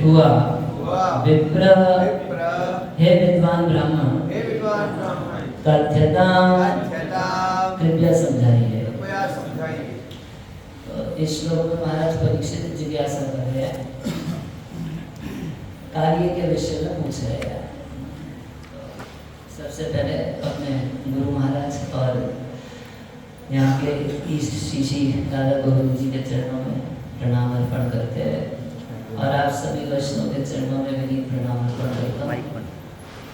हुआ विप्र हे विद्वान ब्राह्मण तथ्यताम कृपया समझाइए। इस श्लोक में महाराज परीक्षित जिज्ञासा कर रहे हैं, कार्य के विषय में पूछ रहे हैं। सबसे पहले अपने गुरु महाराज और यहाँ के ईस्ट शिशी दादा गोविंद जी के चरणों में प्रणाम अर्पण करते हैं और आप सभी वैष्णव के चरणों में भी प्रणाम अर्पण करता हूँ।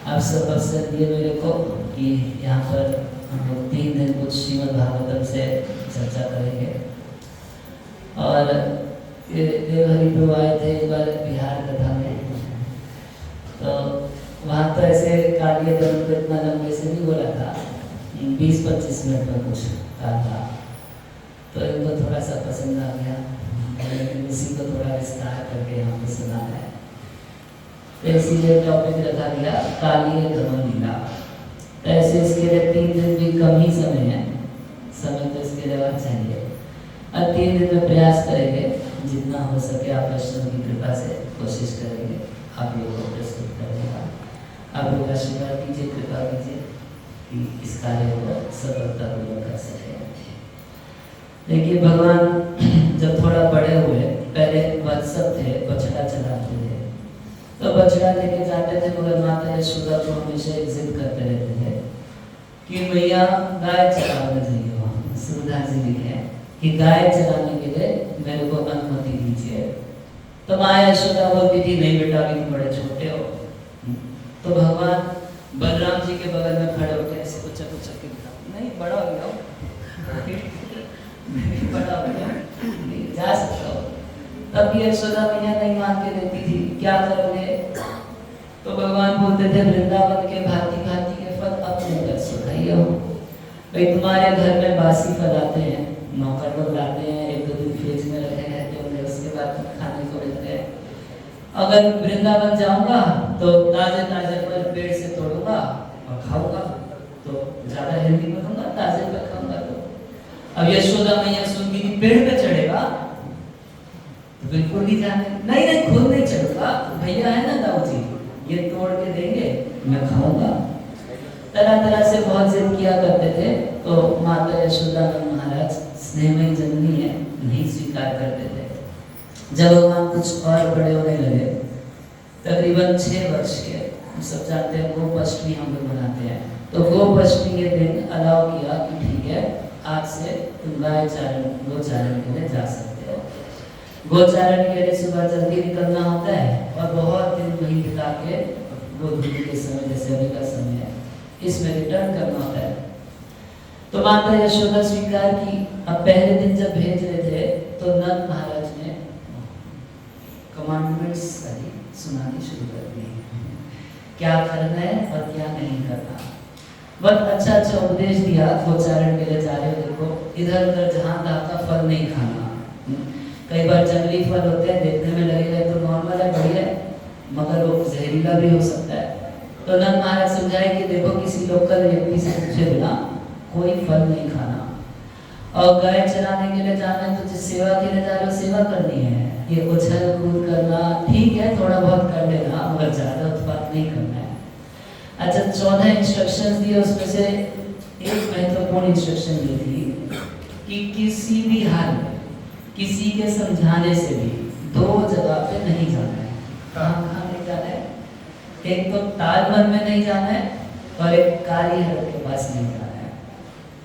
आप सब अवसर दिए मेरे को कि यहाँ पर हम लोग 3 दिन कुछ श्रीमद् भागवतम से चर्चा करेंगे। और देवहरि प्रभु आए थे एक बार बिहार कथा में, तो वहाँ तो ऐसे कार्य धर्म को इतना लंबे से नहीं बोला था, 20-25 मिनट में कुछ कहा था, तो इनको थोड़ा सा पसंद आ गया, लेकिन उसी को थोड़ा विस्तार करके यहाँ पे सुनाना है। तो इसीलिए टॉपिक रखा गया कालीय धर्म लीला। तो ऐसे इसके लिए 3 दिन भी कम ही समय है, समय तो इसके लिए और चाहिए, और 3 दिन में प्रयास करेंगे जितना हो सके। आप वैष्णव की कृपा से कोशिश करेंगे आप लोगों को प्रस्तुत करने का। आप लोग आशीर्वाद कीजिए, कृपा कीजिए कि इस कार्य को सफलतापूर्वक कर सके। देखिए भगवान जब थोड़ा बड़े हुए, पहले वत्सव थे, बछड़ा चलाते थे, तो बछड़ा लेके जाते थे, मगर माता यशोदा को हमेशा जिद करते रहते थे कि मैया गाय चराने चाहिए। वहाँ सुविधा जी लिखे कि गाय चराने के लिए मेरे को अनुमति दीजिए। तो माँ यशोदा बोलती थी नहीं बेटा अभी तुम बड़े छोटे हो। तो भगवान बलराम जी के बगल में खड़े होकर ऐसे कुछ नहीं बड़ा हो गया बड़ा हो गया जा सकता हो। तब यशोदा मैया नहीं मान के देती थी, क्या करोगे? तो भगवान बोलते थे वृंदावन के भांति भांति के फल अपने घर से खाइए हो। भाई तुम्हारे घर में बासी फल आते हैं, नौकर लोग लाते हैं, 1-2 दिन फ्रिज में रखे रहते होंगे, उसके बाद खाने को मिलते हैं। अगर वृंदावन जाऊंगा तो ताजे ताजे फल पेड़ से तोड़ूंगा और खाऊंगा, तो ज्यादा हेल्दी बनूंगा, ताजे फल खाऊंगा। तो अब यशोदा मैया सुनती थी पेड़ पे चढ़ेगा तो बिल्कुल नहीं जाने, नहीं खुद नहीं चढ़ूंगा, भैया है ना दाऊ जी, ये तोड़ के देंगे मैं खाऊंगा। तरह तरह से बहुत जिद किया करते थे। तो माता यशोदा महाराज स्नेहमयी जननी है, नहीं स्वीकार करते थे। जब भगवान कुछ और बड़े होने लगे, तकरीबन 6 वर्ष के, हम सब जानते हैं गोपाष्टमी हम लोग मनाते हैं, तो गोपाष्टमी के दिन अलाउ किया कि ठीक है आज से तुम गाय चारण गोचारण के लिए जा सकते हो। गोचारण के लिए सुबह जल्दी निकलना होता है और बहुत दिन वहीं बिता के गोधूली के समय जैसे अभी का समय है इसमें रिटर्न करना होता है। तो माता यशोदा स्वीकार की। अब पहले दिन जब भेज रहे थे तो नंद महाराज ने कमांडमेंट्स सुनानी शुरू कर दी, क्या करना है और क्या नहीं करना। बहुत अच्छा अच्छा उपदेश दिया, गोचारण के लिए जा रहे हो देखो इधर उधर जहाँ तहाँ का फल नहीं खाना। कई बार जंगली फल होते हैं, देखने में लगेगा तो नॉर्मल है, बढ़िया है, मगर वो जहरीला भी हो सकता है। तो नंद महाराज समझाए कि देखो किसी लोकल व्यक्ति से पूछे बिना कोई फल नहीं खाना, और गाय चराने के लिए जाना है तो जिस सेवा के लिए जा रहे हो सेवा करनी है। ये उछल कूद करना ठीक है, थोड़ा बहुत कर लेना, मगर ज्यादा उत्पात नहीं करना है। अच्छा 14 इंस्ट्रक्शंस दिए, उसमें से एक महत्वपूर्ण इंस्ट्रक्शन ये थी कि किसी भी हाल में किसी के समझाने से भी 2 जगह पे नहीं जाना है। कहाँ नहीं जाना है? एक तो तालवन में नहीं जाना है और एक कालीहर के पास नहीं जाना है।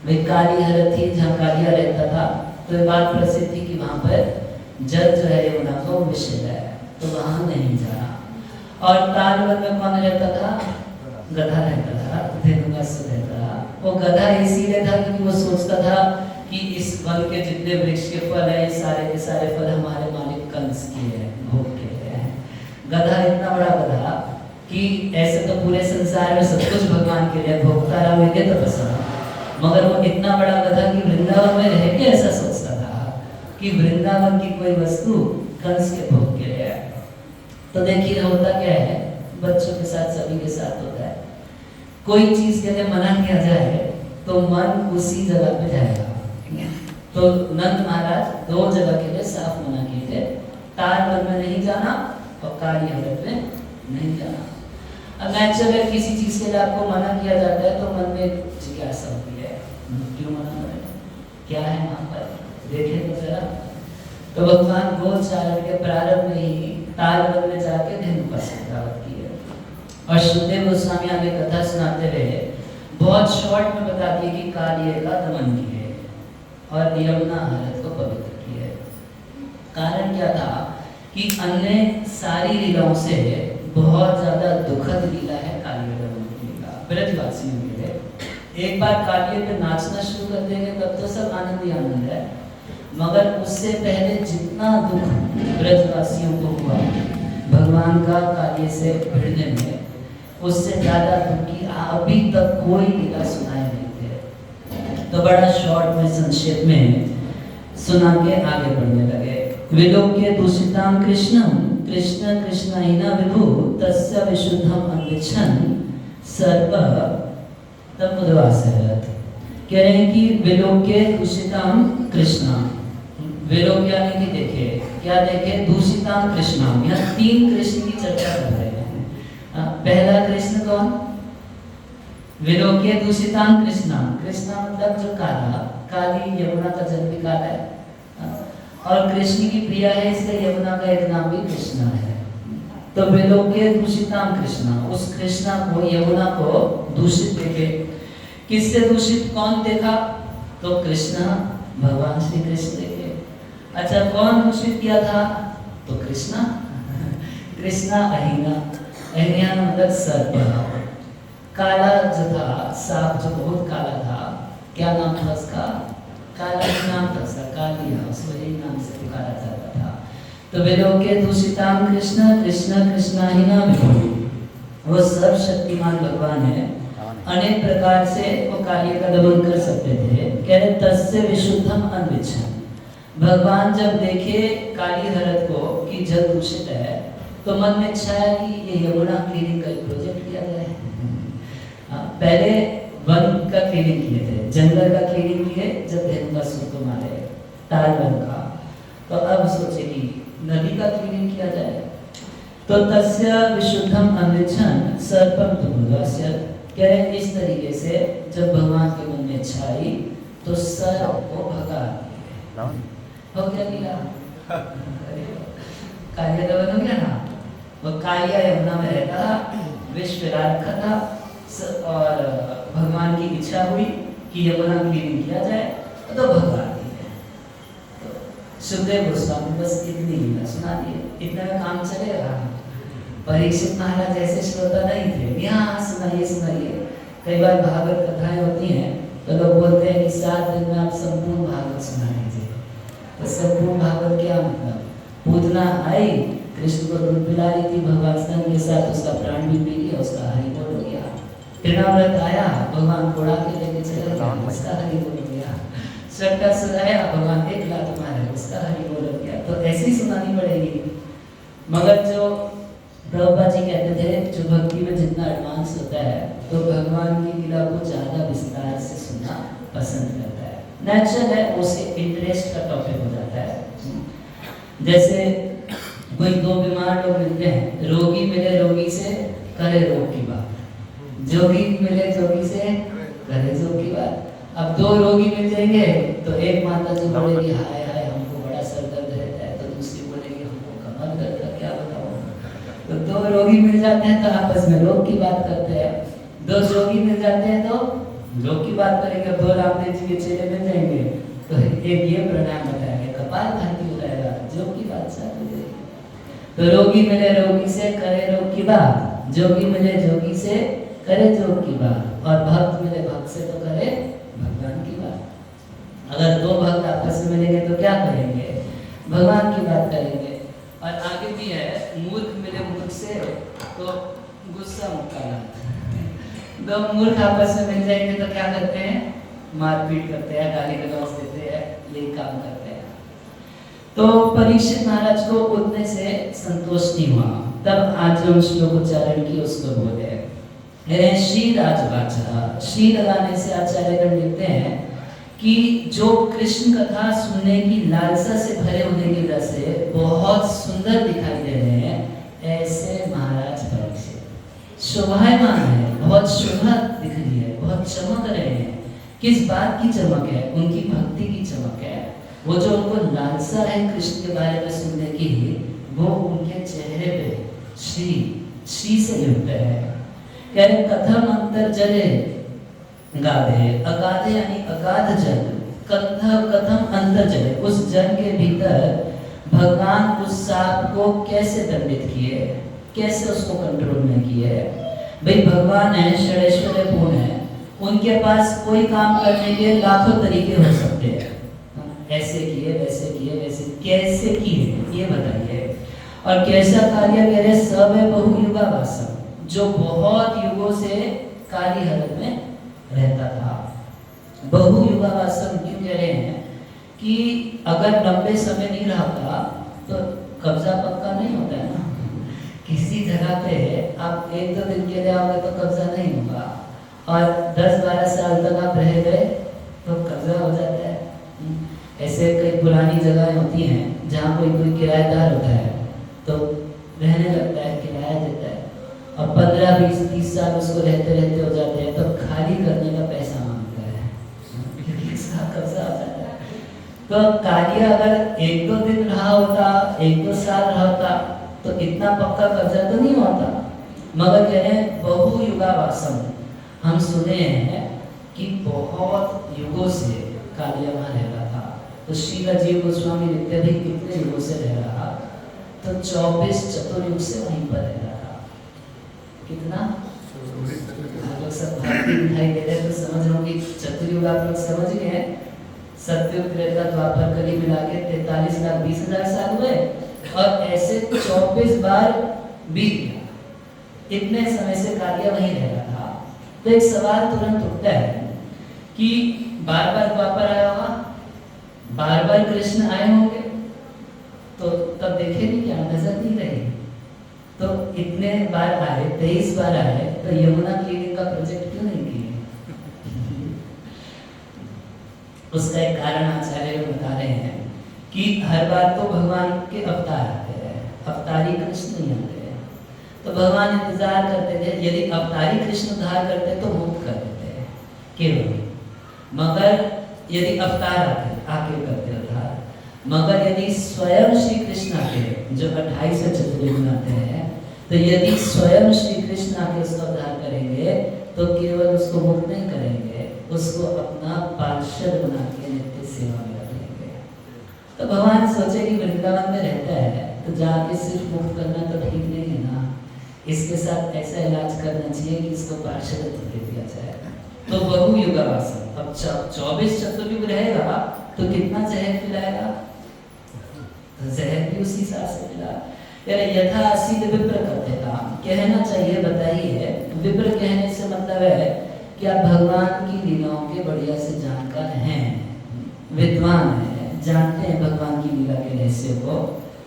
भाई कालीहर थी जहाँ कालिया रहता था, तो ये बात प्रसिद्ध थी कि वहाँ पर जल जो है यमुना का विषय है, तो वहाँ नहीं जाना। और तालवन में कौन रहता था? गधा रहता था, धेनुकासुर रहता था। वो गधा इसीलिए था क्योंकि वो सोचता था कि इस वन के जितने वृक्ष के फल हैं, ये सारे के सारे फल हमारे मालिक कंस के हैं, भोग के हैं। गधा इतना बड़ा गधा कि ऐसे तो पूरे संसार में सब कुछ भगवान के लिए, भोक्ता राम है तपस्या, मगर वो इतना बड़ा गधा कि वृंदावन में रह के ऐसा सोचता था कि वृंदावन की कोई वस्तु कंस के भोग के लिए है। तो देखिए होता क्या है, बच्चों के साथ सभी के साथ होता है, कोई चीज के लिए मना किया जाए तो मन उसी जगह पे जाएगा। तो नंद महाराज 2 जगह के लिए साफ मना किए थे, तालवन में नहीं जाना और काली हरत में नहीं जाना। अब नेचुरल किसी चीज के लिए आपको मना किया जाता है तो मन में जिज्ञासा होती है, क्यों मना करें, क्या है वहां पर, देखें तो जरा। तो भगवान गोचारण के प्रारंभ में ही तालवन में जाके धनु का संग्राम किया। और सुखदेव गोस्वामी आगे कथा सुनाते हुए बहुत शॉर्ट में बताती है कि कालिए का दमन किए और यमुना हरत को पवित्र किए। कारण क्या था कि अन्य सारी लीलाओं से बहुत ज्यादा दुखद लीला है कालिए दमन की लीला ब्रजवासियों के लिए। एक बार कालिए पे नाचना शुरू कर देंगे तब तो सब आनंद ही आनंद है, मगर उससे पहले जितना दुख ब्रजवासियों को हुआ भगवान का कालिए से भिड़ने में, उससे ज्यादा दुख की अभी तक कोई लीला सुनाए नहीं थे। तो बड़ा शॉर्ट में संक्षेप में सुना के आगे बढ़ने लगे। विलोक्य दूषिताम कृष्णम कृष्ण कृष्णहिना विभु तस्य विशुद्धम अन्विच्छन् सर्प तमुद्वासरत्। कह रहे हैं कि विलोक्य दूषिताम कृष्णा, विलोक यानी कि देखे, क्या देखे, दूषिताम कृष्णा। यहाँ 3 कृष्ण की चर्चा कर रहे हैं। पहला कृष्ण कौन, विलोक्य दूषिताम कृष्णा, कृष्णा मतलब जो काला, काली यमुना का जल भी काला है और कृष्ण की प्रिया है, इसलिए यमुना का एक नाम भी कृष्णा है। तो विलोक्य दूषिताम कृष्णा, उस कृष्णा को, यमुना को दूषित देखे। किससे दूषित, कौन देखा, तो कृष्णा, भगवान श्री कृष्ण देखे। अच्छा, कौन दूषित किया था, तो कृष्णा, कृष्णा अहिना, अहिना मतलब सर्प, काला जो था, सांप जो बहुत काला था, क्या नाम था उसका, काला ही नाम था उसका, कालिया, उसको यही नाम से पुकारा जाता था। तो विलोक्य दूषिताम कृष्ण कृष्ण कृष्णाहिना विभु, वो सर्वशक्तिमान भगवान है, अनेक प्रकार से वो कालिया का दमन कर सकते थे। कह रहे तस्य विशुद्धम अन्विच्छन्, भगवान जब देखे काली हरत को कि जल दूषित है तो मन में इच्छा है कि ये यमुना क्लीनिंग का प्रोजेक्ट किया जाए। पहले वन का क्लीनिंग किए थे, जंगल का क्लीनिंग किए जब धेनु का सूर को मारे, तालवन का, तो अब सोचे कि नदी का क्लीनिंग किया जाए। तो तस्य विशुद्धम अन्विच्छन् सर्पम तमुद्वासरत्, कह रहे इस तरीके से जब भगवान के मन में इच्छा आई तो सर्प को भगा दिए। हो क्या लीला, कालिया दमन हो गया ना। वो कालिया यमुना में रहता था, विष पिला रखा था और भगवान की इच्छा हुई कि यमुना क्लीनिंग किया जाए तो भगवा दिए। तो सुखदेव गोस्वामी बस इतनी लीला सुना दिए, इतने में काम चलेगा। परीक्षित महाराज जैसे श्रोता नहीं थे, यहाँ सुनाइए सुनाइए। कई बार भागवत कथाएं होती हैं तो लोग बोलते हैं कि 7 दिन में आप संपूर्ण भागवत सुना लीजिए। तो संपूर्ण भागवत क्या मतलब, पूतना आई, कृष्ण को दूध पिला रही थी भगवान स्तन के साथ, उसका प्राण भी पी लिया, उसका हरि बोल हो गया। तृणाव्रत आया, भगवान कोड़ा के लेके चले गया, उसका हरि बोल हो गया। सट्टा सजाया, भगवान एक लात मारे, उसका हरि बोल हो गया। तो ऐसी सुनानी पड़ेगी। मगर जो प्रभुपाद जी कहते थे, जो भक्ति में जितना एडवांस होता है तो भगवान की लीला को ज्यादा विस्तार से सुनना पसंद करता है। नेचुरल है, उसे इंटरेस्ट का टॉपिक हो जाता है। जैसे कोई 2 बीमार लोग मिलते हैं, रोगी मिले रोगी से करे रोग की बात, जोगी मिले जोगी से करे जोग की बात। अब 2 रोगी मिल जाएंगे तो एक माता जी बोलेगी हाय हाय हमको बड़ा सर दर्द रहता है, तो दूसरी बोलेगी हमको कमर दर्द का क्या बताऊं। तो 2 रोगी मिल जाते हैं तो आपस में रोग की बात करते हैं, 2 जोगी मिल जाते हैं तो जोग की बात करेंगे। 2 रामदेव जी के चेले मिल जाएंगे तो एक ये प्राणायाम बताएंगे, कपाल भाती हो जाएगा, जोग की बात चालू हो जाएगी। तो रोगी मिले रोगी से करे रोग की बात, जोगी मिले जोगी से करे जोग की बात, और भक्त मिले भक्त से तो करे भगवान की बात। अगर 2 भक्त आपस में मिलेंगे तो क्या करेंगे, भगवान की बात करेंगे। और आगे भी है, मूर्ख मिले मूर्ख से तो गुस्सा मुक्काना। 2 मूर्ख आपस में मिल जाएंगे तो क्या करते हैं, मारपीट करते हैं, गाली गलौज देते हैं, यही काम करते हैं। तो परीक्षित महाराज को उतने से संतोष नहीं हुआ, तब आज जो श्लोक उच्चारण की उसको बोले श्री राजवाचा। श्री लगाने से आचार्यगण लिखते हैं कि जो कृष्ण कथा सुनने की लालसा से भरे होने की वजह से बहुत सुंदर दिखाई दे रहे हैं, शोभायमान है, बहुत शोभा दिख रही है, बहुत चमक रहे हैं। किस बात की चमक है? उनकी भक्ति की चमक है। वो जो उनको लालसा है कृष्ण के बारे में सुनने की, वो उनके चेहरे पे श्री से युक्त है। कह रहे कथम अंतर जले गाधे, अगाधे यानी अगाध जल, कथम अंतर जले, उस जल के भीतर भगवान उस सांप को कैसे दंडित किए, कैसे उसको कंट्रोल में किए। भाई भगवान है, षडेश्वरी पूर्ण है, उनके पास कोई काम करने के लाखों तरीके हो सकते हैं, ऐसे किए वैसे किए वैसे, कैसे किए ये बताइए। और कैसा कार्य कह रहे, सब है बहुयुगावासम, जो बहुत युगों से काली हालत में रहता था। बहुयुगावासम क्यों कह रहे हैं कि अगर लंबे समय नहीं रहता तो कब्जा पक्का नहीं होता है ना। किसी जगह पे आप 1-2 दिन के लिए आओगे तो कब्जा नहीं होगा, और 10-12 साल तक आप रह गए तो कब्जा हो जाता है। ऐसे कई पुरानी जगहें होती हैं जहाँ कोई किराएदार होता है तो रहने लगता है, किराया देता है, और 15, 20, 30 साल उसको रहते रहते हो जाते हैं, तो खाली करने का पैसा मांगता है क्योंकि इसका कब्जा हो जाता है। तो कार्य अगर 1-2 दिन रहा होता, 1-2 साल रहा होता, तो इतना पक्का कब्जा तो नहीं होता। मगर कह रहे हैं बहुयुगावासम, हम सुने हैं कि बहुत युगों से कालिया वहाँ रह रहा था। तो श्री जीव गोस्वामी लिखते भी कितने युगों से रह रहा, तो 24 चतुर्युग से वहीं पर रह रहा था। कितना? आप लोग सब भारतीय दिखाई दे रहे, तो समझ रहे हो कि चतुर्युग आप लोग समझ गए। सतयुग, त्रेता, द्वापर, कली मिला के 43,20,000 साल हुए, और ऐसे 24 बार बीत गया। इतने समय से कार्य वहीं रह रहा था। तो एक सवाल तुरंत उठता है कि बार बार द्वापर आया होगा, बार बार कृष्ण आए होंगे, तो तब देखे नहीं क्या नजर नहीं रही। तो इतने बार आए, 23 बार आए, तो यमुना क्लीनिंग का प्रोजेक्ट क्यों नहीं किए? उसका एक कारण आचार्य बता रहे हैं कि हर बार तो भगवान के अवतार आते हैं, अवतारी कृष्ण नहीं आते हैं। तो भगवान इंतजार करते थे, यदि अवतारी कृष्ण उद्धार करते तो मुक्त कर देते हैं केवल, मगर यदि अवतार आके करते उद्धार, मगर यदि स्वयं श्री कृष्ण आके, जो 28 चतुर्युग आते हैं, तो यदि स्वयं श्री कृष्ण आके उसका उद्धार करेंगे तो केवल उसको मुक्त नहीं करेंगे, उसको अपना पार्षद बना के नित्य सेवा में रखेंगे। तो भगवान सोचे कि वृंदावन में रहता है तो जाके सिर्फ मुक्त करना तो ठीक नहीं है ना, इसके साथ ऐसा इलाज करना चाहिए कि इसको पार्षद दे दिया जाए। तो बहुयुगावासम, अब 24 चतुर्युग रहेगा तो कितना जहर पिलाएगा? तो जहर भी उसी हिसाब से पिला। यथा आसीद विप्र कहते था, कहना चाहिए बताइए। विप्र कहने से मतलब है कि आप भगवान की लीलाओं के बढ़िया से जानकार हैं, विद्वान हैं, जानते हैं भगवान की लीला के रहस्य को,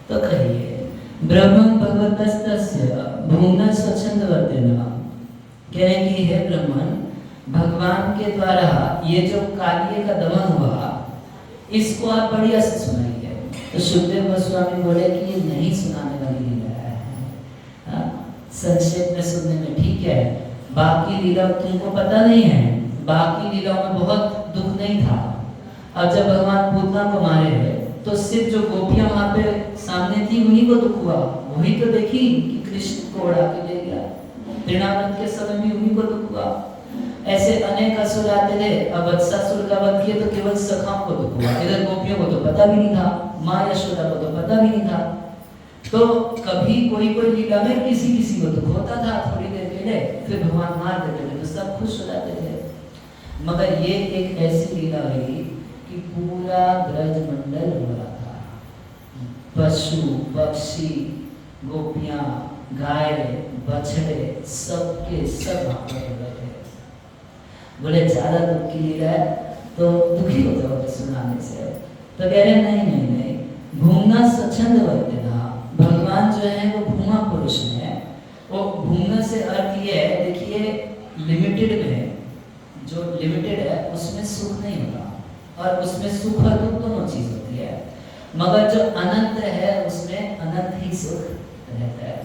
तो कहिए। ब्रह्मं भगवतस्तस्य भूम्ना स्वच्छंदवर्तिना, कह रहे कि हे ब्रह्मन, भगवान के द्वारा ये जो कालिये का दमन हुआ, इसको आप बढ़िया से सुनाइए। तो सुखदेव गोस्वामी बोले कि ये नहीं सुनाने वाली लीला है, संक्षेप में सुनने में ठीक है, बाकी लीला तुमको पता नहीं है, बाकी लीलाओं में बहुत दुख नहीं था। अब जब भगवान पूतना को मारे तो सिर्फ जो गोपियां वहां पे सामने थी उन्हीं को दुख हुआ, वही तो देखी कि कृष्ण को उड़ा के ले गया। तृणावत के समय भी उन्हीं को दुख हुआ। ऐसे अनेक असुर आते थे, अब वत्सासुर का वध किया तो केवल सखाओं को दुख हुआ, इधर गोपियों को तो पता भी नहीं था, माँ यशोदा को तो पता भी नहीं था। तो कभी कोई कोई लीला में किसी किसी को दुख होता था थोड़ी देर के लिए, फिर भगवान मार देते थे तो सब खुश हो जाते थे। मगर ये एक ऐसी लीला हुई कि पूरा ब्रज मंडल हो रहा था, पशु पक्षी गोपियां गाय बछड़े सबके सब वहां पर हो रहे थे। बोले ज्यादा दुख की लीला है तो दुखी हो जाओगे सुनाने से। तो कह रहे नहीं नहीं नहीं, भूमना स्वच्छंद वर्तना, भगवान जो है वो भूमा पुरुष है। वो भूमना से अर्थ ये है, देखिए लिमिटेड में, जो लिमिटेड है उसमें सुख नहीं होगा, और उसमें सुख और दुख दोनों चीज होती है। मगर जो अनंत है उसमें अनंत ही सुख रहता है।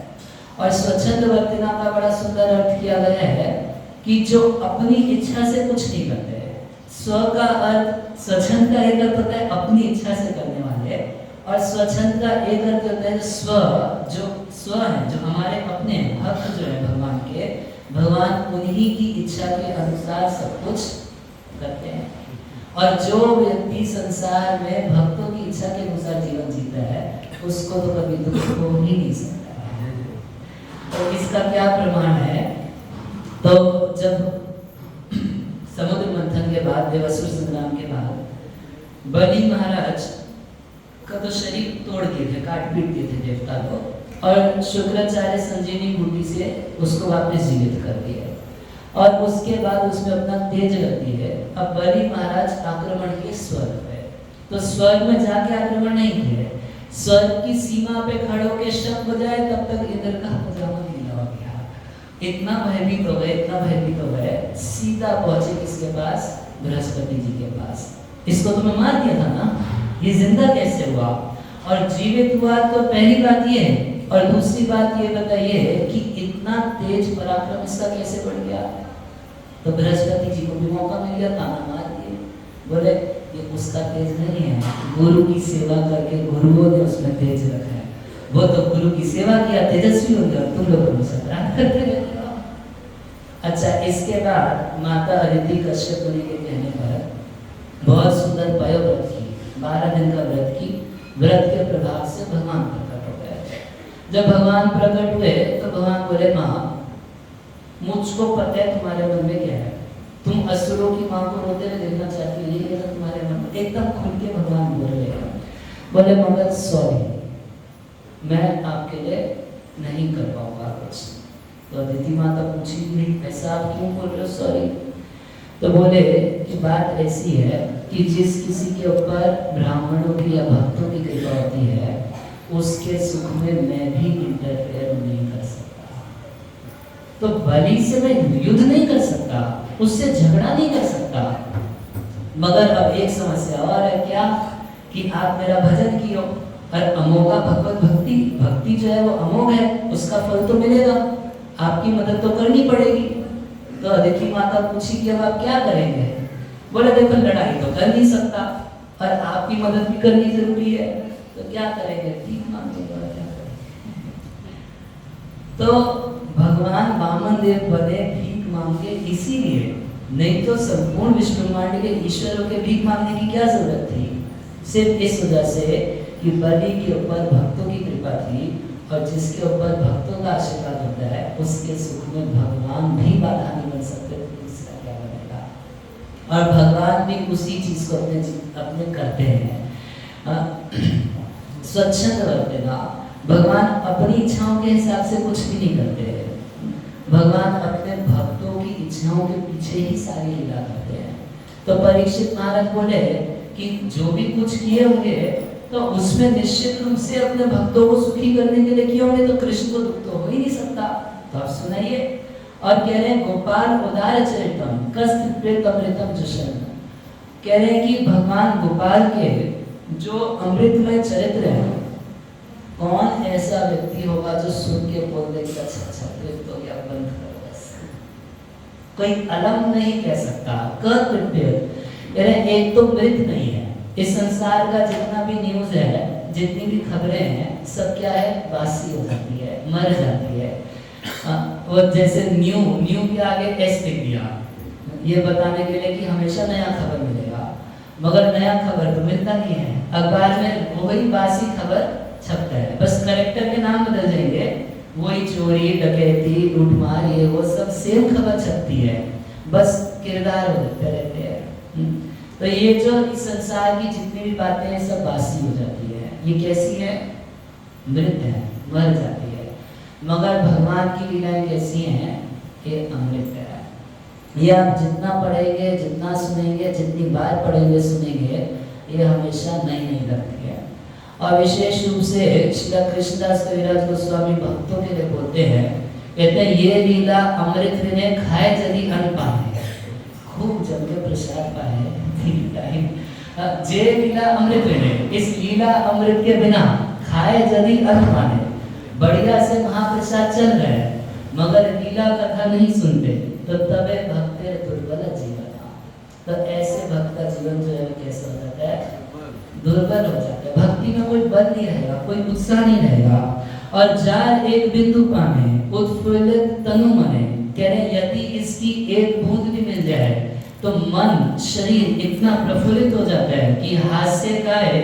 और स्वच्छंद वर्तना का बड़ा सुंदर अर्थ किया गया है कि जो अपनी इच्छा से कुछ नहीं करते हैं। स्व का अर्थ, स्वच्छंद का एक अर्थ होता है अपनी इच्छा से करने वाले, और स्वच्छंद का एक अर्थ होता है जो स्व है, जो हमारे अपने भक्त जो है भगवान के, भगवान उन्हीं की इच्छा के अनुसार सब कुछ करते हैं। और जो व्यक्ति संसार में भक्तों की इच्छा के अनुसार जीवन जीता है उसको तो कभी दुख हो ही नहीं सकता। तो इसका क्या प्रमाण है? तो जब समुद्र मंथन के बाद, देवासुर संग्राम के बाद बलि महाराज का तो शरीर तोड़ दिए थे, काट पीट दिए थे देवता को, और शुक्राचार्य संजीवनी बूटी से उसको वापस जीवित कर दिया, और उसके बाद उसमें अपना तेज रख दिए। अब बलि महाराज आक्रमण के स्वर्ग में, तो स्वर्ग में जाके आक्रमण नहीं किए, स्वर्ग की सीमा पे खड़े होकर शब्द बजाए, तब तक इंद्र का पजामा गीला हो गया। इतना भयभीत हो गए, इतना भयभीत हो गए, सीधा पहुंचे किसके पास? बृहस्पति जी के पास। इसको तो मैं मार दिया था ना, ये जिंदा कैसे हुआ और जीवित हुआ? तो पहली बात ये है, और दूसरी बात ये बताइए कि इतना तेज पराक्रम इसका कैसे बढ़ गया? तो बृहस्पति जी को भी मौका मिल गया, ताना मार दिए, बोले ये उसका तेज नहीं है, गुरु की सेवा करके गुरुओं ने उसमें तेज रखा है, वो तो गुरु की सेवा किया तेजस्वी हो गया, तुम लोग मुझसे अपराध करते रहते हो। अच्छा, इसके बाद माता अदिति कश्यप मुनि के कहने पर बहुत सुंदर पयोव्रत की, 12 दिन का व्रत की, व्रत के प्रभाव से भगवान प्रकट हो गए। जब भगवान प्रकट हुए तो भगवान बोले, माँ मुझको पता है तुम्हारे मन में क्या है, तुम असुरों की माँ को रोते हुए देखना चाहती हो, यही है तुम्हारे मन में। एकदम खुल के भगवान बोल रहे हैं, बोले मगर सॉरी, मैं आपके लिए नहीं कर पाऊंगा कुछ। तो अदिति माता पूछी नहीं, ऐसा आप क्यों बोल रहे हो सॉरी? तो बोले कि बात ऐसी है कि जिस किसी के ऊपर ब्राह्मणों की या भक्तों की कृपा होती है, उसके सुख में मैं भी इंटरफेयर नहीं कर सकता। तो बलि से मैं युद्ध नहीं कर सकता, उससे झगड़ा नहीं कर सकता, मगर अब एक समस्या और है, क्या कि आप मेरा भजन कियो, और अमोघा भगवत भक्ति, भक्ति जो है वो अमोघ है, उसका फल तो मिलेगा, आपकी मदद तो करनी पड़ेगी। तो अदिति माता पूछी कि अब आप क्या करेंगे? बोले देखो लड़ाई तो कर नहीं सकता, और आपकी मदद भी करनी जरूरी है, तो क्या करेंगे? ठीक मांगेंगे। तो भगवान वामन देव बने भीख मांगे इसीलिए, नहीं तो संपूर्ण विश्व ब्रह्मांड के ईश्वरों के भीख मांगने की क्या जरूरत थी? सिर्फ इस वजह से कि बलि के ऊपर भक्तों की कृपा थी, और जिसके ऊपर भक्तों का आशीर्वाद होता है उसके सुख में भगवान भी बाधा नहीं बन सकते, तो इसका क्या बनेगा? और भगवान भी उसी चीज को अपने करते हैं। स्वच्छंद वर्तना, भगवान अपनी इच्छाओं के हिसाब से कुछ भी नहीं करते हैं, भगवान अपने भक्तों की इच्छाओं के पीछे ही सारी लीला करते हैं। तो परीक्षित महाराज बोले कि जो भी कुछ किए होंगे तो उसमें निश्चित रूप से अपने भक्तों को सुखी करने के लिए किए होंगे, तो कृष्ण को दुख तो हो ही नहीं सकता। तो आप सुनाइए, और कह रहे हैं गोपाल उदार चरितम कस्त प्रेत अमृतम जशन, कह रहे हैं कि भगवान गोपाल के जो अमृतमय चरित्र है, कौन ऐसा व्यक्ति होगा जो सुन के बोल देगा अच्छा प्रेत हो गया, बंद करो बस, कोई अलम नहीं कह सकता। एक तो मृत नहीं है, इस संसार का जितना भी न्यूज है, जितनी भी खबरें हैं, सब क्या है? बासी हो जाती है, मर जाती है। और जैसे न्यू के आगे एस लिख दिया, ये बताने के लिए कि हमेशा नया खबर मिलेगा, मगर नया खबर तो मिलता नहीं है। अखबार में वही बासी खबर छपता है, बस करेक्टर के नाम बदल जाएंगे, वही चोरी डकैती लूटमार ये वो सब सेम खबर छपती है, बस किरदार बदलते रहते हैं। तो ये जो इस संसार की जितनी भी बातें हैं सब बासी हो जाती है। ये कैसी है? मृत है, मर जाती है। मगर भगवान की लीलाएं कैसी हैं? ये अमृत है। ये आप जितना पढ़ेंगे, जितना सुनेंगे, जितनी बार पढ़ेंगे सुनेंगे, ये हमेशा नई नई लगती है। और विशेष रूप से श्री कृष्णदास कविराज गोस्वामी भक्तों के लिए बोलते हैं, कहते हैं ये लीला अमृत ने खाए यदि अन्न पाए, खूब जम के प्रसाद पाए जे लीला अमृत ने, इस लीला अमृत के बिना खाए यदि अन्न पाए, बढ़िया से महाप्रसाद चल रहा है मगर लीला कथा नहीं सुनते तो तबे भक्ते दुर्बल जीवन। तो ऐसे भक्त का जीवन जो है कैसा हो जाता है, दुर्बल हो जाता है। भक्ति में कोई बल नहीं रहेगा, कोई उत्साह नहीं रहेगा। और जार एक बिंदु पाने उत्फुल्लित तनु मने, कह रहे यदि इसकी एक बूंद भी मिल जाए तो मन शरीर इतना प्रफुल्लित हो जाता है कि हास्य गाए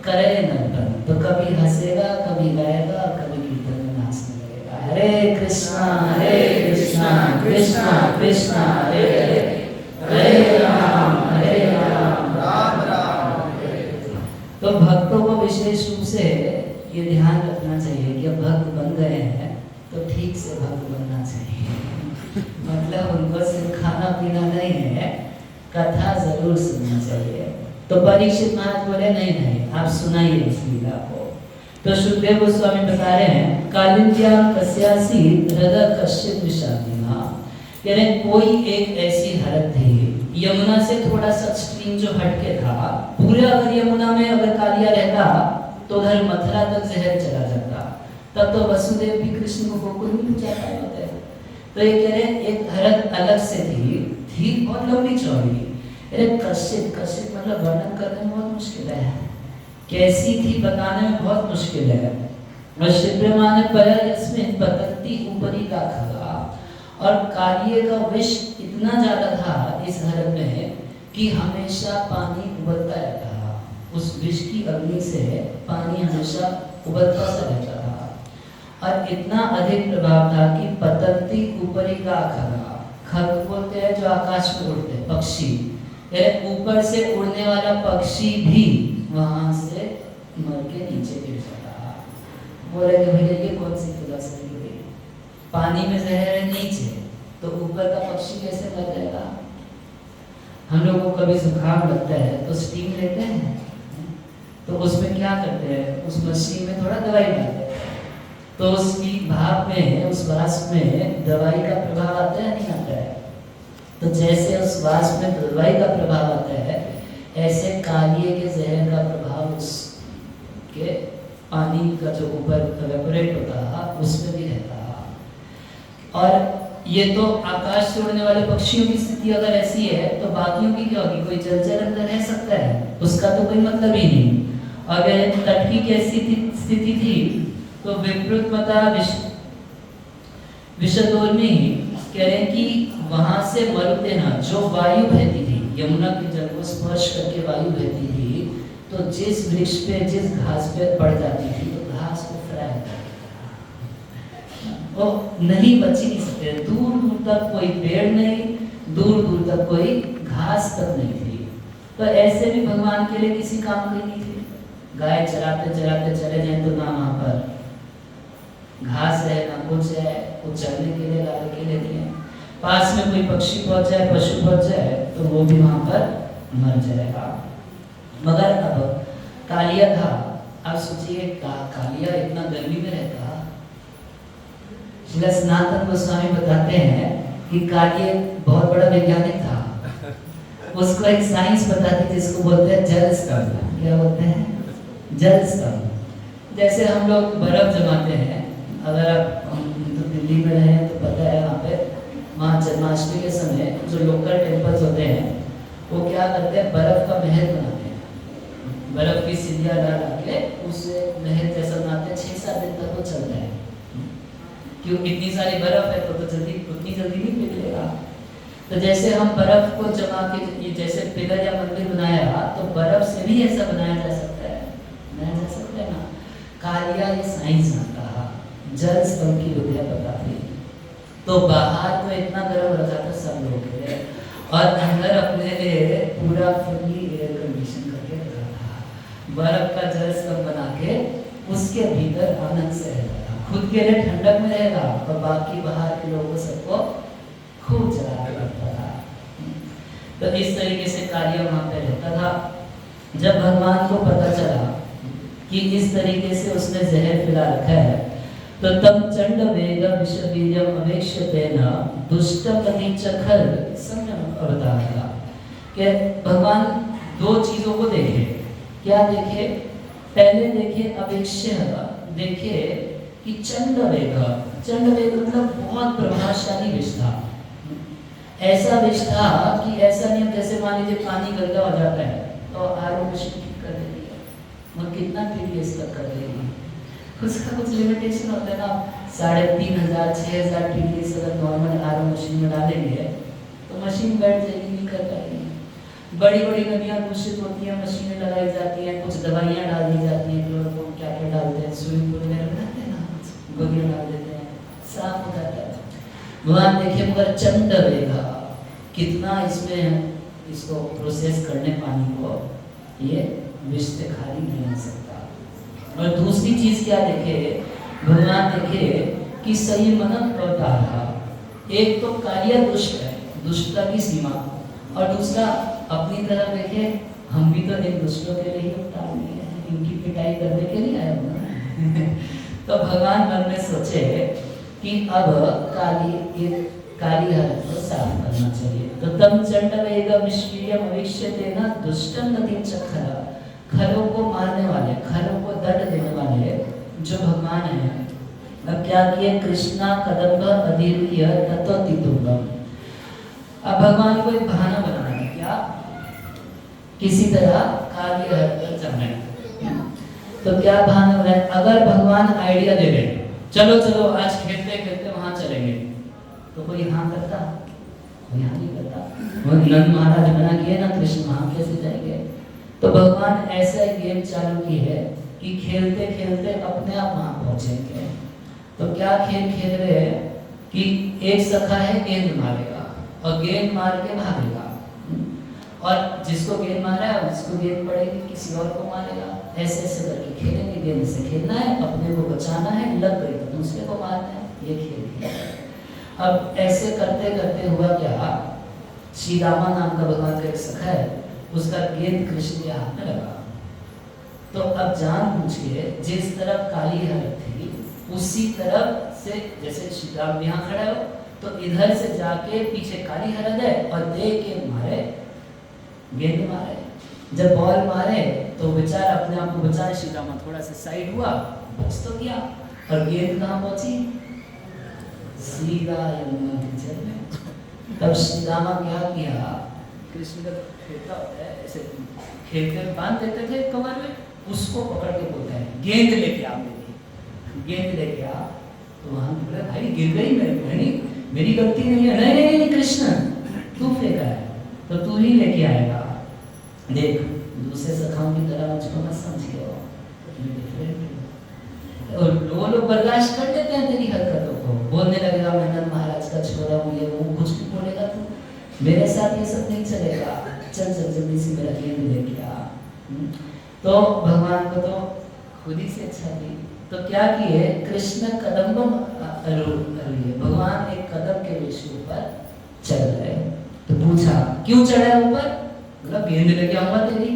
करे नर्तन। तो कभी हंसेगा, कभी गाएगा, कभी कीर्तन में नाचने लगेगा। हरे कृष्णा कृष्णा कृष्णा हरे हरे, हरे राम राम राम हरे। तो भक्तों को विशेष रूप से ये ध्यान रखना चाहिए कि अब भक्त बन गए हैं तो ठीक से भक्त बनना चाहिए। मतलब उनको सिर्फ खाना पीना नहीं है, कथा जरूर सुननी चाहिए। तो परीक्षित महाराज बोले नहीं आप सुनाइए इस लीला को। तो सुखदेव गोस्वामी बता रहे हैं कालिंद्याम कस्यासी हृदय कश्चित विषादिना, कह रहे कोई एक ऐसी हरद थी यमुना से थोड़ा सा स्ट्रीम जो हटके था। पूरा अगर यमुना में अगर कालिया रहता तो उधर मथुरा तक जहर चला जाता, तब तो वसुदेव भी कृष्ण को गोकुल में पूजा पाए होते। तो ये कह रहे एक हरद अलग से थी बहुत लंबी चौड़ी। अरे कश्चित मतलब वर्णन करने में बहुत मुश्किल है, कैसी थी बताने में बहुत मुश्किल है। और शिवब्रह्मा ने परस्मिन पतंती ऊपरी का खगा, और कालिये का विष इतना ज्यादा था इस हरद में कि हमेशा पानी उबलता रहता था। उस विष की अग्नि से पानी हमेशा उबलता सा रहता था। और इतना अधिक प्रभाव था कि पतंती ऊपरी का खगा, खग बोलते हैं जो आकाश में उड़ते हैं पक्षी, ऊपर से उड़ने वाला पक्षी भी वहां से मर के नीचे गिर जाता। बोले कि भैया ये कौन सी फिलॉसफी हुई, पानी में जहर है नीचे तो ऊपर का पक्षी कैसे मर जाएगा। हम लोग को कभी जुकाम लगता है तो स्टीम लेते हैं, तो उसमें क्या करते हैं, उस मशीन में थोड़ा दवाई डालते हैं, तो उसकी भाप में उस वाष्प में दवाई का प्रभाव आता है नहीं आता है। तो जैसे उस वाष्प में दवाई का प्रभाव आता है, ऐसे कालिये के जहर का प्रभाव उसके पानी का जो ऊपर इवेपोरेट होता है उसमें भी रहता है। और ये तो आकाश से उड़ने वाले पक्षियों की स्थिति अगर ऐसी है तो बाकियों की क्या होगी, कोई जलचर अंदर रह सकता है, उसका तो कोई मतलब ही नहीं। अगर तट की कैसी स्थिति थी तो विपरीतमता विषदोर्मी कह रहे हैं कि वहां से मरुदेना जो वायु बहती थी, यमुना के जल को स्पर्श करके वायु बहती थी, तो जिस वृक्ष पे जिस घास पे पड़ जाती थी तो घास को फ्राई कर वो नहीं बच ही नहीं सकते। दूर दूर तक कोई पेड़ नहीं, दूर दूर तक कोई घास तक नहीं थी। तो ऐसे भी भगवान के लिए किसी काम की नहीं थी। गाय चराते चराते चले जाए तो ना वहां पर घास है ना कुछ है, कुछ चलने के लिए ला के लेते हैं। पास में कोई पक्षी पहुंच जाए, पशु पहुंच जाए तो वो भी वहां पर मर जाएगा। मगर अब कालिया था, अब सोचिए कालिया इतना गर्मी में रहता। श्री सनातन गोस्वामी बताते हैं कि कालिया बहुत बड़ा वैज्ञानिक था। उसको एक साइंस बताती जिसको बोलते हैं जल स्तंभ। क्या बोलते हैं? जल स्तंभ। जैसे हम लोग बर्फ जमाते हैं, अगर आप तो दिल्ली में रहे तो पता है वहाँ पे वहाँ जन्माष्टमी के समय जो लोकल टेम्पल्स होते हैं वो क्या करते हैं, बर्फ का महल बनाते हैं। बर्फ की सीढ़ियाँ डाल के उसे महल जैसा बनाते हैं। 6-7 दिन तक वो चलता है। क्यों? इतनी सारी बर्फ है तो जल्दी उतनी जल्दी नहीं पिघलेगा। तो जैसे हम बर्फ को जमा के जैसे पिलर या मंदिर बनाया तो बर्फ से भी ऐसा बनाया जा सकता है, बनाया जा सकता है ना। कालिया ये साइंस आता है, जल स्तंभ की विद्या पता थी। तो बाहर तो इतना गर्म रखा था सब लोग के लिए, और अंदर अपने लिए पूरा फुल्ली एयर कंडीशन करके रखा था। बर्फ का जल स्तंभ बना के उसके भीतर आनंद से रहता था। खुद के लिए ठंडक में रहेगा और बाकी बाहर के लोगों सबको खूब जला के रखता था। तो इस तरीके से कालिया वहां पे रहता था। जब भगवान को पता चला कि इस तरीके से उसने जहर पिला रखा है तो तब चंड वेग विषबीजम अवेक्षतेन दुष्टपति चखल संयम अवतारा। कि भगवान 2 चीजों को देखे। क्या देखे? पहले देखे अवेक्ष्य, देखे कि चंडवेग, चंडवेग मतलब बहुत प्रभावशाली विष था। ऐसा विष था कि ऐसा नहीं जैसे मान लीजिए पानी गंदा हो जाता है तो आरओ मशीन ठीक कर देती है, और कितना TDS तक कर देगी, उसका कुछ लिमिटेशन होता है ना। 3500 6000 TDS अगर नॉर्मल आरओ मशीन में डालेंगे तो मशीन बैठ जाएगी, नहीं कर पाएगी। बड़ी बड़ी नदियाँ दूषित होती हैं, मशीनें लगाई जाती हैं, कुछ दवाइयाँ डाल दी जाती हैं, क्लोरोफॉर्म क्या क्या डालते हैं, स्विमिंग पूल में बनाते हैं ना, गोलियाँ डाल देते हैं, साफ हो जाता है। भगवान देखिए मगर चंडवेगा कितना इसमें इसको प्रोसेस करने पानी को, ये विष से खाली नहीं हो सकता। और दूसरी चीज क्या देखे भगवान, देखे कि सही मनन अवतार था। एक तो कार्य दुष्ट है, दुष्टता की सीमा, और दूसरा अपनी तरह देखे हम भी तो एक दुष्टों के लिए ही अवतार लिए हैं, इनकी पिटाई करने के लिए आए हुए तो भगवान मन में सोचे कि अब काली हालत को साफ करना चाहिए। तो तम चंडवेग विश्वीयम अविष्यते न दुष्टं नदीं च खला, खलों को मारने वाले, खलों को दंड देने वाले जो भगवान हैं, अब क्या किए, कृष्णा कदम्ब अधीर्य तत्वतितुंगम। अब भगवान को एक बहाना बनाना है, क्या, किसी तरह काली हालत पर जाना है। तो क्या बहाना है, अगर भगवान आइडिया दे दे चलो चलो आज खेलते खेलते वहां चलेंगे, तो कोई हाँ करता, कोई हाँ नहीं करता। वो नंद महाराज मना किए ना, कृष्ण वहां कैसे जाएंगे। तो भगवान ऐसा एक गेम चालू की है कि खेलते खेलते अपने आप वहां पहुंचेंगे। तो क्या खेल खेल रहे हैं कि एक सखा है गेंद मारेगा और गेंद मार के भागेगा, और जिसको गेंद मारा है उसको गेंद पड़ेगी, किसी और को मारेगा, ऐसे ऐसे करके खेलेंगे। गेंद से खेलना है, अपने को बचाना है, लग गई तो दूसरे को मारना है, ये खेल है। अब ऐसे करते करते हुआ क्या, श्री रामा नाम का भगवान का एक सखा है, उसका गेंद कृष्ण के हाथ में लगा। तो अब जानबूझ के जिस तरफ काली हालत थी उसी तरफ से, जैसे श्री राम यहाँ खड़ा हो तो इधर से जाके पीछे काली हालत है और देख के मारे, गेंद मारे। जब बॉल मारे तो बेचारा अपने आप को बचाने श्री रामा थोड़ा सा साइड हुआ, बच तो गया, और गेंद कहाँ पहुंची, सीधा यमुना के जल में। तब श्री रामा क्या किया, कृष्ण का खेता होता है ऐसे खेलते बांध देते थे कमर में, उसको पकड़ के बोलते हैं गेंद लेके आ, गेंद लेके आ। तो वहां बोले भाई गिर गई, मेरी गलती नहीं है। नहीं नहीं कृष्ण तू फेंका है तो तू ही लेके आएगा, देख दूसरे सखाओं की तरह मुझको मत समझियो, और वो लोग बर्दाश्त कर लेते हैं तेरी हरकतों को, बोलने लगेगा मैं नंद महाराज का छोरा हूँ, ये वो कुछ भी बोलेगा, तू मेरे साथ ये सब नहीं चलेगा, चल चल जल्दी से मेरा गेंद लेके आ। तो भगवान को तो खुद ही से अच्छा थी, तो क्या किए, कृष्ण कदम्बम भगवान एक कदम के वृक्ष के ऊपर चल रहे। तो पूछा क्यों चढ़े ऊपर, बोला गेंद लेके आऊंगा तेरी।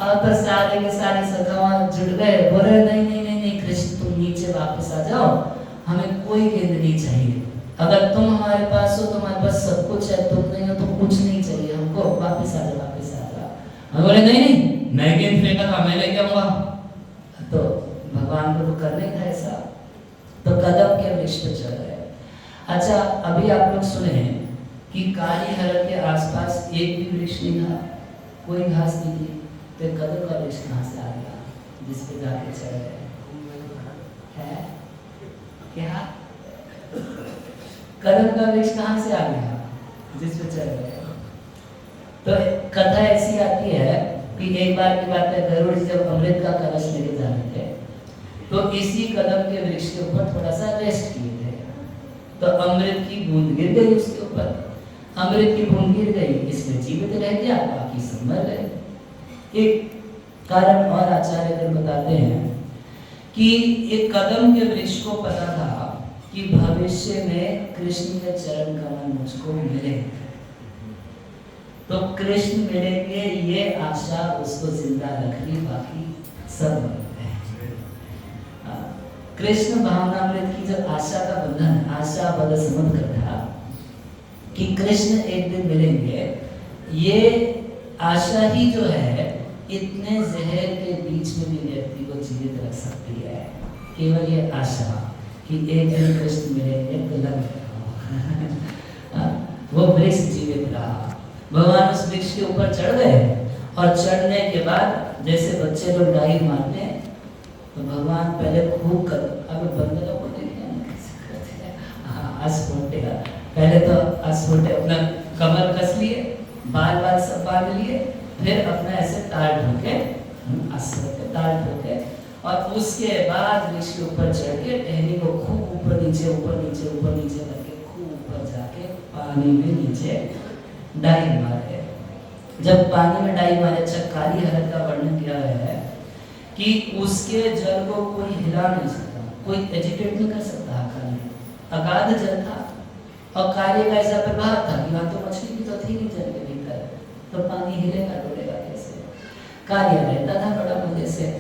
अब तो सारे के सारे सखावा जुट गए, बोले नहीं नहीं नहीं नहीं कृष्ण तुम नीचे वापस आ जाओ, हमें कोई गेंद नहीं चाहिए, अगर तुम हमारे पास हो तुम्हारे पास सब कुछ है, तुम नहीं हो तो कुछ नहीं चाहिए हमको, वापस आ जा वापस आ जा। हम बोले नहीं नहीं मैं गेंद फेंका था मैं लेके आऊंगा। तो भगवान को तो करने था ऐसा, तो कदम के वृक्ष पे चढ़ गए। अच्छा अभी आप लोग सुने कि काली हरत के आसपास एक भी वृक्ष नहीं था, कोई घास नहीं थी, तो कदम का वृक्ष कहाँ से आ गया जिस पे जाके चढ़ गए है क्या, कदम का वृक्ष कहाँ से आ गया जिस पे चढ़ गए। तो कथा ऐसी आती है कि एक बार की बात है, गरुड़ जी जब अमृत का कलश लेके जा रहे थे तो इसी कदम के वृक्ष के ऊपर थोड़ा सा रेस्ट किए थे, तो अमृत की बूंद गिर गई उसके ऊपर, अमृत की बूंद गिर गई, इसमें जीवित रह गया, बाकी सब मर गए। एक कारण और आचार्य बताते हैं कि एक कदम के वृक्ष को पता था कि भविष्य में कृष्ण के चरण कमल मुझको मिले, तो कृष्ण मिलेंगे ये आशा उसको जिंदा रखनी, बाकी सब कृष्ण भावनामृत की जो आशा का बंधन, आशा बद समुद्र था कि कृष्ण एक दिन मिलेंगे, ये आशा ही जो है इतने जहर के बीच में भी व्यक्ति को जीवित रख सकती है। केवल ये आशा कि एक दिन कृष्ण मिले, एक लग वो वृक्ष जीवित रहा। भगवान उस वृक्ष के ऊपर चढ़ गए और चढ़ने के बाद जैसे बच्चे लोग डाई मारते हैं तो भगवान पहले खूब कर, अब बंदरों को देखिए आसपोटेगा, पहले तो आसपोटे अपना कमर कस लिए, बाल बाल सब बांध लिए, फिर अपना ऐसे ताल ठोके, आसपोटे ताल ठोके, और उसके बाद वृक्ष के ऊपर चढ़ के टहनी को खूब ऊपर नीचे ऊपर नीचे ऊपर नीचे करके खूब ऊपर जाके पानी में नीचे डाई मारे। जब पानी में डाई मारे, अच्छा काली हरद का वर्णन किया गया है कि उसके जल को कोई हिला नहीं सकता, कोई एजिटेट नहीं कर सकता। काली अगाध जल था और कार्य का ऐसा प्रभाव था कि वहाँ तो मछली भी तो थी नहीं जल के भीतर, तो पानी हिलेगा डोलेगा कैसे। कार्य रहता था बड़ा मजे से।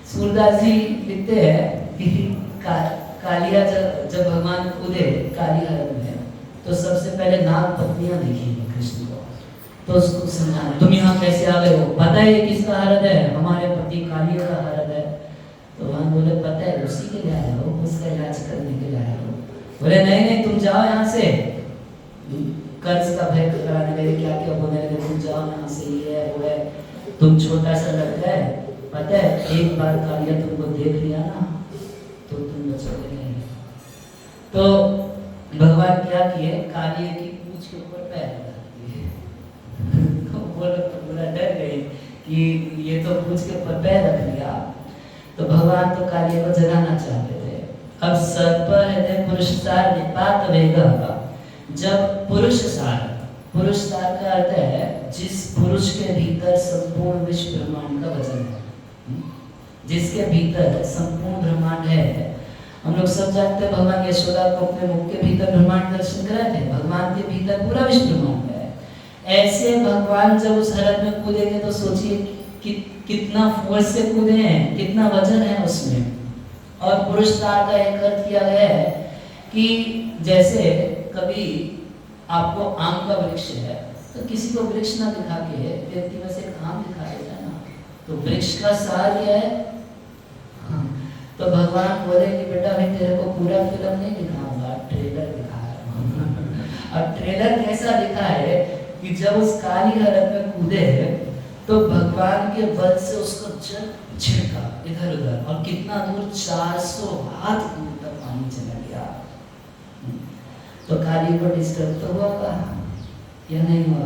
सूरदास जी लिखते हैं कि कालिया जब भगवान कूदे काली हरद में तो सबसे पहले नाग पत्नियां देखी कृष्ण को, तो उसको समझाना, तुम यहाँ कैसे आ गए हो, पता है ये किसका हरद है, हमारे पति कालिया का हरद है। तो भगवान बोले पता है, उसी के लिए आए हो, उसका इलाज करने के लिए आए हो। बोले नहीं नहीं तुम जाओ यहाँ से, कर्ज का भय कराने लगे, क्या क्या बोलने लगे, तुम जाओ यहाँ से, ये है वो है, तुम छोटा सा लड़का है, पता है एक बार कालिया तुमको देख लिया ना तो तुम बचोगे नहीं। तो भगवान क्या किए, कालिया की पूंछ के ऊपर पैर रख दिए। तो वो लोग तो पूरा डर गए कि ये तो पूंछ के ऊपर पैर रख लिया। तो भगवान तो कालिया को जगाना चाहते थे। अब सर्प हृदय पुरुषसार निपात वेगः, जब पुरुषसार, पुरुषसार का अर्थ है जिस पुरुष के भीतर संपूर्ण विश्व ब्रह्मांड का वजन है, जिसके भीतर संपूर्ण ब्रह्मांड है। हम लोग सब जानते हैं भगवान यशोदा को अपने मुख के भीतर ब्रह्मांड दर्शन कराए थे, भगवान के भीतर पूरा विश्व ब्रह्मांड है। ऐसे भगवान जब उस हरद में कूदेंगे तो सोचिए कि कितना फोर्स से कूदे हैं, कितना वजन है उसमें। और पुरुषकार का एक अर्थ किया गया है कि जैसे कभी आपको आम का वृक्ष है तो किसी को वृक्ष ना दिखा के व्यक्ति में से एक आम दिखा देता है ना, तो वृक्ष का सार यह है। तो भगवान बोले कि बेटा मैं तेरे को पूरा फिल्म नहीं दिखाऊंगा, ट्रेलर दिखाया। और ट्रेलर कैसा दिखा है कि जब उस काली हरद में कूदे तो भगवान के बल से उसको जल छिड़का इधर उधर, और कितना दूर 400 हाथ दूर तक पानी चला गया। तो काली को डिस्टर्ब तो हुआ या नहीं हुआ?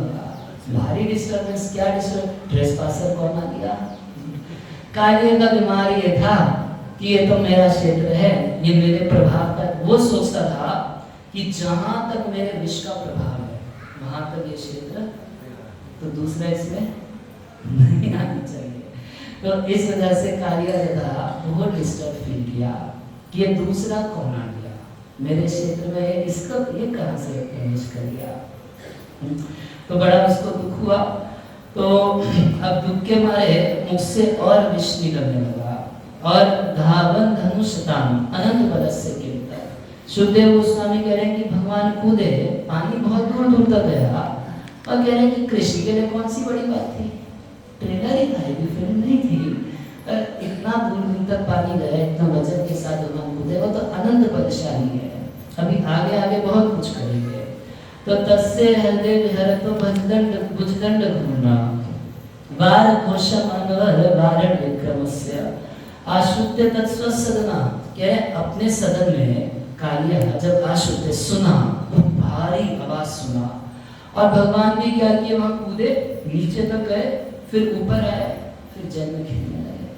भारी डिस्टर्बेंस। क्या डिस्टर्ब? ट्रेसपासर कौन आ गया? काली का बीमारी ये था कि ये तो मेरा क्षेत्र है, ये मेरे प्रभाव का, वो सोचता था कि जहां तक मेरे विष का प्रभाव है वहां तक ये क्षेत्र, तो दूसरा इसमें नहीं आना चाहिए। तो इस वजह से कालिया जो था बहुत डिस्टर्ब फील किया कि ये दूसरा कौन आ गया मेरे क्षेत्र में, इसका ये कहां से प्रवेश कर गया। तो बड़ा उसको दुख हुआ। तो अब दुख के मारे मुख से और विष निकलने लगा और धावन धनुषताम अनंत बरस से गिरता। सुखदेव गोस्वामी कह रहे हैं कि भगवान कूदे, पानी बहुत दूर दूर तक गया, और कह रहे हैं कि कृष्ण के लिए कौन सी बड़ी बात थी, ट्रेलर ही था, ये फिल्म नहीं थी। इतना दूर दूर तक पानी गया, इतना वजन के साथ भगवान कूदे, वो तो अनंत बलशाली है, अभी आगे आगे बहुत कुछ करेंगे। तो तस्य हृदय विहरतो भजदंड भुजदंड घूर्णा वार घोषम अनवर वारण विक्रमस्य आश्रुत्य तत्स्व सदना। क्या अपने सदन में कालिया जब आश्रुत्य सुना, तो भारी आवाज सुना, और भगवान ने क्या किया, वहां कूदे, नीचे तक गए, फिर ऊपर आए, फिर जल में खेलने लगे।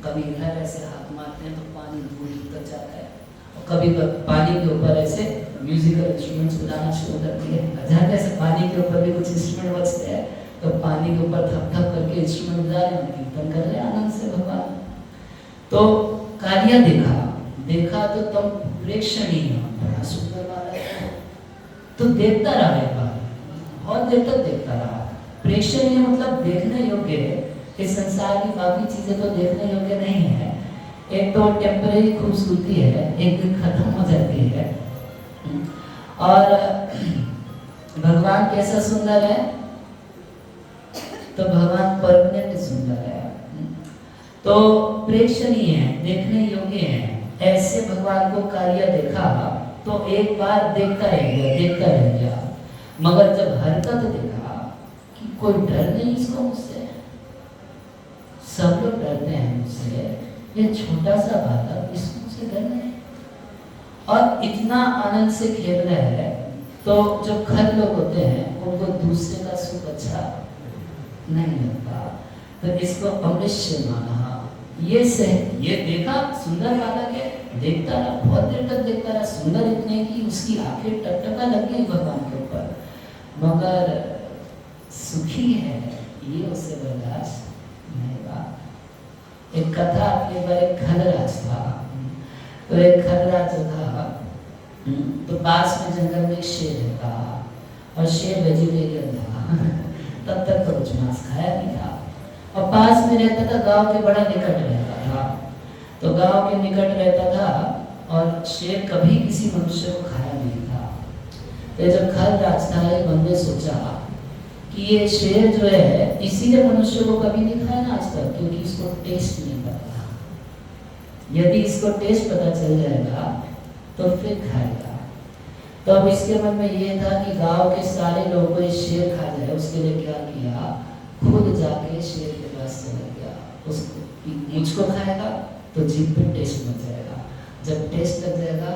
कभी इधर ऐसे हाथ मारते हैं तो पानी दूर दूर तक जाता है, और कभी पानी के ऊपर ऐसे म्यूजिकल इंस्ट्रूमेंट्स बजाना शुरू कर दिए। जाते ऐसे पानी के ऊपर भी कुछ इंस्ट्रूमेंट बजते हैं, तो पानी के ऊपर थप थप करके इंस्ट्रूमेंट बजा रहे हैं, कीर्तन कर रहे हैं आनंद से भगवान। तो कालिया देखा तो तब प्रेक्षणीय, बड़ा सुंदर वाला है, तो देखता रहा एक बार, बहुत देर तक देखता रहा। प्रेक्षणीय मतलब देखने योग्य है, इस संसार की बाकी चीजें तो देखने योग्य नहीं है। एक तो टेम्परेरी खूबसूरती है, एक दिन खत्म हो जाती है। और भगवान कैसा सुंदर है, तो भगवान परमानेंट सुंदर है। तो प्रेक्षणीय है, देखने योग्य है। ऐसे भगवान को कार्य देखा तो एक बार देखता रह गया। मगर जब हरकत देखा कि कोई डर नहीं इसको मुझसे, सब लोग डरते हैं मुझसे, ये छोटा सा बालक इसको मुझसे डर नहीं, और इतना आनंद से खेल रहा है। तो जो खल लोग होते हैं उनको दूसरे का सुख अच्छा नहीं लगता, तो इसको अमृष्य माना। ये देखा सुंदर बालक है, देखता रहा, बहुत देर तक देखता रहा, सुंदर इतने कि उसकी आंखें टकटका लग गई भगवान के ऊपर, मगर सुखी है ये उसे बर्दाश्त नहीं हुआ। एक कथा आपके बारे एक खलराज था। तो एक खलराज था, तो पास में जंगल में एक शेर रहता, और शेर वेजिटेरियन था तब तक तो कुछ मांस खाया नहीं था, और पास में रहता था गांव के बड़ा निकट रहता था। तो गांव के निकट रहता था और शेर कभी किसी मनुष्य को खाया नहीं था। तो जब खलराज था, एक बंदे सोचा कि ये शेर जो है इसीलिए मनुष्य को कभी नहीं खाया ना आज तक, क्योंकि इसको टेस्ट नहीं पता। यदि इसको टेस्ट पता चल जाएगा तो फिर खाएगा। तो अब इसके मन में ये था कि गांव के सारे लोगों को शेर खा जाए, उसके लिए क्या किया, खुद जाके शेर के पास चला गया। उसको मुझको खाएगा तो जीभ पे टेस्ट लग जाएगा, जब टेस्ट लग जाएगा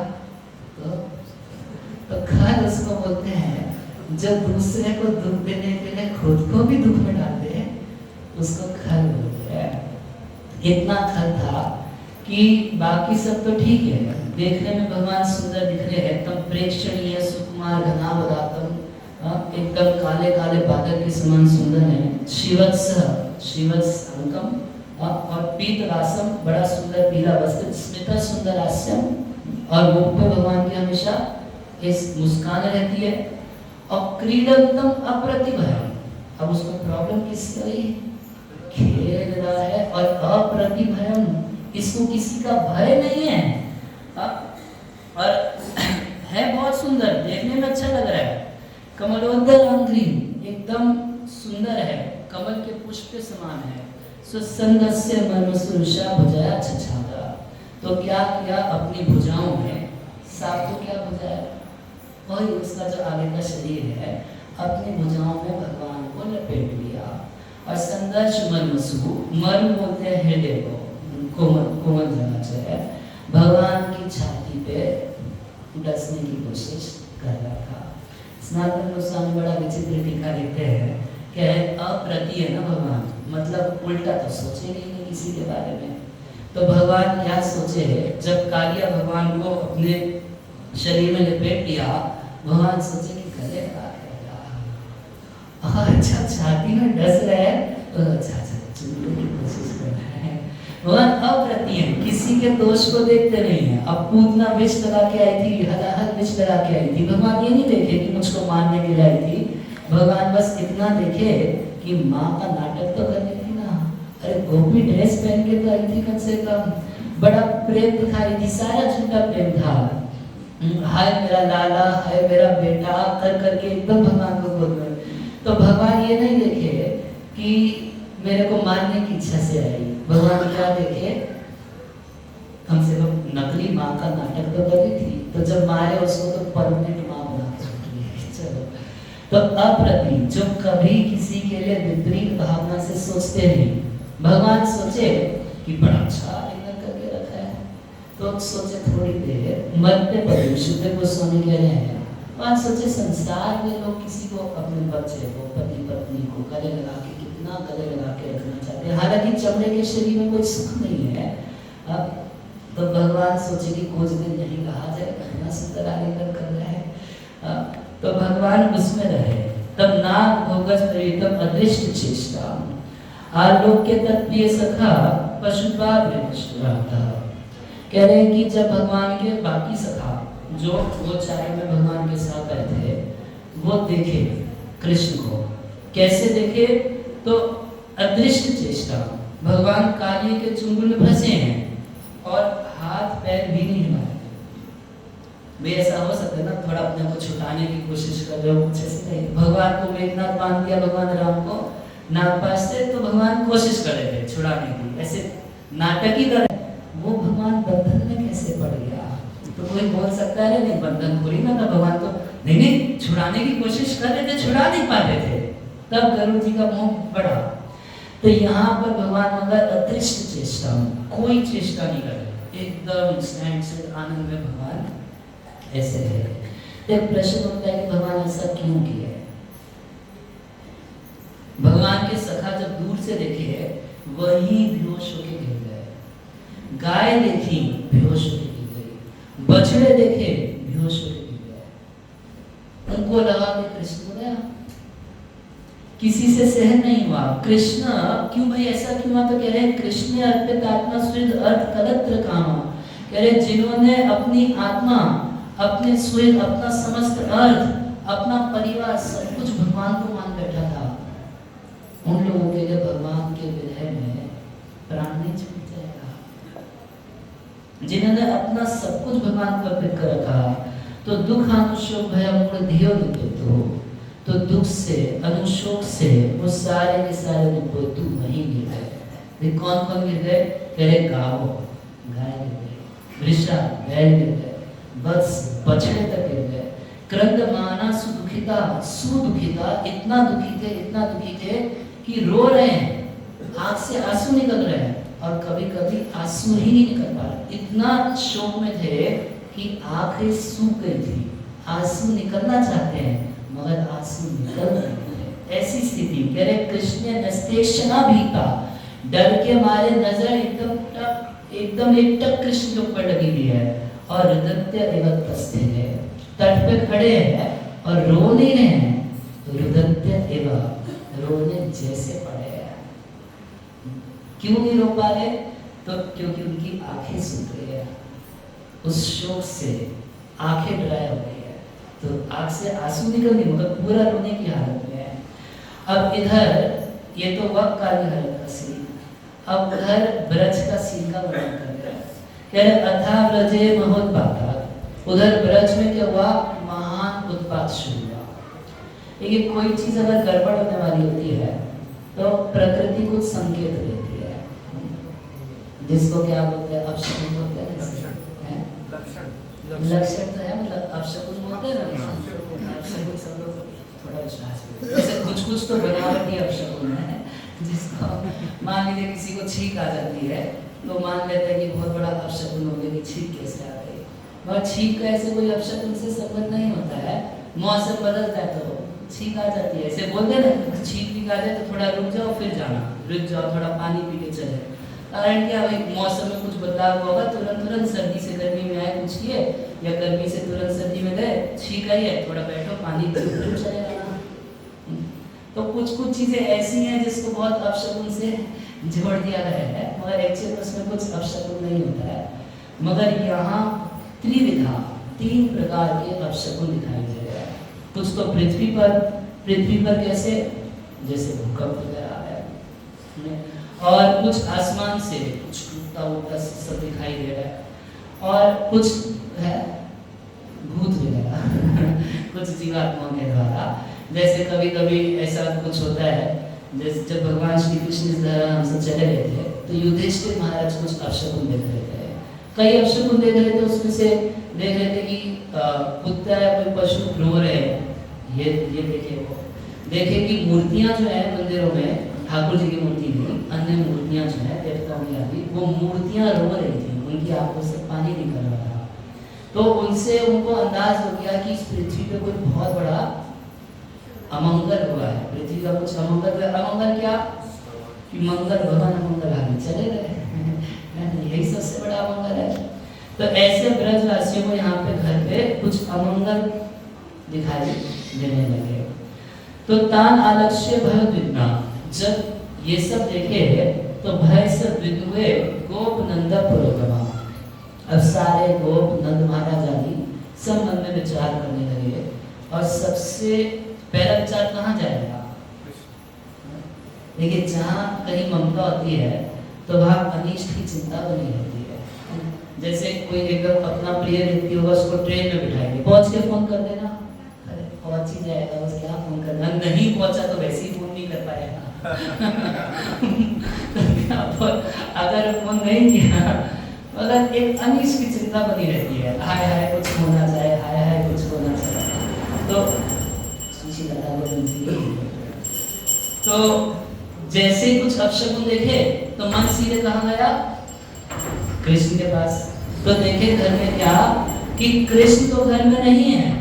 तो खल उसको बोलते हैं जो दूसरे को दुख देने के लिए खुद को भी दुख में डाल दे उसको खल बोलते हैं। इतना खल था कि बाकी सब तो ठीक है, देखने में भगवान सुंदर दिख रहे हैं, तब प्रेक्षणीय सुकुमार घनावदातम, एकदम काले काले बादल के समान सुंदर है। शिवत्स अंकम, और पीतवासम, बड़ा सुंदर पीला वस्त्र, स्मिता सुंदर हास्यम, और मुख पे भगवान की हमेशा इस मुस्कान रहती है। और क्रीडतम अप्रतिभयम, अब उसको प्रॉब्लम किसकी हुई, खेल रहा है, और अप्रतिभयम, इसको किसी का भय नहीं है, और है बहुत सुंदर, देखने में अच्छा लग रहा है। कमलोदर अंग्रीम, एकदम सुंदर है, कमल के पुष्प के समान है। सुसंदस्य मर्मसुरुषा भुजाया छछादा, तो क्या किया, अपनी भुजाओं में, साफ तो क्या भुजाया, वही उसका जो आगे का शरीर है, अपनी भुजाओं में भगवान को लपेट लिया। और संदर्श मर्मसु, मर्म बोलते हैं हृदय को, कोमल जगह जो है, भगवान की छाती पे डसने की कोशिश कर रहा था। सनातन गोस्वामी बड़ा विचित्र टीका लिखते हैं कि अप्रति है ना भगवान, मतलब उल्टा तो सोचेंगे नहीं किसी के बारे में। तो भगवान क्या सोचे, जब कालिया भगवान को अपने शरीर में लपेट लिया, भगवान सोचे कि गले लगा रहेगा, अच्छा छाती में डस रहा है, तो अच्छा चुनने की कोशिश कर रहा है। भगवान अप्रति है, किसी के दोष को देखते नहीं है। अब पूतना विष लगा के आई थी, हलाहल विष लगा के आई थी, भगवान ये नहीं देखे कि मुझको मारने के लिए आई थी, भगवान बस इतना देखे कि माँ का नाटक तो करनी थी ना, अरे गोपी ड्रेस पहन के तो आई थी, कम से कम बड़ा प्रेम दिखाई थी, सारा झूठा प्रेम था, हाय मेरा लाला, हाय मेरा बेटा कर करके एकदम भगवान को बोल रहे। तो भगवान ये नहीं देखे कि मेरे को मारने की इच्छा से आई, भगवान क्या देखे, कम से कम नकली माँ का नाटक तो करी थी, तो जब मारे उसको तो परमानेंट माँ बना के चलो। तो अप्रति, जो कभी किसी के लिए विपरीत भावना से सोचते नहीं, भगवान सोचे कि बड़ा अच्छा आलिंगन करके रखा है, तो सोचे थोड़ी देर मरते पर शुद्ध गोस्वामी कह रहे हैं, वहाँ सोचे संसार में लोग किसी को, अपने बच्चे को, पति पत्नी को गले लगा के, कितना गले लगा के रखना चाहते हैं, हालांकि चमड़े के शरीर में कोई सुख नहीं है। अब तो भगवान सोचे कि कुछ दिन यही कहा जाए, कितना सुंदर आलिंगन कर रहा है, तो भगवान उसमें रहे। तब नाग भोगस प्रीतम अदृष्ट चेष्टा, आलोक के तत्प्रिय सखा पशुपाल रहता। कह रहे हैं कि जब भगवान के बाकी सखा जो वो चारों में भगवान के साथ आए थे, वो देखे कृष्ण को, कैसे देखे, तो अदृष्ट चेष्टा, भगवान कालिए के चुंगल में फंसे हैं और हाथ पैर भी नहीं हिला। वे ऐसा हो सकता है ना, थोड़ा अपने को छुटाने की कोशिश कर रहे हो, जैसे नहीं, भगवान को मेघनाथ बांध दिया, भगवान राम को नागपाश से, तो भगवान कोशिश कर रहे थे छुड़ाने की, ऐसे नाटक ही कर, वो भगवान बंधन में कैसे पड़ गया? तो कोई बोल सकता है नहीं बंधन थोड़ी ना था, भगवान तो नहीं छुड़ाने की कोशिश कर रहे थे, छुड़ा नहीं पा रहे थे, तब गरुड़ जी का मोह बढ़ा। तो यहाँ पर भगवान मतलब अदृश्य चेष्टा, कोई चेष्टा नहीं कर रहे, एकदम स्टैंड से आनंद में भगवान ऐसे है। तो प्रश्न होता है कि भगवान ऐसा क्यों किया? भगवान के सखा जब दूर से देखे वही बेहोश होके गिर गए, गाय देखी बेहोश होके गिर गई, बछड़े देखे बेहोश होके गिर गए। उनको लगा कि कृष्ण को गया, किसी से सहन नहीं हुआ। कृष्ण क्यों भाई ऐसा क्यों हुआ? तो कह रहे हैं कृष्ण अर्पित आत्मा स्विद अर्थ कलत्र कामा, कह रहे जिन्होंने अपनी आत्मा, अपने स्विद, अपना समस्त अर्थ, अपना परिवार, सब कुछ भगवान को मान बैठा था, उन लोगों के लिए भगवान के विरह में प्राण नहीं छूट जाएगा। जिन्होंने अपना सब कुछ भगवान को अर्पित कर रखा, तो दुख अनुशोक भय मूढ़ धियो निवृत्तो, तो दुख से अनुशोक से वो सारे के सारे निवृत्त वहीं गिर गए। कौन कौन गिर गए? कह रहे गावो, गाय गिर गई, वृषा बैल गिर गए, वत्स बछड़े तक गिर गए, क्रंदमाना सुदुखिता, सुदुखिता इतना दुखी थे कि रो रहे हैं, आंख से आंसू निकल रहे हैं, और कभी कभी आंसू ही नहीं निकल पा रहे, इतना शोक में थे कि आंखें सूख गई थी, आंसू निकलना चाहते हैं मगर आंसू निकल नहीं थे, ऐसी स्थिति। कह रहे कृष्ण नस्तेषणा भीता, डर के मारे नजर एकदम एकटक कृष्ण के ऊपर लगी हुई है, और रुदन्त्य एवं तस्थे है, तट पे खड़े हैं और रो नहीं रहे हैं, तो रुदन्त्य एवं रोने जैसे पड़े हैं। क्यों नहीं रो पा रहे? तो क्योंकि उनकी आंखें सूख रही है, उस शोक से आंखें ड्राई हो गई है, तो आंख से आंसू निकल नहीं, मगर पूरा रोने की हालत में है। अब इधर ये तो वक्त काल की हालत का सीन, अब उधर ब्रज का सीन का वर्णन कर रहे हैं। कह रहे अथा ब्रजे महोत्पाता, उधर ब्रज में क्या हुआ? महान उत्पात शुरू हुआ। देखिए कोई चीज अगर गड़बड़ होने वाली होती है तो प्रकृति कुछ संकेत देती है, जिसको क्या बोलते हैं? अपशकुन बोलते हैं, लक्षण तो है, मतलब अपशकुन बोलते हैं ना, अपशकुन सब लोग थोड़ा विश्वास करते हैं, जैसे कुछ तो बनावटी अपशकुन है, जिसको मान लीजिए किसी को छींक आ जाती है तो मान लेते हैं कि बहुत बड़ा अपशकुन हो गया कि छींक कैसे आ गई, मगर छींक का ऐसे कोई अपशकुन से संबंध नहीं होता है। मौसम बदलता है तो छींक आ जाती है, ऐसे बोलते हैं ना, छींक भी आ जाए तो थोड़ा रुक जाओ फिर जाना, रुक जाओ थोड़ा पानी पी के चले। कारण क्या भाई, मौसम में कुछ बदलाव होगा, तुरंत सर्दी से गर्मी में आए कुछ किए, या गर्मी से तुरंत सर्दी में गए, छींक आई है, थोड़ा बैठो पानी पी फिर चले जाना। तो कुछ चीजें ऐसी हैं जिसको बहुत अपशकुन से जोड़ दिया गया है, मगर एक्चुअली उसमें कुछ अपशकुन नहीं होता है। मगर यहाँ त्रिविधा, 3 प्रकार के अपशकुन दिखाई दे रहे हैं। कुछ तो पृथ्वी पर कैसे, जैसे भूकंप वगैरह है, और कुछ आसमान से कुछ टूटता उड़ता सब दिखाई दे रहा है, और कुछ है भूत वगैरह कुछ जीवात्माओं के द्वारा। जैसे कभी कभी ऐसा कुछ होता है, जैसे जब भगवान श्री कृष्ण इस तरह हमसे चले गए थे तो युधिष्ठिर महाराज कुछ अपशकुन देख रहे थे, कई अपशकुन देख रहे थे, उसमें से देख रहे थे कि कुत्ता या कोई पशु रो रहे हैं, ये देखे कि मूर्तियां जो है मंदिरों में, ठाकुर जी की मूर्ति नहीं, अन्य मूर्तियां जो है देवताओं की आदि, वो मूर्तियां रो रही थी, उनकी आंखों से पानी निकल रहा था। तो उनसे उनको अंदाज हो गया कि इस पृथ्वी पे कोई बहुत बड़ा अमंगल हुआ है, पृथ्वी का कुछ अमंगल। अमंगल क्या कि मंगल भगवान अमंगल आगे चले गए यही सबसे बड़ा अमंगल है। तो ऐसे ब्रजवासियों को यहाँ पे घर पे कुछ अमंगल दिखाई देने लगे। तो तान आलक्ष्य भय विद्ना, जब ये सब देखे तो भय से विद्ध हुए गोप नंदा पुरोगमा। अब सारे गोप नंद महाराज आदि सब मन में विचार करने लगे, और सबसे पहला विचार कहाँ जाएगा? देखिए जहाँ कहीं ममता होती है तो वहाँ अनिष्ट की चिंता बनी रहती है। जैसे कोई एकदम अपना प्रिय व्यक्ति होगा, उसको ट्रेन में बिठाएंगे, पहुंच के फोन कर देना, अरे पहुंच ही जाएगा, बस क्या फोन करना, नहीं पहुंचा तो वैसे ही फोन नहीं कर पाएगा किया, और अगर वो नहीं किया मतलब एक अनिश की चिंता बनी रहती है, हाय हाय कुछ होना चाहिए, हाय हाय कुछ होना चाहिए। तो तो जैसे ही कुछ अपशकुन देखे तो मन सीधे कहाँ गया, कृष्ण के पास। तो देखे घर में क्या कि कृष्ण तो घर में नहीं है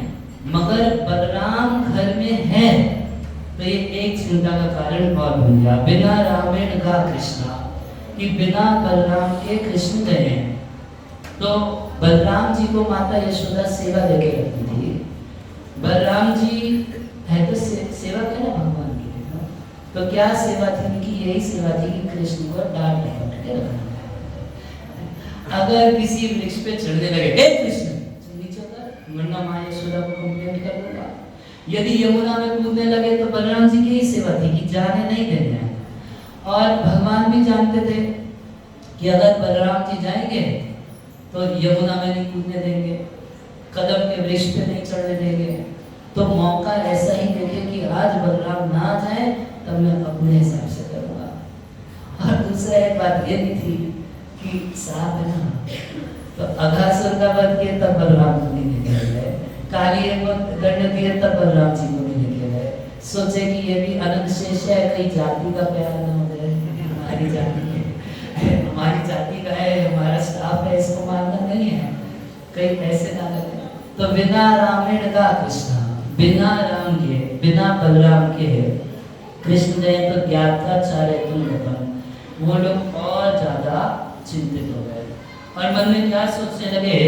मगर बलराम घर में है। तो ये एक चिंता का कारण और बन गया, बिना रामेण का कृष्णा, कि बिना बलराम के कृष्ण गए हैं। तो बलराम जी को माता यशोदा सेवा देके रखती थी। बलराम जी है तो सेवा है ना भगवान की, तो क्या सेवा थी उनकी, यही सेवा थी कि कृष्ण को डांट डपट के रखना। अगर किसी वृक्ष पे चढ़ने लगे, हे कृष्ण नीचे उतर, वरना माँ यशोदा को कंप्लेंट कर दूंगा। यदि यमुना में कूदने लगे तो बलराम जी की यही सेवा थी कि जाने नहीं देना है। और भगवान भी जानते थे कि अगर बलराम जी जाएंगे तो यमुना में नहीं कूदने देंगे, कदम के वृक्ष पे नहीं चढ़ने देंगे। तो मौका ऐसा ही देखे कि आज बलराम ना जाए तब मैं अपने हिसाब से करूंगा। और दूसरा एक बात ये भी थी कि साहब है ना, तो अघासुर का वध किए तब बलराम को नहीं लेके गए, काली को दंड दिए तब बलराम जी को नहीं लेके गए। सोचे कि ये भी अनंत शेष है, कई जाति का प्यार न हो जाए, हमारी जाति है, हमारी जाति का है, हमारा स्टाफ है, इसको मानना नहीं है, कहीं ऐसे ना लगे। तो बिना रामेण का कृष्णा, बिना राम के बिना बलराम के कृष्ण गए तो ज्ञाताचार्य तुंगपन, वो लोग और ज्यादा चिंतित हो गए और मन में क्या सोचने लगे,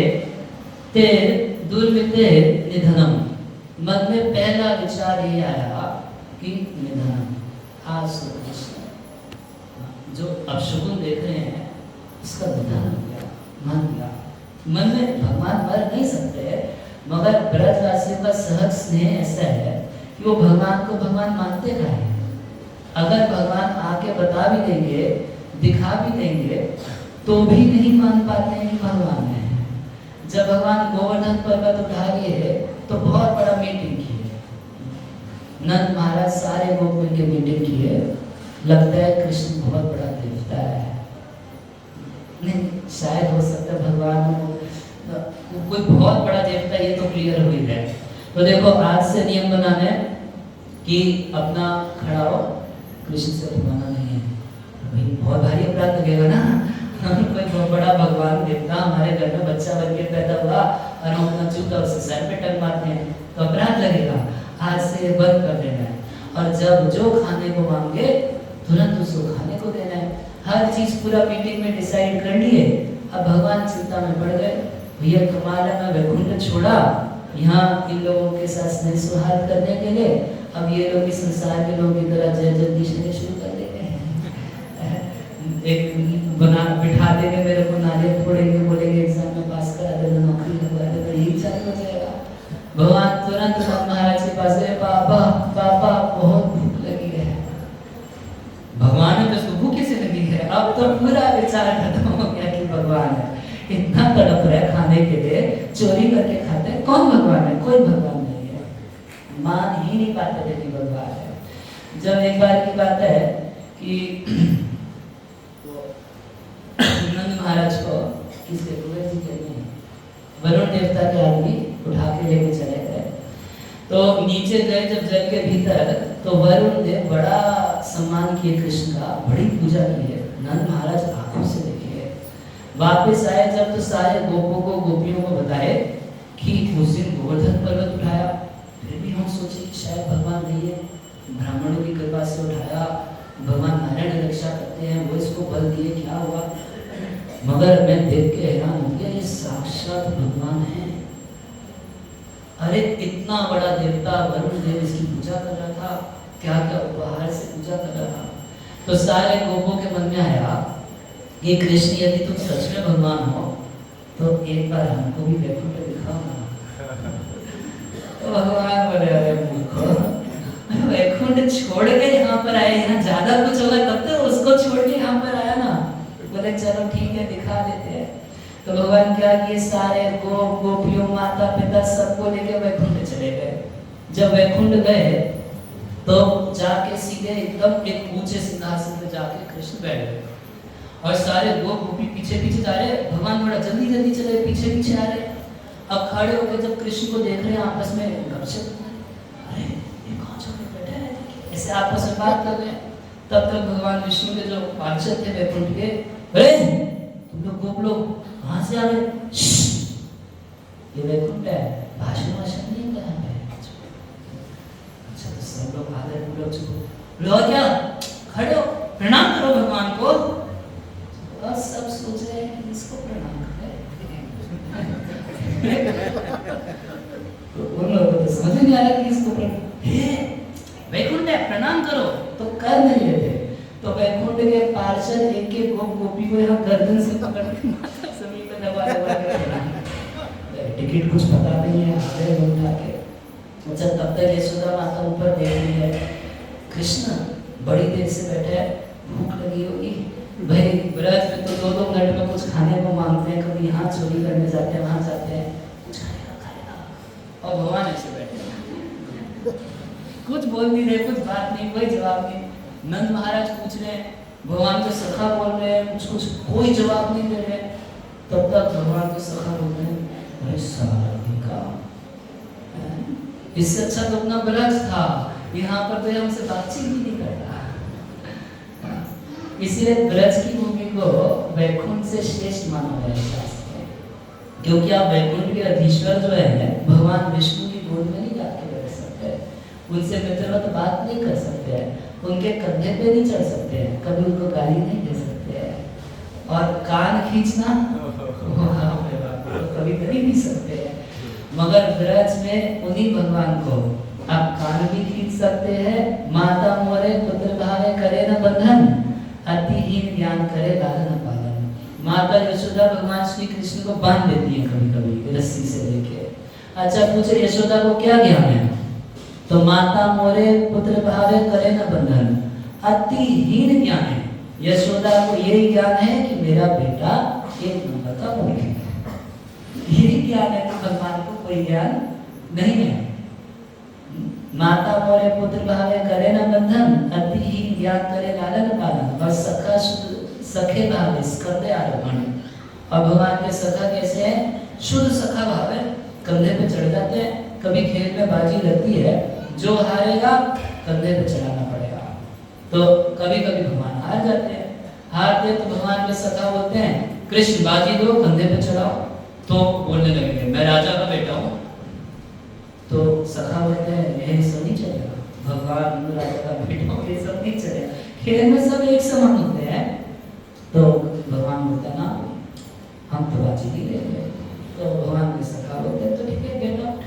ते दुर्विते निधनम। मन में पहला विचार ये आया कि निधनम, आज तो कृष्ण जो अपशकुन देख रहे हैं इसका निधन हो गया, मान गया। मन में भगवान मर नहीं सकते, मगर ब्रजवासियों का सहज स्नेह ऐसा है कि वो भगवान को भगवान मानते का है। अगर भगवान आके बता भी देंगे, दिखा भी देंगे, तो भी नहीं मान पाते हैं कि भगवान है। जब भगवान गोवर्धन पर्वत उठा लिए तो बहुत बड़ा मीटिंग किए, नंद महाराज सारे गोप मिलकर मीटिंग किए, लगता है कृष्ण बहुत बड़ा देवता है। नहीं, शायद हो सकता है भगवान कोई बहुत बड़ा देवता, ये तो क्लियर हो ही है। तो देखो आज से नियम बनाना है कि अपना खड़ा हो, कृष्ण से उठवाना नहीं है। भाई बहुत भारी अपराध लगेगा ना, कोई बहुत बड़ा भगवान देवता हमारे घर में बच्चा बन के पैदा हुआ और हम अपना जूता उसके सर पे टंग मारते हैं तो अपराध लगेगा। आज से बंद कर देना है और जब जो खाने को मांगे तुरंत उसको खाने को देना है। हर चीज पूरा मीटिंग में डिसाइड कर लिए। अब भगवान चिंता में पड़ गए, भैया कमाल है, मैं वैकुंठ छोड़ा यहाँ इन लोगों के साथ स्नेह सुहार्द करने के लिए, अब ये लोग इस संसार के लोग की तरह जय जगदीश ने शुरू कर देंगे, एक बना बिठा देंगे, मेरे को नारियल फोड़ेंगे, बोलेंगे एग्जाम में पास करा देना, नौकरी लगवा देना, यही चालू हो जाएगा। भगवान तुरंत नंद महाराज के पास गए, पापा पापा बहुत भूख लगी है। भगवान ने तो भूख कैसे लगी है, अब तो पूरा विचार खत्म हो गया कि भगवान है, इतना तड़प रहे खाने के लिए, चोरी करके खाते हैं। कौन भगवान है? कोई भगवान नहीं है, मान ही नहीं पाते थे कि भगवान है। जब एक बार की बात है कि नंद महाराज को किसके कुबेर जी के नहीं, वरुण देवता के आदमी उठा के लेके चले गए। तो नीचे गए जब जल के भीतर, तो वरुण देव बड़ा सम्मान किए कृष्ण का, बड़ी पूजा की है, नंद महाराज आंखों से देखे। वापस आए जब तो सारे गोपों को गोपियों को बताए कि उस दिन गोवर्धन पर्वत उठाया। फिर भी हम सोचे कि शायद भगवान नहीं है, ब्राह्मणों की कृपा से उठाया, भगवान नारायण रक्षा करते हैं, वो इसको बल दिए, क्या हुआ। मगर मैं देख के हैरान हो गया, ये साक्षात भगवान है। अरे इतना बड़ा देवता वरुण देव इसकी पूजा कर रहा था, क्या क्या उपहार से पूजा कर रहा था। तो सारे गोपों के मन में आया कि कृष्ण यदि तुम सच में भगवान हो तो एक बार हमको भी वैकुंठ दिखाओ ना। तो भगवान बोले, अरे मूर्खो, वैकुंठ छोड़ के यहाँ पर आए, यहाँ ज्यादा कुछ होगा तब तो उसको छोड़ के यहाँ पर आया ना। बोले चलो ठीक है दिखा देते हैं। तो भगवान क्या किए, सारे गोपियों माता पिता सबको लेके वैकुंठ चले गए। जब वैकुंठ गए तो जाके सीधे एकदम एक ऊंचे सिंहासन पे जाके कृष्ण बैठ गए। और सारे गोप गोपी पीछे पीछे जा रहे, भगवान थोड़ा जल्दी जल्दी चले, पीछे पीछे आ रहे। अब खड़े होकर जब कृष्ण को देख रहे हैं आपस में गपशप, अरे ये कौन सा बैठा है, ऐसे आपस में बात कर रहे हैं। तब तक भगवान विष्णु के जो पार्षद थे वैकुंठ के, अरे तुम लोग गोप लोग कहाँ से आ रहे, ये वैकुंठ है, भाषण वाषण नहीं कर रहा है। अच्छा तो सब लोग आधे लोग चुप क्या, खड़े हो प्रणाम करो भगवान को। और सब सोच रहे हैं कि इसको प्रणाम करें। तो उन लोगों को तो समझ नहीं आ रहा कि इसको वैकुंठ है प्रणाम करो, तो कर नहीं लेते। तो वैकुंठ के पार्षद एक के गोप गोपी को यहाँ गर्दन से पकड़ के माथा जमीन पे दबा दबा के प्रणाम, टिकट कुछ पता नहीं है, आधे लोग उठा के। अच्छा तब तक यशोदा माता ऊपर देख रही है, कृष्ण बड़ी देर से बैठे हैं, भूख लगी होगी भाई। ब्रज में तो 2-2 मिनट में कुछ खाने को मांगते हैं, कभी यहाँ चोरी करने जाते हैं, वहाँ जाते हैं, कुछ खाएगा। और भगवान ऐसे बैठे हैं, कुछ बोल नहीं रहे, कुछ बात नहीं, कोई जवाब नहीं। नंद महाराज पूछ रहे हैं, भगवान के सखा बोल रहे हैं, कुछ कोई जवाब नहीं दे रहे। तब तक भगवान के सखा बोल रहे हैं, अरे सारा इससे अच्छा तो अपना ब्रज था, यहाँ पर तो हमसे बातचीत भी नहीं करता। इसलिए ब्रज की भूमि को वैकुंठ से श्रेष्ठ माना गया शास्त्र में, क्योंकि आप वैकुंठ के अधीश्वर जो है भगवान विष्णु की गोद में नहीं जाके बैठ सकते, उनसे मित्रवत बात नहीं कर सकते, उनके कंधे पे नहीं चढ़ सकते, कभी उनको गाली नहीं दे सकते, और कान खींचना तो कभी कर ही नहीं सकते। मगर ब्रज में उन्हीं भगवान को आप कान भी खींच सकते हैं। माता मोरे पुत्र भावे करे न बंधन, अतिहीन ज्ञान करे लालन पालन। माता यशोदा भगवान श्री कृष्ण को बांध देती है कभी कभी रस्सी से लेके। अच्छा पूछे यशोदा को क्या ज्ञान है, तो माता मोरे पुत्र भावे करे न बंधन, अतिहीन ज्ञान है। यशोदा को यही ज्ञान है कि मेरा बेटा 1 नंबर का मूर्ख है, यही ज्ञान है। तो भगवान को कोई ज्ञान नहीं है। माता मोरे पुत्र भावे करे न बंधन, अतिहीन ज्ञान करे लालन पालन, और सखा सखे भावे स्कंदे आरोहण। और भगवान के सखा कैसे हैं, शुद्ध सखा भाव है, कंधे पे चढ़ जाते हैं। कभी खेल में बाजी लगती है, जो हारेगा कंधे पे चढ़ाना पड़ेगा, तो कभी कभी भगवान हार जाते हैं। हारते तो भगवान के सखा बोलते हैं कृष्ण बाजी दो, कंधे पे चढ़ाओ, तो बोलने लगेंगे मैं राजा का बेटा हूँ। तो सखा बोलते हैं यही सब नहीं चलेगा, भगवान राजा का बेटा हूँ, ये सब नहीं चलेगा, खेल में सब एक समान होते हैं। तो भगवान बोलते हैं ना हम तो बाजी नहीं लेंगे। तो भगवान के सखा बोलते हैं तो ठीक है गेट आउट,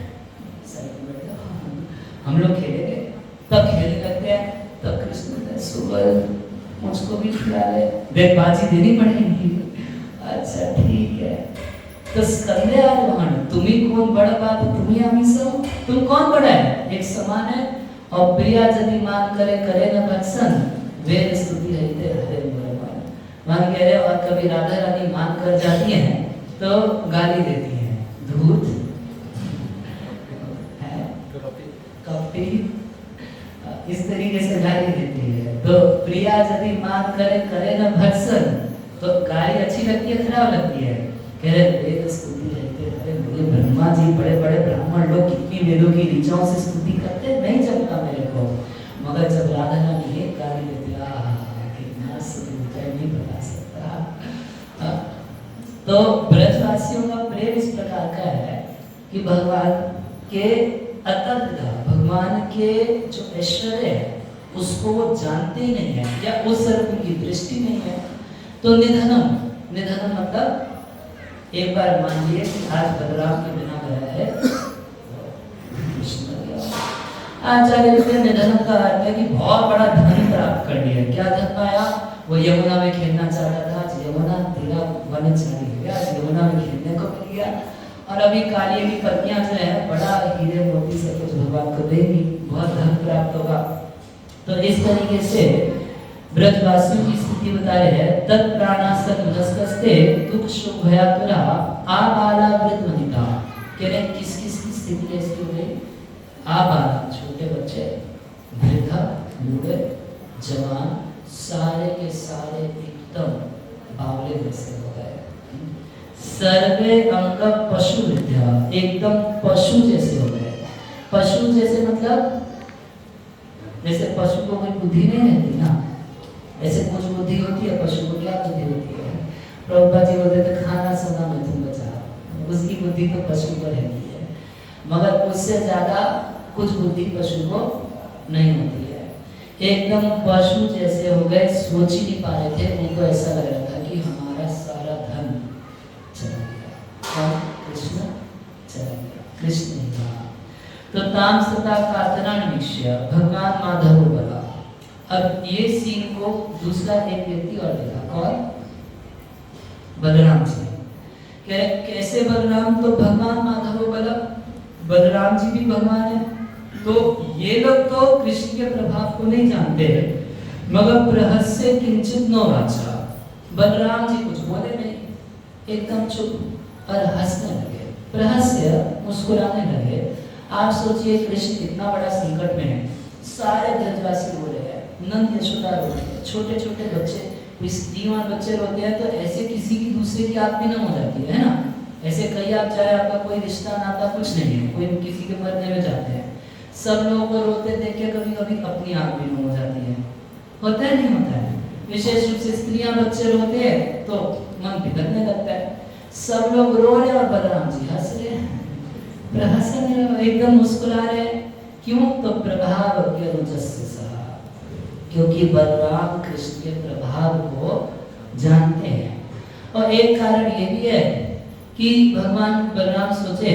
हम लोग खेलेंगे। तब खेलने लगते हैं, तब कृष्ण सुबह मुझको भी खिला ले, देख बाजी देनी पड़ेगी। अच्छा ठीक है, तो स्कंदे आरोहण, तुम्ही कौन बड़ा बात, तुम्ही आमी सब, तुम कौन बड़ा है, एक समान है। और प्रिया यदि मान करे करे न भत्सन, वेद स्तुति रहते हरे भगवान। मान कह रहे, और कभी राधा रानी मान कर जाती हैं तो गाली देती हैं, धूत है कपटी, इस तरीके से गाली देती है। तो प्रिया यदि मान करे करे न भत्सन, तो गाली अच्छी लगती है खराब लगती है, कह रहे वेद स्तुति रहते हरे, मुझे ब्रह्मा जी बड़े बड़े ब्राह्मण लोग कितनी वेदों की ऋचाओं से स्तुति करते, नहीं जमता मेरे को। मगर जब राधा रानी एक गाली देती, कितना स्तुति नहीं बता सकता। तो ब्रजवासियों का प्रेम इस प्रकार का है कि भगवान के अतत, भगवान के जो ऐश्वर्य है उसको वो जानते ही नहीं है, या उस तरफ उनकी दृष्टि नहीं है। तो निधनम, निधनम मतलब एक बार मान लीजिए कि आज बलराम के बिना गया है, आचार्य लिखते हैं निधन का अर्थ है कि बहुत बड़ा धन प्राप्त कर लिया। क्या धन पाया, वो यमुना में खेलना चाहता था, आज यमुना तेरा वनचारी हो गया, आज यमुना में खेलने को मिल गया। और अभी काली की पत्नियां जो है बड़ा हीरे मोती से कुछ भगवान को देंगी, बहुत धन प्राप्त होगा। तो इस तरीके से ब्रजवासियों की स्थिति बता रहे हैं। तत् प्राणासक मनस्कस्ते दुख सुख भयातुरा आबाला वृद्धवनिता। कह रहे किस किस की स्थिति है इसकी हुई, आबाला छोटे बच्चे, वृद्धा बूढ़े जवान, सारे के सारे एकदम बावले जैसे हो गए। सर्वे अंग पशु विद्या, एकदम पशु जैसे हो गए। पशु जैसे मतलब जैसे पशु को कोई बुद्धि नहीं रहती ना, ऐसे कुछ बुद्धि होती है। पशु को क्या बुद्धि होती है? प्रभुपाद जी बोलते थे खाना सोना में तुम बचा, उसकी बुद्धि तो पशु को रहती है, मगर उससे ज्यादा कुछ बुद्धि पशु को नहीं होती है। एकदम पशु जैसे हो गए, सोच ही नहीं पा रहे थे। उनको ऐसा लग रहा था कि हमारा सारा धन चला गया, और कृष्ण चला गया, कृष्ण नहीं था। तो ताम सता कातरान निश्चय भगवान माधव बोला। अब ये सीन को दूसरा एक व्यक्ति और देखा, कौन? बलराम जी। कैसे बलराम? तो भगवान माधव बोला, बलराम जी भी भगवान है। तो ये लोग तो कृष्ण के प्रभाव को नहीं जानते हैं, मगर प्रहस्य किंचित न वाचा, बलराम जी कुछ बोले नहीं, एकदम चुप और हंसने लगे। प्रहस्य मुस्कुराने लगे। आप सोचिए कृष्ण कितना बड़ा संकट में है, सारे ब्रजवासी रो रहे हैं, नंद यशोदा रो रहे हैं, छोटे छोटे बच्चे, दीवान बच्चे रोते हैं। तो ऐसे किसी की दूसरे की आंख भी नम हो जाती है ना। ऐसे कई आप चाहे आपका कोई रिश्ता नाता कुछ नहीं है, कोई किसी के मरने में जाते हैं, सब लोगों को रोते देख के कभी कभी अपनी आंख भी नम हो जाती है। होता है नहीं होता है? विशेष रूप से स्त्रियां बच्चे रोते हैं तो मन बिगड़ने लगता है। सब लोग रो रहे और बलराम जी हंस रहे हैं, प्रहसन एकदम मुस्कुरा रहे। क्यों? तो प्रभाव के रुचस्य सहा, क्योंकि बलराम कृष्ण के प्रभाव को जानते हैं। और एक कारण ये भी है कि भगवान बलराम सोचे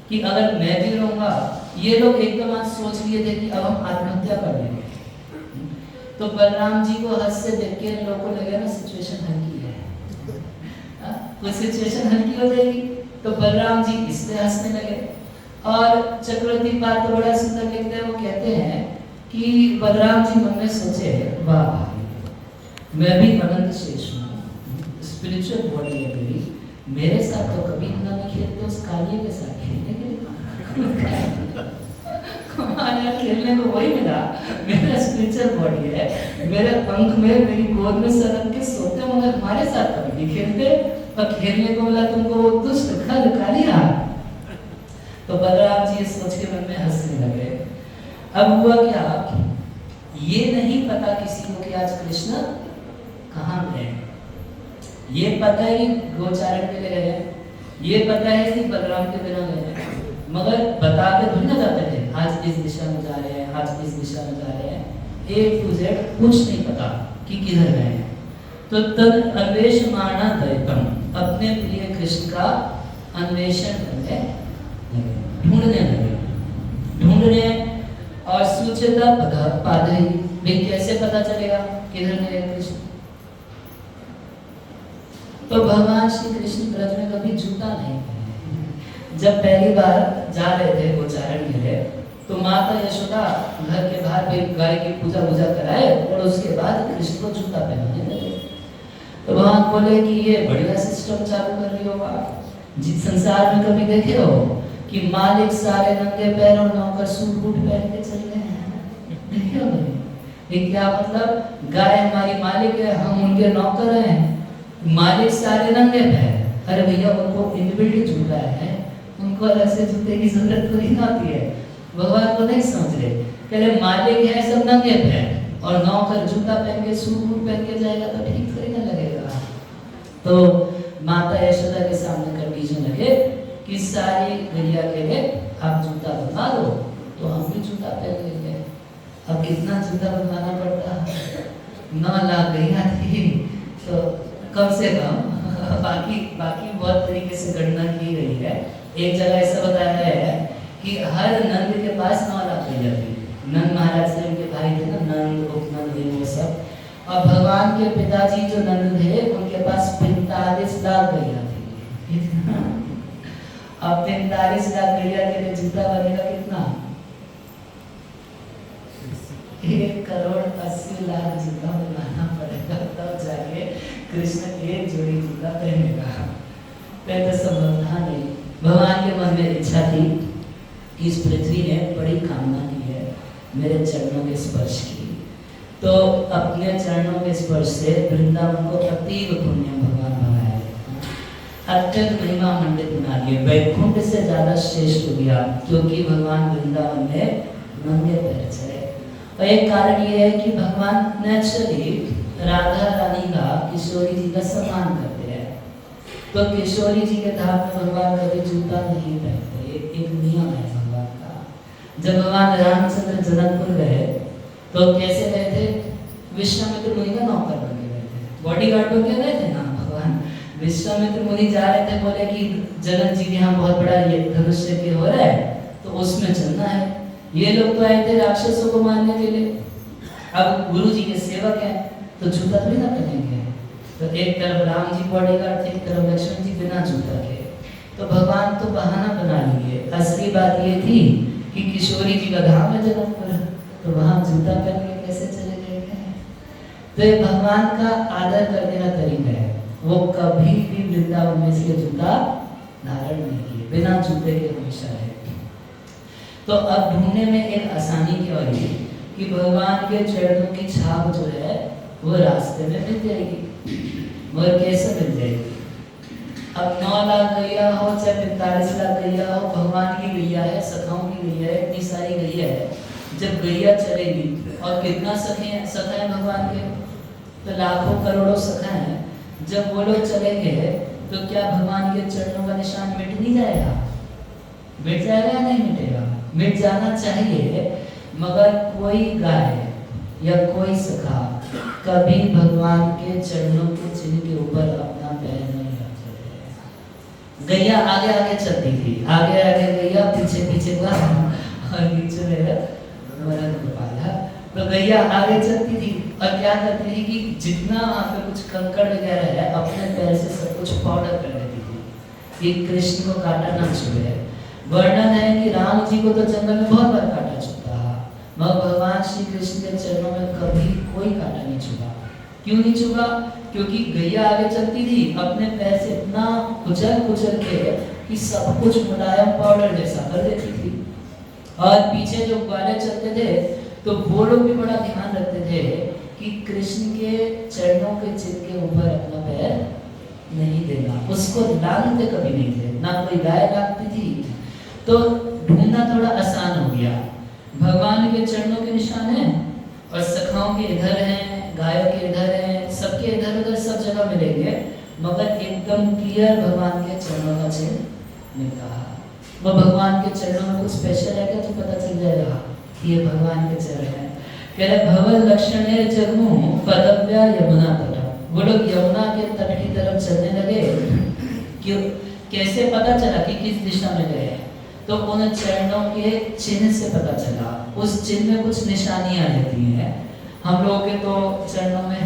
कि अगर मैं भी रहूंगा, ये लोग एकदम आज सोच लिए थे कि अब हम आत्महत्या कर लेंगे। तो बलराम जी को हंस से देख के लोगों को लगे ना सिचुएशन हल्की है, कोई सिचुएशन हल्की हो जाएगी। तो बलराम जी इसलिए हंसने लगे। और चक्रवर्ती बात तो बड़ा सुंदर लिखते हैं, वो कहते हैं कि बलराम जी मन में सोचे, वाह भाई मैं भी अनंत शेष हूँ, स्पिरिचुअल बॉडी है मेरी, मेरे साथ तो कभी ना नहीं खेलते, उस कालिए के साथ खेलने के लिए खेलने को वही मिला। मेरा स्पिरिचुअल बॉडी है, मेरे पंख में मेरी गोद में सरक के सोते, मगर हमारे साथ कभी नहीं खेलते। और खेलने को मिला तुमको वो दुष्ट खल कालिया। तो बलराम जी सोच के मन में हंसने लगे। अब हुआ क्या, ये नहीं पता किसी को कि आज कृष्ण कहाँ गए। ये पता है कि गोचारण के लिए गए, ये पता है कि बलराम के बिना गए, मगर बता के थोड़ी ना जाते थे आज इस दिशा में जा रहे हैं, आज इस दिशा में जा रहे हैं। A to Z कुछ नहीं पता कि किधर गए हैं। तो तद अन्वेषमाणा दैतम, अपने प्रिय कृष्ण का अन्वेषण करने लगे, ढूंढने। और सूचता पाधई, भी कैसे पता चलेगा किधर गए कृष्ण? तो भगवान श्री कृष्ण ब्रज में कभी जूता नहीं पहने। जब पहली बार जा रहे थे गोचारण के लिए, तो माता यशोदा घर के बाहर भी गाय की पूजा कराए और उसके बाद कृष्ण को जूता पहनाने लगे। तो भगवान बोले कि ये बढ़िया सिस्टम चालू कर रही होगा। जिस संसार में कभी देखे हो कि मालिक सारे नंगे पैर और नौकर सूट बूट पहन के चल रहे हैं? देखे हो? ये क्या मतलब? गाय हमारी मालिक है, हम उनके नौकर हैं, मालिक सारे नंगे पैर। अरे भैया उनको इनबिल्ट जूता है, उनको अलग से जूते की जरूरत थोड़ी ना होती है। भगवान को नहीं समझ रहे, कह रहे मालिक है सब नंगे पैर और नौकर जूता पहन के सूट बूट पहन के जाएगा तो ठीक थोड़ी ना लगेगा। तो माता यशोदा के सामने कंडीशन लगे कि सारी गैया के लिए आप जूता बनवा दो, तो हम भी जूता पहन लेंगे। अब कितना जूता बनवाना पड़ता? 9 लाख गैया थी, तो कम से कम बाकी बहुत तरीके से गणना की गई है। एक जगह ऐसा बताया है कि हर नंद के पास 9 लाख गैया थी। नंद महाराज से उनके भाई थे ना, नंद उपनंद वो सब। और भगवान के पिताजी जो नंद थे उनके पास 45 लाख गैया थी। अब 45 लाख गैया के लिए जूता बनेगा कितना? 1,80,00,000 जूता बनाना पड़ेगा, तब जाके कृष्ण एक जोड़ी जूता पहनेगा। पहले तो संभव था नहीं। भगवान के मन में इच्छा थी कि इस पृथ्वी ने बड़ी कामना की है मेरे चरणों के स्पर्श की, तो अपने चरणों के स्पर्श से वृंदावन को अतीव पुण्य भगवान बनाया, अत्यंत महिमा मंडित बना दिए, वैकुंठ से ज्यादा श्रेष्ठ हो गया, क्योंकि भगवान वृंदावन में नंगे पैर चले। और एक कारण ये है कि भगवान नेचुरली राधा रानी का, किशोरी जी का सम्मान करते हैं। तो किशोरी जी के धाम में भगवान कभी जूता नहीं पहनते, एक नियम है भगवान का। जब भगवान रामचंद्र जनकपुर गए तो कैसे गए थे? विश्वामित्र मुनि का नौकर बन के गए थे, बॉडीगार्ड बन के गए थे ना भगवान। विश्वामित्र मुनि जा रहे थे, बोले कि जनक जी के यहाँ बहुत बड़ा ये धनुष्य के हो रहा है, तो उसमें चलना है। ये लोग तो आए थे राक्षसों को मारने के लिए, अब गुरु जी के सेवक हैं तो जूता थोड़ी ना पहनेंगे। तो एक तरफ राम जी बॉडीगार्ड थे, एक तरफ लक्ष्मण जी बिना जूता के। तो भगवान तो बहाना बना लिए, असली बात ये थी कि किशोरी जी का धाम है जनकपुर, तो वहां जूता पहन के कैसे चले जाएंगे? तो ये भगवान का आदर करने का तरीका है, वो कभी भी वृंदावन में से जूता धारण नहीं किए, बिना जूते के हमेशा है। तो अब ढूंढने में एक आसानी क्या हुई कि भगवान के चरणों की छाप जो है वो रास्ते में मिल जाएगी। मगर कैसे मिल जाएगी? अब 9 लाख गैया हो चाहे 45 लाख गैया हो, भगवान की गैया है, सखाओं की गैया है, इतनी सारी गैया है। जब गैया चलेगी, और कितना सखा है भगवान के, तो लाखों करोड़ों सखा हैं, जब वो लोग चलेंगे तो क्या भगवान के चरणों का निशान मिट नहीं जाएगा? मिट जाएगा या नहीं मिटेगा? मिट जाना चाहिए, मगर कोई गाय या कोई सखा कभी भगवान के चरणों के चिन्ह के ऊपर अपना पैर नहीं रखते। गैया आगे आगे चलती थी, आगे आगे गैया, पीछे पीछे और पीछे तो गैया आगे चलती थी और क्या करती थी कि जितना वहाँ पे कुछ कंकड़ वगैरह है अपने पैर से सब कुछ पाउडर कर देती थी कि कृष्ण को काटा ना छुए। वर्णन है कि राम जी को तो जंगल में बहुत बार काटा चुका, मगर भगवान श्री कृष्ण के चरणों में कभी कोई काटा नहीं छुआ। क्यों नहीं छुआ? क्योंकि गैया आगे चलती थी, अपने पैर से इतना कुचल के कि सब कुछ मुलायम पाउडर जैसा कर देती थी। और पीछे जो ग्वाले चलते थे तो वो लोग भी बड़ा ध्यान रखते थे कि कृष्ण के चरणों के चिन्ह के ऊपर अपना पैर नहीं देना, उसको लांघते कभी नहीं थे, ना कोई गाय लांघती थी। तो ढूंढना थोड़ा आसान हो गया, भगवान के चरणों के निशान हैं और सखाओं के इधर हैं, गायों के इधर हैं, सबके इधर उधर सब जगह मिलेंगे, मगर एकदम क्लियर भगवान के चरणों का चिन्ह मिलता है। वो भगवान के चरणों में कुछ स्पेशल है क्या तो पता चल जाएगा ये भगवान के चरण है। कह रहे भवन लक्षणे जगमु पदव्या यमुना तट। वो लोग यमुना के तट की तरफ चलने लगे। क्यों? कैसे पता चला कि किस दिशा में गए? तो उन चरणों के चिन्ह से पता चला। उस चिन्ह में कुछ निशानियां रहती हैं। हम लोगों के तो चरणों में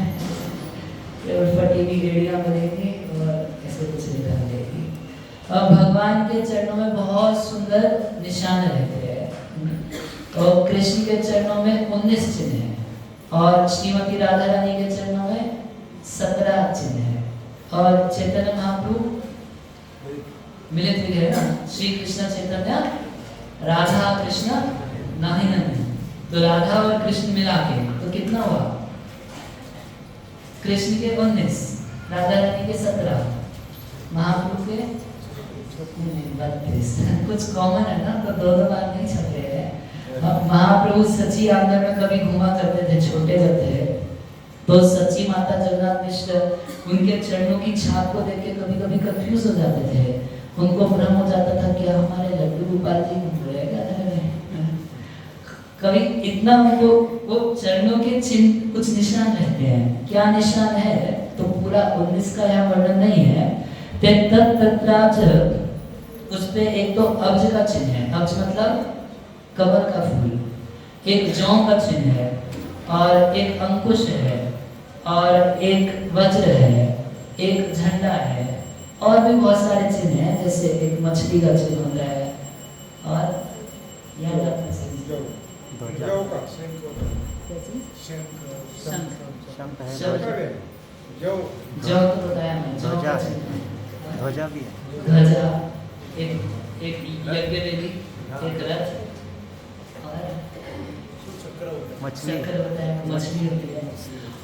फटी हुई एड़ियां बनेगी और ऐसे कुछ लिखा रहेगी। और भगवान के चरणों में बहुत सुंदर निशान रहते हैं। और कृष्ण के चरणों में 19 चिन्ह हैं और श्रीमती राधा रानी के चरणों में 17 चिन्ह हैं। और चैतन्य महाप्रभु मिलित है ना, श्री कृष्ण चैतन्य राधा कृष्ण नाही नहीं, तो राधा और कृष्ण मिला के तो कितना हुआ? कृष्ण के 19, राधा रानी के 17, महाप्रभु के 32। कुछ कॉमन है ना, तो दोनों बार नहीं छपे हैं। महाप्रभु सची आंगन में कभी घुमा करते थे छोटे जब थे, तो सची माता जगन्नाथ मिश्र उनके चरणों की छाप को देख के कभी कभी कंफ्यूज हो जाते थे। उनको भ्रम हो जाता था कि हमारे लड्डू गोपाल जी घूम रहे हैं, कभी इतना उनको वो चरणों के चिन्ह कुछ निशान रहते हैं। क्या निशान है तो पूरा 19 का यहाँ वर्णन नहीं है। उस पे एक तो अब्ज का चिन्ह है, अब्ज मतलब कमल का फूल, एक जौ का चिन्ह है और एक अंकुश है और एक वज्र है, एक झंडा है और भी बहुत सारे चिन्ह हैं, जैसे एक मछली का चिन्ह होता है और जौ तो बताया मैं, ध्वजा भी है, ध्वजा, एक यज्ञ देवी, एक रथ और मछली चक्र होता है, मछली होती है,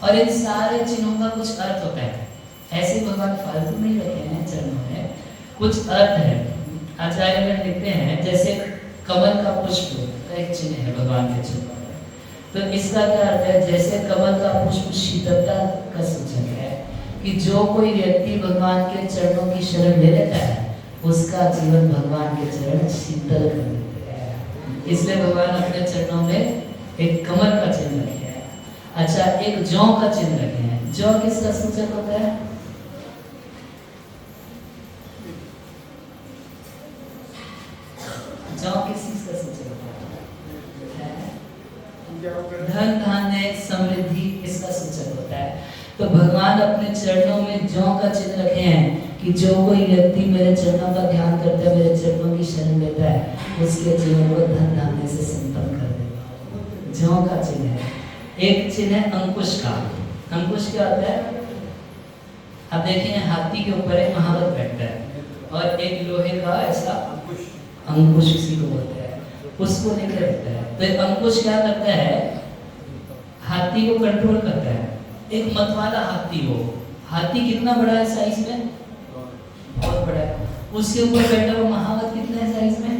और इन सारे चिन्हों का कुछ अर्थ होता है। ऐसे भगवान फालतू नहीं रखे हैं चरणों में, कुछ अर्थ है। आचार्य में लिखते हैं जैसे कमल का पुष्प का एक चिन्ह है भगवान के चरणों में, तो इसका क्या अर्थ है? जैसे कमल का पुष्प शीतलता का सूचक है कि जो कोई व्यक्ति भगवान के चरणों की शरण ले लेता है उसका जीवन भगवान के चरण शीतल कर देते हैं। इसलिए भगवान अपने चरणों में एक कमल का चिन्ह रखे हैं। अच्छा, एक जौ का चिन्ह रखे हैं। जौ किसका सूचक होता है? जौ किस चीज का सूचक होता है? धन धान्य समृद्धि इसका सूचक होता है। तो भगवान अपने चरणों में जौ का चिन्ह रखे हैं कि जो कोई व्यक्ति मेरे चरणों का ध्यान करता है, मेरे चरणों की शरण लेता है, उसके जीवन को धन धान्य से संपन्न कर देगा। जौ का चिन्ह है। एक चिन्ह है अंकुश का। अंकुश क्या होता है? अब देखिए, हाथी के ऊपर एक महावत बैठता है और एक लोहे का ऐसा अंकुश उसी को बोलते हैं, उसको लेकर रखता है। तो अंकुश क्या करता है? हाथी को कंट्रोल करता है। एक मतवाला हाथी हो, हाथी कितना बड़ा है साइज में? बहुत बड़ा है। उसके ऊपर बैठा हुआ महावत कितना है साइज में?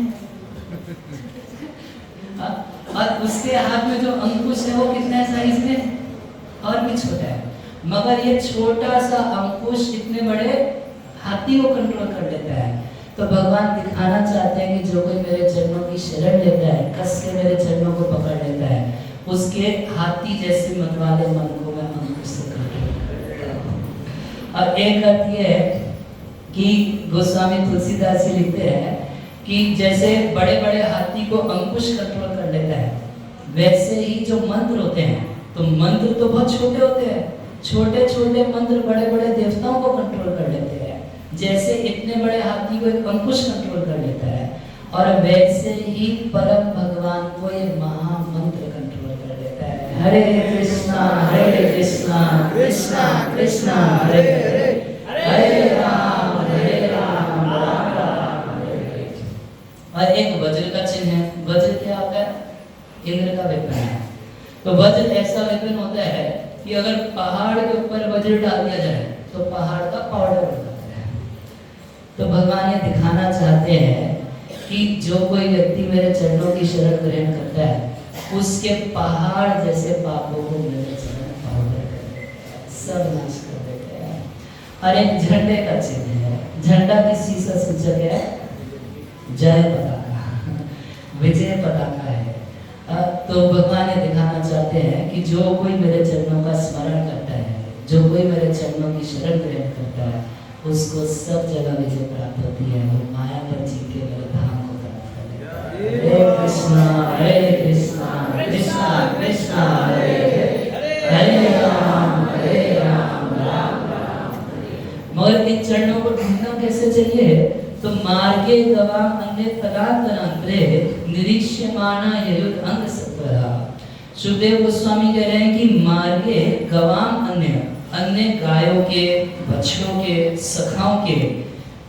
और उसके हाथ में जो अंकुश है वो कितना है साइज में? और भी छोटा है। मगर ये छोटा सा अंकुश इतने बड़े हाथी को कंट्रोल कर लेता है। तो भगवान दिखाना चाहते हैं कि जो कोई मेरे चरणों की शरण लेता है, कस के मेरे चरणों को पकड़ लेता है, उसके हाथी जैसे मतवाले मन को मैं अंकुश से कंट्रोल कर लेता हूं। और एक अर्थ ये है कि गोस्वामी तुलसीदास जी लिखते हैं कि जैसे बड़े बड़े हाथी को अंकुश कंट्रोल कर लेता है, वैसे ही जो मंत्र होते हैं, तो मंत्र तो बहुत छोटे होते हैं, छोटे छोटे मंत्र बड़े बड़े देवताओं को कंट्रोल कर लेते हैं। जैसे इतने बड़े हाथी को एक अंकुश कंट्रोल कर लेता है, और वैसे ही परम भगवान को ये महामंत्र कंट्रोल कर लेता है। हरे कृष्णा कृष्णा कृष्णा हरे हरे, हरे राम राम राम हरे हरे। और एक वज्र का चिन्ह है। वज्र क्या होता है? इंद्र का वेपन है। तो वज्र ऐसा वेपन होता है कि अगर पहाड़ के ऊपर वज्र डाल दिया जाए तो पहाड़ का पाउडर हो जाता है। तो भगवान ये दिखाना चाहते हैं कि जो कोई व्यक्ति मेरे चरणों की शरण ग्रहण करता है, उसके पहाड़ जैसे पापों को मेरे चरण पाउडर कर देते हैं, सब नाश कर देते हैं। और एक झंडे का चिन्ह है। झंडा किस चीज का सूचक है? जय पताका, विजय पताका है। तो भगवान ये दिखाना चाहते हैं कि जो कोई मेरे चरणों का स्मरण करता है, जो कोई मेरे चरणों की शरण ग्रहण करता है, उसको सब जगह विजय प्राप्त होती है। वो माया पर जीत के मेरे धाम को प्राप्त कर लेता है। हरे कृष्णा कृष्णा कृष्णा हरे हरे, हरे राम राम राम। मगर इन चरणों को ढूंढना कैसे चाहिए? तो मार्गे गवाम अन्य पदान्तरांतरे निरीक्ष्यमाणा ययुर अंग सत्वरा। सुखदेव गोस्वामी कह रहे हैं कि मार्गे गवाम अन्य गायों के, बछड़ों के, सखाओं के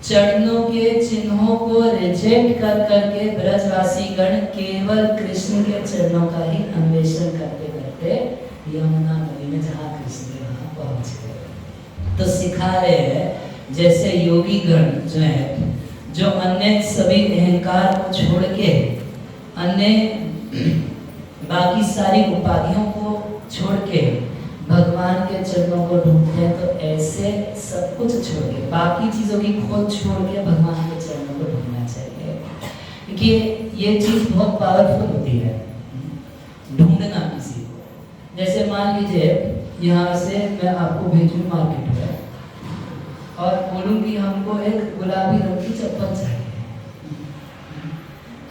चरणों के चिन्हों को रिजेक्ट कर करके ब्रजवासी गण केवल कृष्ण के चरणों का ही अन्वेषण करते करते यमुना नदी में जहाँ कृष्ण वहाँ पहुँच गए। तो सिखा रहे हैं जैसे योगी गण जो है, जो अन्य सभी अहंकार को छोड़ के, अन्य बाकी सारी उपाधियों को छोड़ के भगवान के चरणों को ढूंढते हैं, तो ऐसे सब कुछ छोड़ के, बाकी चीजों की खोज छोड़ के भगवान के चरणों को ढूंढना चाहिए। क्योंकि ये चीज बहुत पावरफुल होती है, ढूंढना किसी को। जैसे मान लीजिए यहाँ से मैं आपको भेजूं मार्केट में और बोलूं कि हमको एक गुलाबी रंग की चप्पल चाहिए।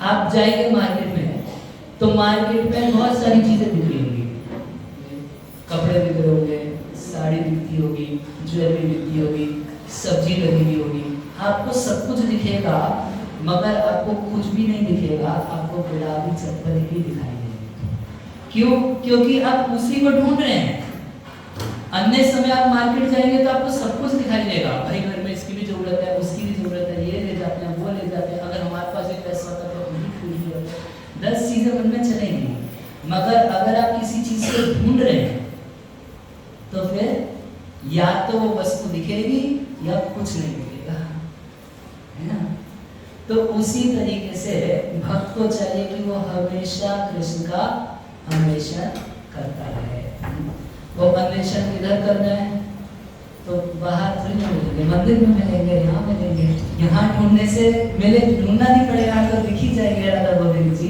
आप जाएंगे मार्केट में, तो मार्केट में बहुत सारी चीजें बिक रही होंगी, कपड़े बिक रहे होंगे, साड़ी बिकती होगी, ज्वेलरी बिकती होगी, सब्जी लगी हुई होगी, आपको सब कुछ दिखेगा, मगर आपको कुछ भी नहीं दिखेगा, आपको गुलाबी चप्पल ही दिखाई देगी। क्यों? क्योंकि आप उसी को ढूंढ रहे हैं। अन्य समय आप मार्केट जाएंगे तो आपको सब कुछ दिखाई देगा, भाई घर में इसकी भी जरूरत है, उसकी भी जरूरत है, ये ले जाते हैं, वो ले जाते हैं, अगर हमारे पास एक पैसा होता तो 10 चीजें मन में चलेंगी। मगर अगर आप किसी चीज को ढूंढ रहे हैं तो फिर या तो वो वस्तु दिखेगी या कुछ नहीं दिखेगा, है ना। तो उसी तरीके से भक्त को चाहिए कि वो हमेशा कृष्ण का अन्वेषण करता है। वो अन्वेषण किधर करना है? तो बाहर थोड़ी ना मिलेंगे, मंदिर में मिलेंगे, यहाँ मिलेंगे। यहाँ ढूंढने से मिले, ढूंढना नहीं पड़ेगा, तो दिख ही जाएंगे राधा गोविंद जी।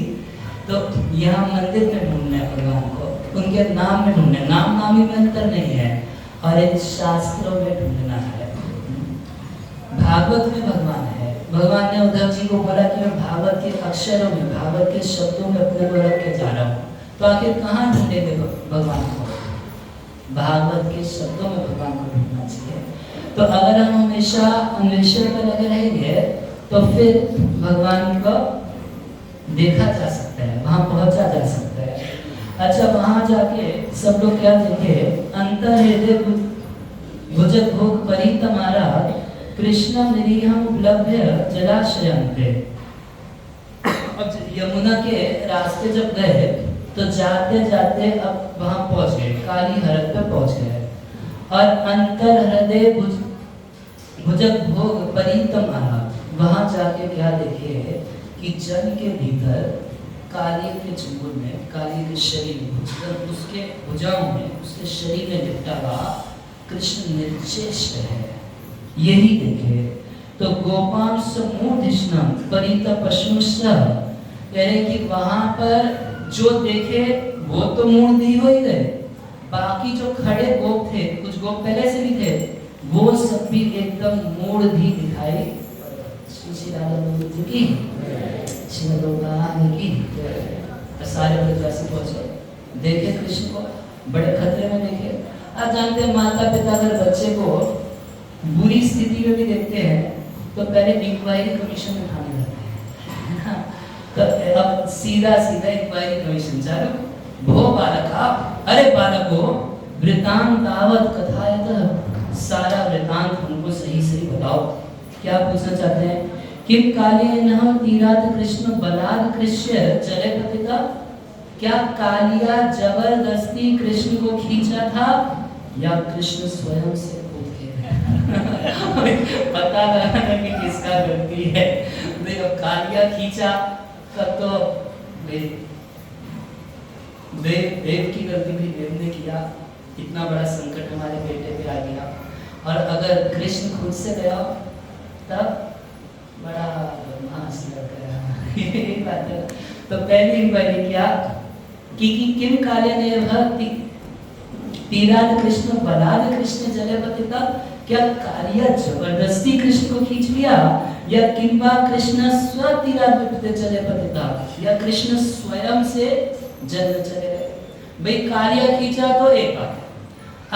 तो यहाँ मंदिर में ढूंढना है भगवान को, उनके नाम में ढूंढना है। नामी में अंतर नहीं है, और इन शास्त्रों में ढूंढना है। भागवत में भगवान है। भगवान ने उद्धव जी को बोला कि मैं भागवत के अक्षरों में, भागवत के शब्दों में अपने को रख के जा रहा हूँ। तो आखिर कहाँ ढूंढेंगे भगवान को? भागवत के शब्दों में भगवान को ढूंढना चाहिए। तो अगर हम हमेशा अन्वेषण पर लगे रहेंगे तो फिर भगवान को देखा जा सकता है, वहां पहुंचा जा सकता है। अच्छा, वहां जाके सब लोग क्या देखे? अंतर हृदय भुजग भोग परितमारा कृष्ण निरीहम उपलब्ध जलाशयंते। अब यमुना के रास्ते जब गए तो जाते जाते अब वहां पहुंच गए, काली हरद पे पहुंच गए। और अंतर हृदय भुजग भोग परितमारा, वहां जाके क्या देखे कि जल के भीतर काली के चुंबुल में, काली के शरीर में, उसके भुजाओं में, उसके शरीर में लिपटा हुआ कृष्ण निर्चेष्ट है, यही देखे। तो गोपाल समूढ़ परित पशुश्च, कह रहे कि वहां पर जो देखे वो तो मूर्ति हो ही गए, बाकी जो खड़े गोप थे, कुछ गोप पहले से भी थे, वो सब भी एकदम मूर्ति दिखाई। श्री राधा गोविंद जी की, श्री भगवान की। सारे ब्रजवासी पहुंचे, देखे कृष्ण को, बड़े खतरे में देखे। आप जानते हैं माता पिता अगर बच्चे को बुरी स्थिति में भी देखते हैं तो पहले इंक्वायरी कमीशन में उठाने जाते हैं। तो अब सीधा इंक्वायरी कमीशन चालू। भो बालका, अरे बालको, वृतांतावत कथायत, सारा वृतांत हमको सही सही बताओ। क्या पूछना चाहते हैं? किम कालेन तीरात कृष्ण बलाद कृष्य चले पतिता, क्या कालिया जबरदस्ती कृष्ण को खींचा था या कृष्ण स्वयं से कूद के? पता लगाना कि किसका गलती है। देखो, कालिया खींचा तब तो देव की गलती भी देव ने किया, इतना बड़ा संकट हमारे बेटे पे आ गया। और अगर कृष्ण खुद से गया तब बड़ा बदमाश लग गया। यही बात है। तो पहली इंक्वायरी क्या कि किम काले ने भक्ति तीराद कृष्ण बलाद कृष्ण जले पतिता, क्या कालिया जबरदस्ती कृष्ण को खींच लिया या किंबा कृष्ण स्व तीराद चले पतिता, या कृष्ण स्वयं से जल में चले गए। भाई कालिया खींचा तो एक बात है,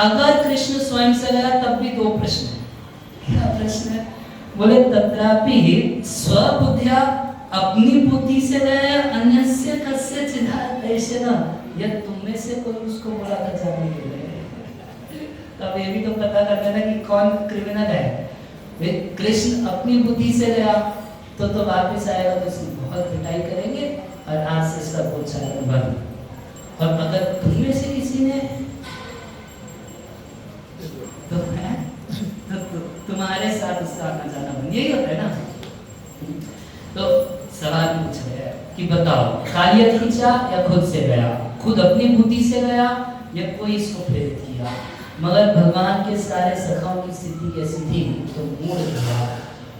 अगर कृष्ण स्वयं से गया तब भी दो प्रश्न है। क्या प्रश्न है? बोले तत्रापि स्वबुद्धिया, अपनी बुद्धि से गया, अन्यस्य कस्य चिदात ऐसे ना, या तुमने से कोई उसको बोला था जाने के लिए। तब ये भी तो पता करना है कि कौन क्रिमिनल है। कृष्ण अपनी बुद्धि से गया तो वापस आएगा तो इसकी बहुत पिटाई करेंगे और आज से इसका बोलचालन बंद। और अगर तुमने से किसी ने तो तुम्हारे साथ उसका आना जाना बंद, यही होता है ना। तो सवाल पूछ रहे हैं कि बताओ, कालिया खींचा या खुद से गया? खुद अपनी बुद्धि से गया या कोई इसको प्रेरित किया? मगर भगवान के सारे सखाओं की स्थिति कैसी थी? तो मूड था,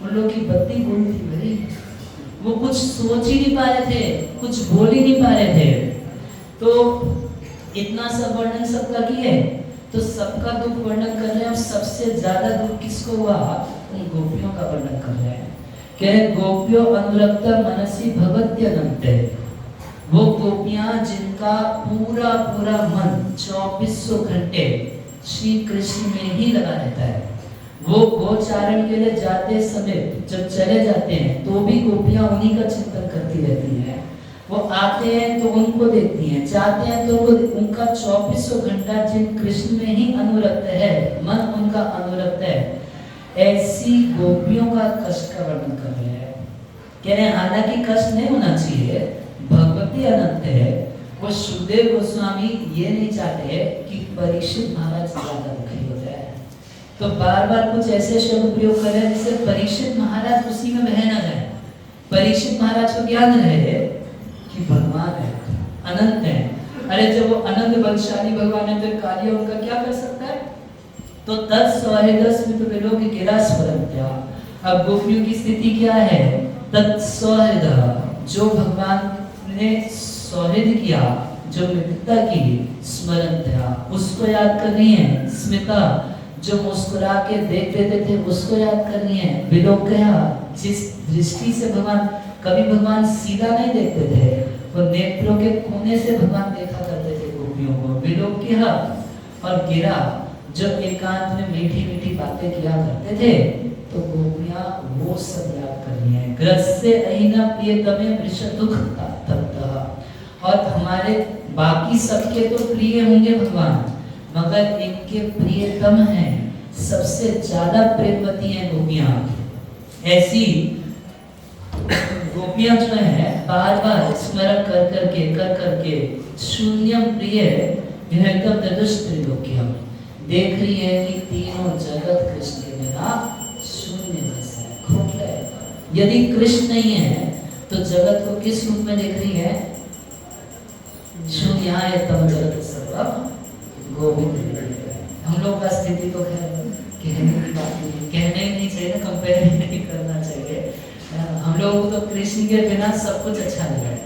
उन लोगों की बत्ती गुल थी भाई, वो कुछ सोच ही नहीं पा रहे थे, कुछ बोल ही नहीं पा रहे थे। तो इतना सब वर्णन सबका किए, तो सबका दुख वर्णन कर रहे हैं। सबसे ज्यादा दुख किसको हुआ? उन गोपियों का वर्णन कर रहे हैं। कह रहे गोपियों अनुरक्त मनसी भगवत्यनंते, वो गोपियां जिनका पूरा पूरा मन 2400 घंटे श्री कृष्ण में ही लगा रहता है। वो गोचारण के लिए जाते समय जब चले जाते हैं तो भी गोपियां उन्हीं का चिंतन करती रहती हैं। वो आते हैं तो उनको देखती हैं, जाते हैं तो वो उनका 2400 घंटा जिन कृष्ण में ही अनुरक्त है, मन उनका अनुरक्त है। ऐसी गोपियों का कष्ट का वर्णन कर रहे हैं। कह रहे हैं हालांकि कष्ट नहीं होना चाहिए, भगवती अनंत है, वो सुखदेव गोस्वामी ये नहीं चाहते कि परीक्षित महाराज ज्यादा दुखी हो जाए, तो बार बार कुछ ऐसे शब्द प्रयोग कर रहे हैं जिससे परीक्षित महाराज उसी में बह ना जाए। परीक्षित महाराज को ज्ञान रहे कि भगवान है, अनंत है। अरे जब वो अनंत बलशाली भगवान है तो कार्य उनका क्या कर सकता है? तो तत्सौहृदस्मित विलोक गिरा स्मरन्त्या। अब गोपियों की स्थिति क्या है? तत्सौहृद, जो भगवान ने सौहृद किया, जो मित्रता की, स्मरन्त्या, उसको याद कर रही है। स्मिता, जो मुस्कुरा के देख लेते थे उसको याद कर रही है। विलोक गया, जिस दृष्टि से भगवान, कभी भगवान सीधा नहीं देखते थे, वो नेत्रों के कोने से भगवान देखा करते थे गोपियों को। विलोक किया और गिरा, जो एकांत में मीठी मीठी बातें किया करते थे, तो गोपियां वो सब याद कर रही हैं। ग्रस्य अहिना प्रियतमे वृष दुख तप्तः। और हमारे बाकी सबके तो प्रिय होंगे भगवान, मगर इनके प्रियतम हैं, सबसे ज्यादा प्रेमवती हैं गोपियां। ऐसी गोपियां जो है बार बार स्मरण कर करके शून्यम प्रिय एकदम त्रिलोक्यम देख रही है कि तीनों जगत कृष्ण के बिना शून्य बस है, खोखला है। यदि कृष्ण नहीं है तो जगत को किस रूप में देख रही है? शून्य है तम जगत सर्वम गोविंद। हम लोग का स्थिति तो कहने की बात नहीं, कहने ही नहीं चाहिए, कंपेयर नहीं करना चाहिए। हम लोगों को तो कृष्ण के बिना सब कुछ अच्छा लग रहा है।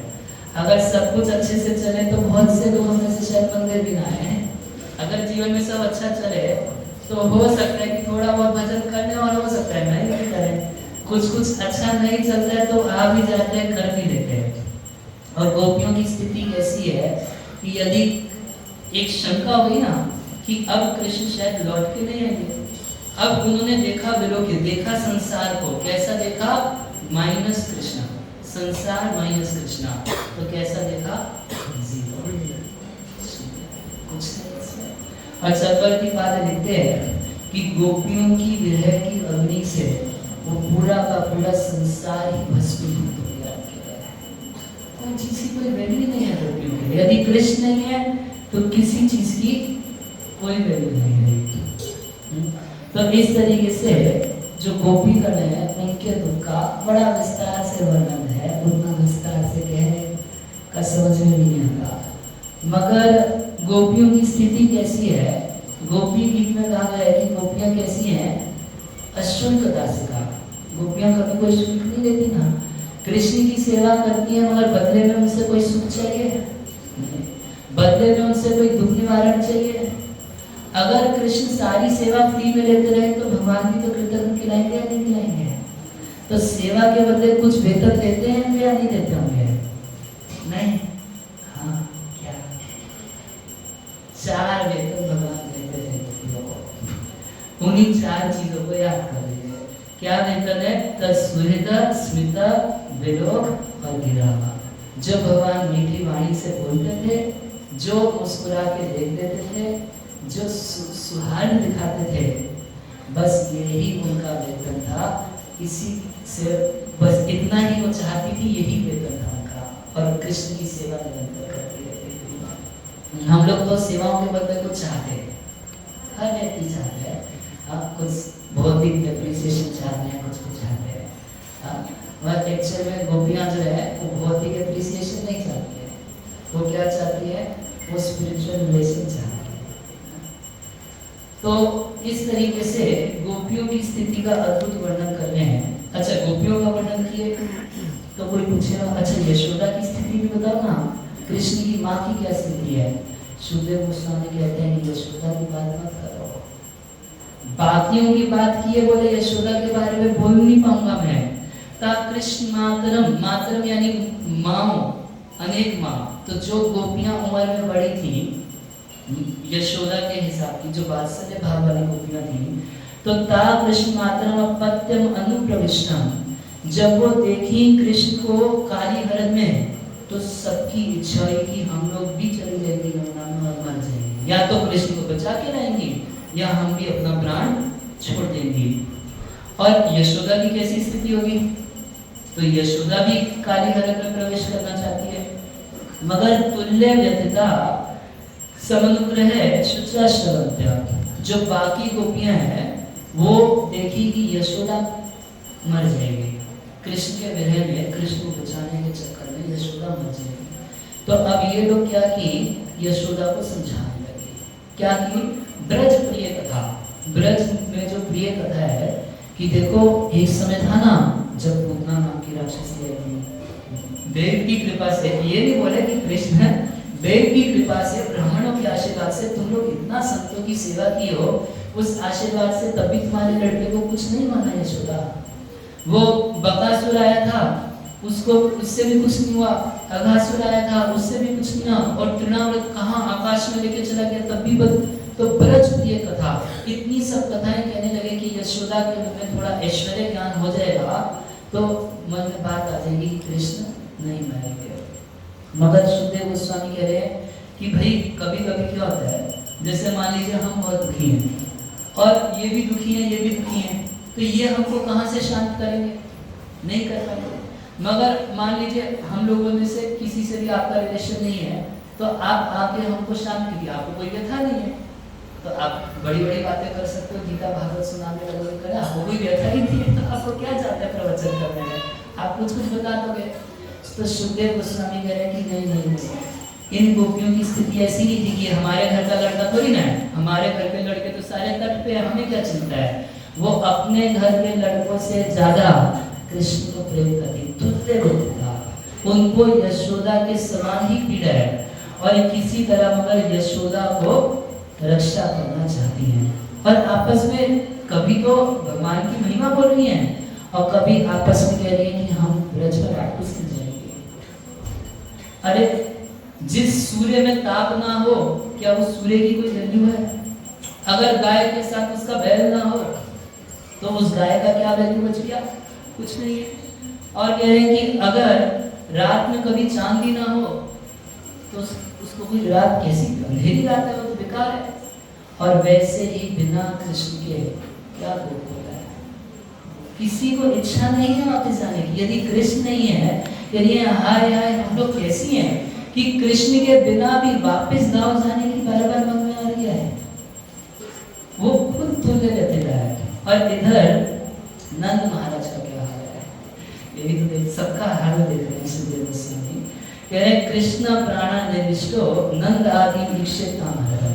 अगर सब कुछ अच्छे से चले तो बहुत से लोगों में से शायद मंदिर भी ना आए। अगर जीवन में सब अच्छा चले तो हो सकता है कि थोड़ा बहुत भजन कर लें, और हो सकता है नहीं भी करें। कुछ अच्छा नहीं चलता है तो आ भी जाते हैं, कर भी देते हैं। और गोपियों की स्थिति कैसी है कि यदि एक शंका हुई ना कि अब कृष्ण शायद लौट के नहीं आएंगे, अब उन्होंने देखा विलोक, देखा संसार को, कैसा देखा? माइनस कृष्णा, संसार माइनस कृष्णा, तो कैसा देखा? जीरो, कुछ नहीं इसमें। और चतुर्थी पाद लिखते हैं कि गोपियों की विरह की अग्नि से वो पूरा का पूरा संसार ही भस्मीभूत हो गया। कोई चीज की कोई वैल्यू नहीं है गोपियों के लिए। यदि कृष्ण नहीं है तो किसी चीज की कोई वैल्यू नहीं है। तो इस तरीके से जो गोपीगण है उनके दुख का बड़ा विस्तार से वर्णन है। उतना विस्तार से कहने का समझ में नहीं आता। मगर गोपियों की स्थिति कैसी है? गोपी गीत में कहा गया है कि गोपियां कैसी हैं? अशुल्क दासिका। गोपियां कभी कोई शुल्क नहीं लेती ना, कृष्ण की सेवा करती है, मगर बदले में उनसे कोई सुख चाहिए? बदले में उनसे कोई दुख निवारण चाहिए? अगर कृष्ण सारी सेवा फ्री में लेते रहे तो भगवान भी तो कृतज्ञ खिलाएंगे या नहीं खिलाएंगे? तो सेवा के बदले कुछ वेतन देते हैं या नहीं देते होंगे? नहीं। हाँ, क्या 4 वेतन भगवान देते थे गोपियों को। उन्हीं 4 चीजों को याद कर लीजिए। क्या वेतन है? तत्सुहृदा, स्मिता, विलोक और गिरावा। जो भगवान मीठी वाणी से बोलते थे, जो मुस्कुरा के देख देते थे, जो सुहार्द दिखाते थे, बस यही उनका वेतन था। इसी से बस इतना ही वो चाहती थी, यही वेतन था उनका। और कृष्ण की सेवा निरंतर करती रहती थी। हम लोग तो सेवाओं के बदले कुछ चाहते हैं, हर व्यक्ति चाहते हैं। कुछ भौतिक एप्रिसिएशन चाहते हैं, कुछ चाहते हैं। वह एक्चुअल में गोपियां जो है वो भौतिक एप्रिसिएशन नहीं चाहती है। वो क्या चाहती है? वो स्पिरिचुअल रिलेशन चाहती है। तो इस तरीके से गोपियों की स्थिति का अद्भुत वर्णन कर रहे हैं। अच्छा, गोपियों का वर्णन किए तो कोई पूछेगा अच्छा यशोदा की स्थिति भी बताओ ना, कृष्ण की माँ की क्या स्थिति है? सुखदेव गोस्वामी कहते हैं कि यशोदा की बात मत करो, बाकियों की बात किए बोले यशोदा के बारे में बोल नहीं पाऊंगा मैं। ता कृष्ण मातरम, मातरम यानी माँ, अनेक माँ। तो जो गोपियां उम्र में बड़ी थी यशोदा के हिसाब की, जो वात्सल्य भाव वाली गोपियां थी, तो ता कृष्ण मातरम अपत्यम अनुप्रविष्टम, जब वो देखी कृष्ण को काली हरद में, तो सबकी इच्छा हुई कि हम लोग भी चले जाएंगे यमुना में और मर जाएंगे, या तो कृष्ण को बचा के रहेंगे या हम भी अपना प्राण छोड़ देंगे। और यशोदा की कैसी स्थिति होगी? तो यशोदा भी काली हरद में प्रवेश करना चाहती है, मगर तुल्य व्यतिता समनुग्रह शुचा श्रवंत्या। जो बाकी गोपियां हैं वो देखी कि यशोदा मर जाएगी, कृष्ण के विरह में, कृष्ण को बचाने के चक्कर में यशोदा मर जाएगी। तो अब ये लोग क्या की, यशोदा को समझाने लगे। क्या की? ब्रज प्रिय कथा। ब्रज में जो प्रिय कथा है कि देखो एक समय था ना जब पूतना नाम की राक्षसी आई थी, देव की कृपा से, ये नहीं बोले कि कृष्ण, देव की कृपा से, ब्राह्मणों के आशीर्वाद से तुम लोग इतना संतों की सेवा की हो, उस आशीर्वाद से तभी तुम्हारे लड़के को कुछ नहीं माना यशोदा। वो बकासुर आया था, उसको, उससे भी कुछ नहीं हुआ। अघासुर आया था, उससे भी कुछ नहीं हुआ। और तृणावृत कहाँ आकाश में लेके चला गया, तब भी तो ब्रज प्रिय कथा, इतनी सब कथाएं कहने लगे कि यशोदा के मुंह में थोड़ा ऐश्वर्य ज्ञान हो जाएगा तो मन में बात आ जाएगी कि कृष्ण नहीं मरेंगे। मगर सुखदेव गोस्वामी कह रहे हैं कि भाई कभी कभी क्या होता है, जैसे मान लीजिए हम बहुत दुखी हैं और ये भी दुखी हैं, ये भी दुखी हैं, तो ये हमको कहाँ से शांत करेंगे? नहीं कर पाएंगे। मगर मान लीजिए हम लोगों में से किसी से भी आपका रिलेशन नहीं है, तो आप आके हमको शांत कीजिए, आपको कोई व्यथा नहीं है तो आप बड़ी बड़ी बातें कर सकते हो, गीता भागवत सुनाने लगोगे, करे आपको कोई व्यथा ही नहीं है तो आपको क्या जाता है प्रवचन करने में, आप कुछ कुछ बता दोगे। तो सुखदेव गोस्वामी कह रहे हैं कि नहीं नहीं नहीं, इन गोपियों की स्थिति ऐसी नहीं थी कि हमारे घर का लड़का थोड़ी ना है, हमारे घर के लड़के तो सारे तट पे है, हमें क्या चिंता है। वो अपने घर के लड़कों से ज्यादा कृष्ण को प्रेम करती, तुल्य व्यतिता, उनको यशोदा के समान ही पीड़ा है और किसी तरह मगर यशोदा को रक्षा करना चाहती हैं। और आपस में कभी तो भगवान की महिमा बोल रही हैं और कभी आपस में कह रही है कि हम ब्रज पर वापस नहीं जाएंगे। अरे जिस सूर्य में ताप ना हो, क्या उस सूर्य की कोई वैल्यू है? अगर गाय के साथ उसका बैल ना हो तो उस गाय का क्या वैल्यू बच गया? कुछ नहीं है। और कह रहे हैं कि अगर रात में कभी चांदी ना हो तो उसको कोई रात कैसी, अंधेरी रात है, वो तो बेकार है। और वैसे ही बिना कृष्ण के क्या दुख होता है? किसी को इच्छा नहीं है वापस जाने की। यदि कृष्ण नहीं है, यदि हाय हाय हम लोग कैसी हैं कि कृष्ण के बिना भी वापस गांव जाने की बार बार मन में आ रही है, वो खुद तुल्य व्यतिता है। और इधर नंद महाराज का क्या हाल है, ये भी तो देख, सबका हाल देख रहे हैं सुखदेव गोस्वामी। कह रहे कृष्ण प्राणा निर्विष्टो नंद आदि निक्षेप काम है।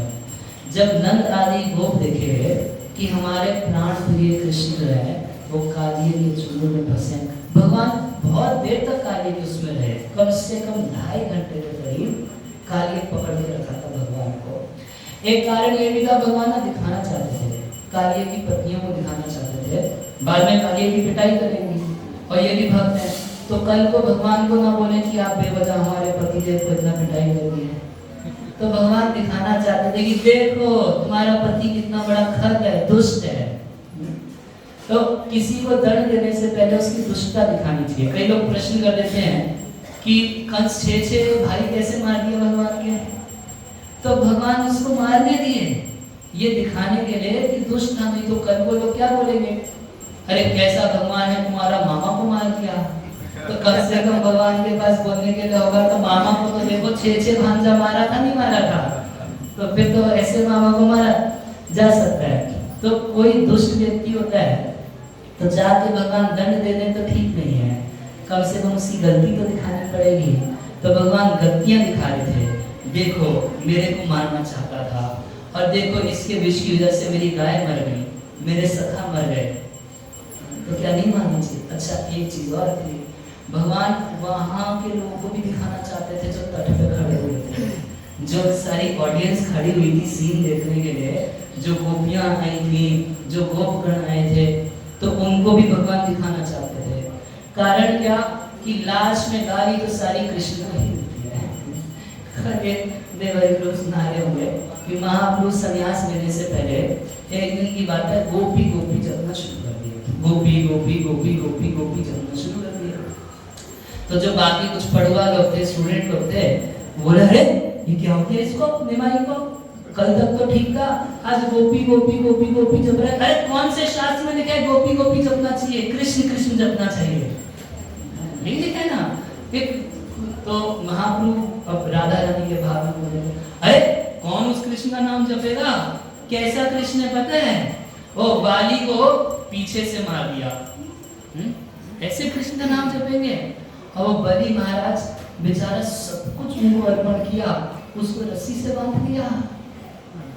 जब नंद आदि गोप देखे कि हमारे प्राण प्रिय कृष्ण जो है वो कालिए के चूल्हों में फंसे, भगवान बहुत देर तक कालिए के उसमें रहे, कम से कम 2.5 घंटे के करीब कालिए पकड़ के रखा था भगवान को। एक कारण ये भी था, भगवान ना दिखाना चाहते थे, कालिए की पत्नियों को दिखाना चाहते थे, बाद में कालिए की पिटाई करेंगी और ये भी भक्त है तो कल को भगवान को ना बोले कि आप बेवजह हमारे पतिदेव को इतना पिटाई कर दी है। तो भगवान दिखाना चाहते थे कि देखो तुम्हारा पति कितना बड़ा खग है, दुष्ट है। तो किसी को दंड देने से पहले उसकी दुष्टता दिखानी चाहिए। कई लोग प्रश्न कर देते हैं कि कंस 6 भाई कैसे मार दिए भगवान के, तो भगवान उसको मारने दिए ये दिखाने के लिए कि दुष्ट था, नहीं तो कल को लोग क्या बोलेंगे, अरे कैसा भगवान है तुम्हारा, मामा को मार दिया। तो कम से कम भगवान के पास बोलने के लिए होगा तो मामा को तो देखो 6 भांजा मारा था, नहीं मारा था, तो फिर तो ऐसे मामा को मारा जा सकता है। तो कोई दुष्ट व्यक्ति होता है तो जाके भगवान दंड दे दें तो ठीक नहीं है, कम से कम उसकी गलती तो दिखानी पड़ेगी। तो भगवान गलतियां दिखा रहे थे, देखो मेरे को मारना चाहता था और देखो इसके विष की वजह से मेरी गाय मर गई, मेरे सखा मर गए, तो क्या नहीं मानना चाहिए? अच्छा एक चीज और थी, भगवान वहाँ के लोगों को भी दिखाना चाहते थे जो तट पे खड़े हुए थे, जो सारी ऑडियंस खड़ी हुई थी सीन देखने के लिए, जो गोपियां आई थी, जो गोपगण आए थे, तो उनको भी भगवान दिखाना चाहते थे। कारण क्या कि लास्ट में गाली तो सारी कृष्ण को ही मिलती है। देवरी सुना रहे होंगे कि महाप्रभु संन्यास लेने से पहले एक दिन की बात है, गोपी गोपी जपना शुरू कर दिया, गोपी गोपी गोपी गोपी गोपी जपना शुरू कर दिया। तो जो बाकी कुछ पढ़ुआ लोग थे, स्टूडेंट लोग थे, बोले अरे ये क्या हो गया इसको, निमाई को, कल तक तो ठीक था, आज गोपी गोपी गोपी गोपी जप रहा है। अरे कौन से शास्त्र में लिखा है गोपी गोपी जपना चाहिए, कृष्ण कृष्ण जपना चाहिए? नहीं लिखा है ना। एक तो महाप्रभु अब राधा रानी के भाव में बोले, अरे कौन उस कृष्ण का नाम जपेगा? कैसा कृष्ण है पता है? वो बाली को पीछे से मार दिया, ऐसे कृष्ण का नाम जपेंगे? और वो बलि महाराज बेचारा सब कुछ उनको अर्पण किया, उसको रस्सी से बांध दिया,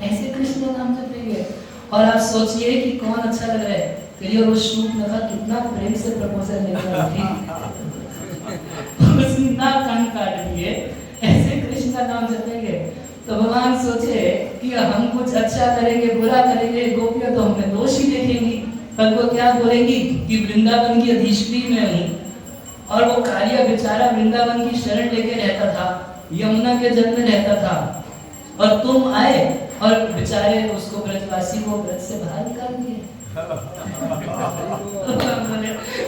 ऐसे कृष्ण का नाम जपेंगे? और आप सोचिए कि कौन अच्छा लग रहा है? करिए वो शूर्पणखा कितना प्रेम से प्रपोजल लेकर आई थी, उसने ना कान काट दिए, ऐसे कृष्ण का नाम जपेंगे? तो भगवान सोचे कि हम कुछ अच्छा करेंगे बुरा करेंगे, गोपियां तो हमें दोष ही देखेंगी, पर वो क्या बोलेंगी कि वृंदावन की अधीश्वरी मैं हूँ, और वो कालिया बेचारा वृंदावन की शरण लेके रहता था, यमुना के जल में रहता था, और तुम आए और बेचारे उसको ब्रजवासी को ब्रज से बाहर निकाल दिए।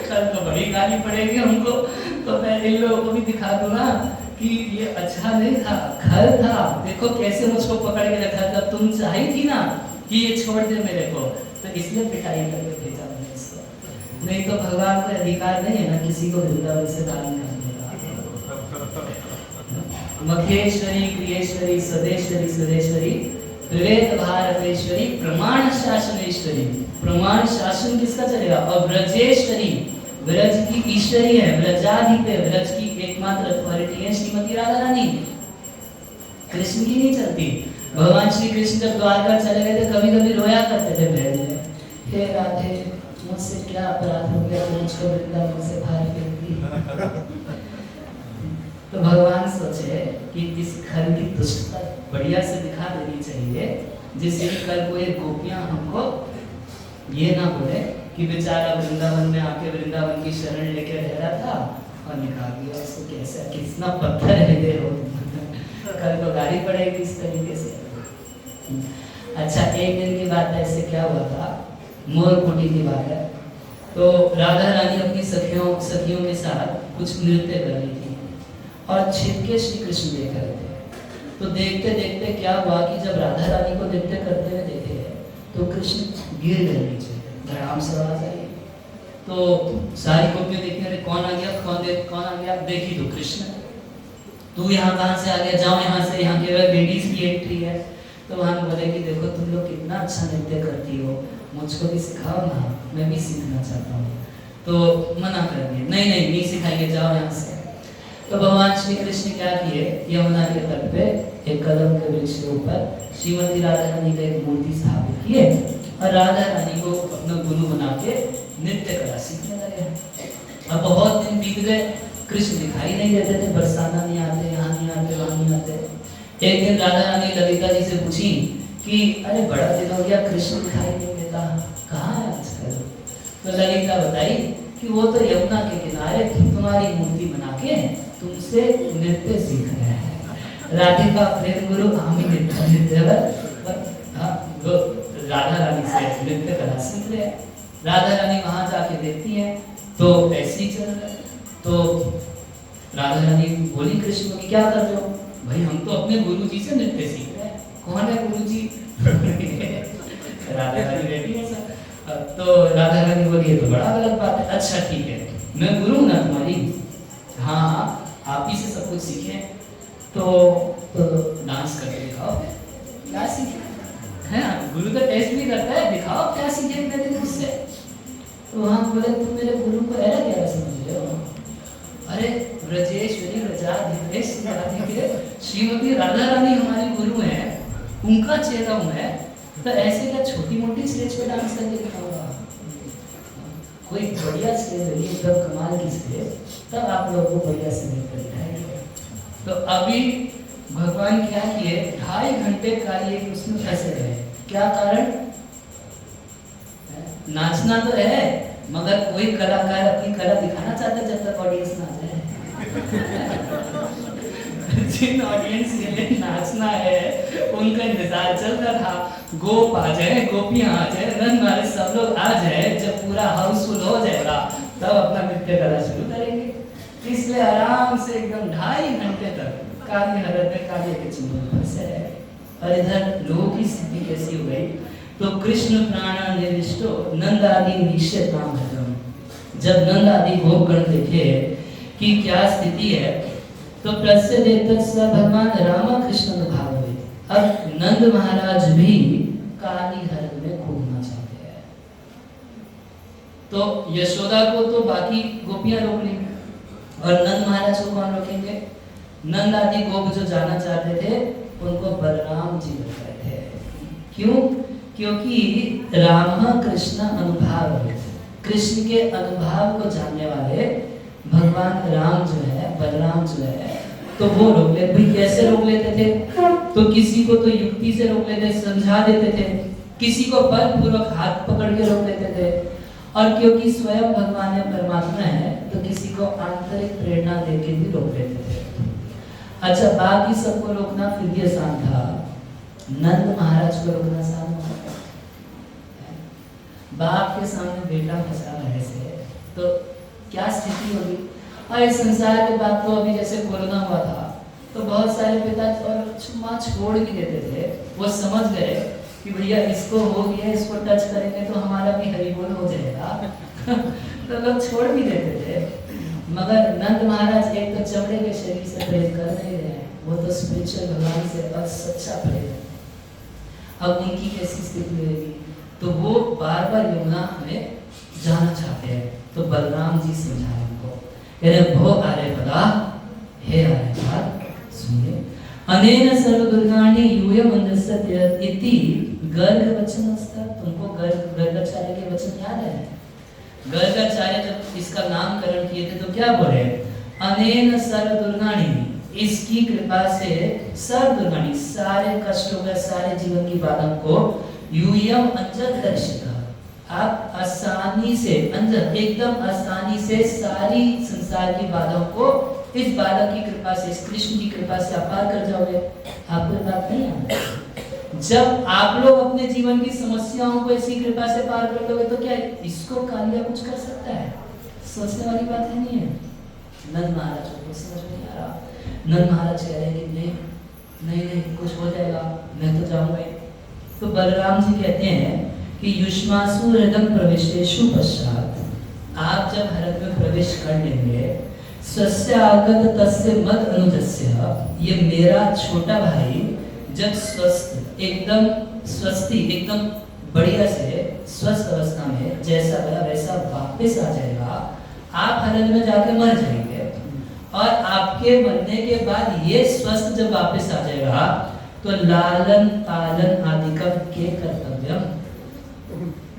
कल तो बड़ी गाली पड़ेगी हमको, तो मैं इन लोगों को भी दिखा दूंगा कि ये अच्छा नहीं था, खल था, देखो कैसे मुझको पकड़ के रखा था, तुम चाही थी ना कि ये छोड़ दे मेरे को, तो इसलिए पिटाई करके भेजा मैंने इसको, नहीं तो भगवान को अधिकार नहीं है ना किसी को वृंदावन से बाहर निकालने का। मखेश्वरी क्रियेश्वरी सदेश्वरी सदेश्वरी त्रिवेद भारतेश्वरी प्रमाण शासनेश्वरी, प्रमाण शासन किसका चलेगा? और ब्रजेश्वरी, ब्रज की ईश्वरी है, ब्रजाधिपे, ब्रज की एकमात्र अथॉरिटी है श्रीमती राधा रानी, कृष्ण की नहीं चलती। भगवान श्री कृष्ण जब द्वारका चले गए थे कभी कभी रोया करते थे महल में, हे राधे मुझसे क्या अपराध हो गया, मुझको वृंदावन से बाहर फेंक दी। तो भगवान सोचे कि इस घर की दुष्टता बढ़िया से दिखा देनी चाहिए, जिससे कि कल को ये गोपियां हमको ये ना बोले कि बेचारा वृंदावन में आके वृंदावन की शरण लेके रह रहा था और निकाल दिया उसको, कैसा कितना पत्थर हृदय हो, कल को गाड़ी पड़ेगी इस तरीके से। अच्छा, एक दिन की बात है, ऐसे क्या हुआ था, मोरकुटी की बात है, तो राधा रानी अपनी सखियों के साथ कुछ नृत्य कर रही थी और छिपके श्री कृष्ण देख रहे थे। तो देखते देखते क्या हुआ कि जब राधा रानी को नृत्य करते हुए देखे तो कृष्ण गिर गए नीचे, धड़ाम से आवाज आई, तो सारी गोपियां देखने रहे कौन आ गया, देखी तो कृष्ण, तू यहाँ कहाँ से आ गया, जाओ यहाँ से, यहाँ केवल लेडीज की एंट्री है। तो वहाँ बोले कि देखो तुम लोग कितना अच्छा नृत्य करती हो, मुझको भी सिखाओ ना, मैं भी सीखना चाहता हूँ। तो मना कर दिया, नहीं सिखाएंगे, जाओ यहाँ से। तो भगवान श्री कृष्ण क्या किए, यमुना के तट पे एक कदम के वृक्ष के ऊपर श्रीमती राधा रानी का एक मूर्ति स्थापित किए और राधा रानी को अपना गुरु बना के नृत्य कला सीखने लगे। अब बहुत दिन बीत गए, कृष्ण दिखाई नहीं देते थे, बरसाना नहीं आते, यहाँ नहीं आते, वहाँ नहीं आते। एक दिन राधा रानी ललिता जी से पूछी कि अरे बड़ा दिन हो गया, कृष्ण दिखाई नहीं देता, कहाँ है आजकल? तो ललिता बताई कि वो तो यमुना के किनारे तुम्हारी मूर्ति बना के तुमसे नृत्य सीख रहे हैं। राधिका प्रेम गुरु हम ही नृत्य राधा रानी से नृत्य कला सीख रहे हैं। राधा रानी वहां जाके देखती हैं तो ऐसे ही चल रहा है। तो राधा रानी बोली कृष्ण को कि क्या कर रहे हो? भाई हम तो अपने गुरु जी से नृत्य सीख रहे हैं। कौन है गुरु जी? राधा रानी बैठी है सर। तो राधा रानी बोली ये तो बड़ा गलत बात है। अच्छा ठीक है, मैं गुरु हूं ना तुम्हारी, हाँ आप ही से सब कुछ सीखे। तो डांस करके दिखाओ, क्या सीखे है? गुरु का टेस्ट भी करता है, दिखाओ क्या सीखे मेरे मुझसे। तो वहाँ बोले तुम मेरे गुरु को ऐसा क्या समझ रहे हो? अरे ब्रजेश्वरी ब्रजाधिपे श्रीमती राधा रानी हमारी गुरु है, उनका चेला हूँ मैं, तो ऐसे क्या छोटी मोटी स्टेज पे डांस करके दिखाऊंगा? कोई बढ़िया स्टेज है, एकदम कमाल की स्टेज, तब आप लोगों को बढ़िया से नृत्य दिखाएंगे। तो अभी भगवान क्या किए, 2.5 घंटे कार्य उसमें फंसे रहे। क्या कारण? नाचना तो है, मगर कोई कलाकार अपनी कला दिखाना चाहता है जब तक ऑडियंस ना जाए। जिन ऑडियंस के लिए नाचना है उनका इंतजार चल रहा था, गोप आ जाए, गोपियां आ जाए, रन वाले सब लोग आ जाए, जब पूरा हाउसफुल हो जाएगा तब अपना नृत्य कला शुरू करेंगे। इसलिए आराम से एकदम 2.5 घंटे तक कार्य हरत में कार्य के चिंतन फंसे रहे। और इधर लोगों की स्थिति कैसी हो गई, तो कृष्ण प्राण निर्दिष्टो नंद आदि निश्चित नाम है। जब नंद आदि गोपगण देखे कि क्या स्थिति है, तो प्रसिद्ध स भगवान रामकृष्ण अनुभाव हुए। अब नंद महाराज भी काली हरद में कूदना चाहते हैं। तो यशोदा को तो बाकी गोपियां रोक ली, और नंद महाराज को कौन रोकेंगे? नंद आदि गोप जो जाना चाहते थे उनको बलराम जी रोक रहे थे। क्यों? क्योंकि राम कृष्ण अनुभाव हुए थे। कृष्ण के अनुभाव को जानने वाले भगवान राम जो है, बलराम जो है, तो वो रोक लेते। भाई कैसे रोक लेते थे? तो किसी को तो युक्ति से रोक लेते, समझा देते थे, किसी को बलपूर्वक हाथ पकड़ के रोक लेते थे, और क्योंकि स्वयं भगवान परमात्मा है तो किसी को आंतरिक प्रेरणा देके भी रोक लेते थे। अच्छा, बाकी सबको रोकना फिर भी आसान था, नंद महाराज को रोकना आसान था। बाप के सामने बेटा फंसा रहे से तो क्या स्थिति होगी? और इस संसार के बाद तो अभी जैसे कोरोना हुआ था तो बहुत सारे पिता और माँ छोड़ भी देते थे। वो समझ गए कि भैया इसको हो गया, इसको टच करेंगे तो हमारा भी हरि बोल हो जाएगा तो लोग छोड़ भी देते थे। मगर नंद महाराज एक तो चमड़े के शरीर से प्रेम कर नहीं रहे, वो तो स्पिरिचुअल भगवान से और सच्चा प्रेम। अब उनकी कैसी स्थिति रहेगी? तो वो बार बार यमुना में जाना चाहते हैं। तो बलराम जी समझाए उनको, अरे भो आर्य पदा, हे आर्य सुनिए, अनेन सर्व दुर्गाणि यूयम अंधस्य इति गर्ग वचन अस्ता। तुमको गर्गाचार्य के वचन याद है? गर्गाचार्य जब इसका नामकरण किए थे तो क्या बोले? अनेन सर्व दुर्गाणि, इसकी कृपा से सर्व दुर्गाणि, सारे कष्टों का, सारे जीवन की बाधा को यूयम अंजन दर्शिका, आप आसानी से, अंजन एकदम आसानी से सारी संसार की बाधाओं को इस बालक की कृपा से, इस कृष्ण की कृपा से आप पार कर जाओगे। आपको बात नहीं है? जब आप लोग अपने जीवन की समस्याओं को इसी कृपा से पार कर लोगे तो क्या इसको कालिया कुछ कर सकता है? सोचने वाली बात है नहीं है। नंद महाराज को कुछ समझ नहीं आ रहा। नंद महाराज कह रहे कि नहीं कुछ हो जाएगा, मैं तो जाऊंगा। तो बलराम जी कहते हैं कि युष्मासु हृदम प्रवेशेषु पश्चात, आप जब हृदय में प्रवेश कर लेंगे, स्वस्य आगत तस्य मद अनुजस्य, ये मेरा छोटा भाई जब स्वस्थ एकदम स्वस्थी एकदम बढ़िया से स्वस्थ अवस्था में जैसा गया वैसा वापस आ जाएगा, आप हृदय में जाके मर जाएंगे, और आपके मरने के बाद ये स्वस्थ जब वापस आ जाएगा तो लालन पालन आदिकम के कर्तव्य,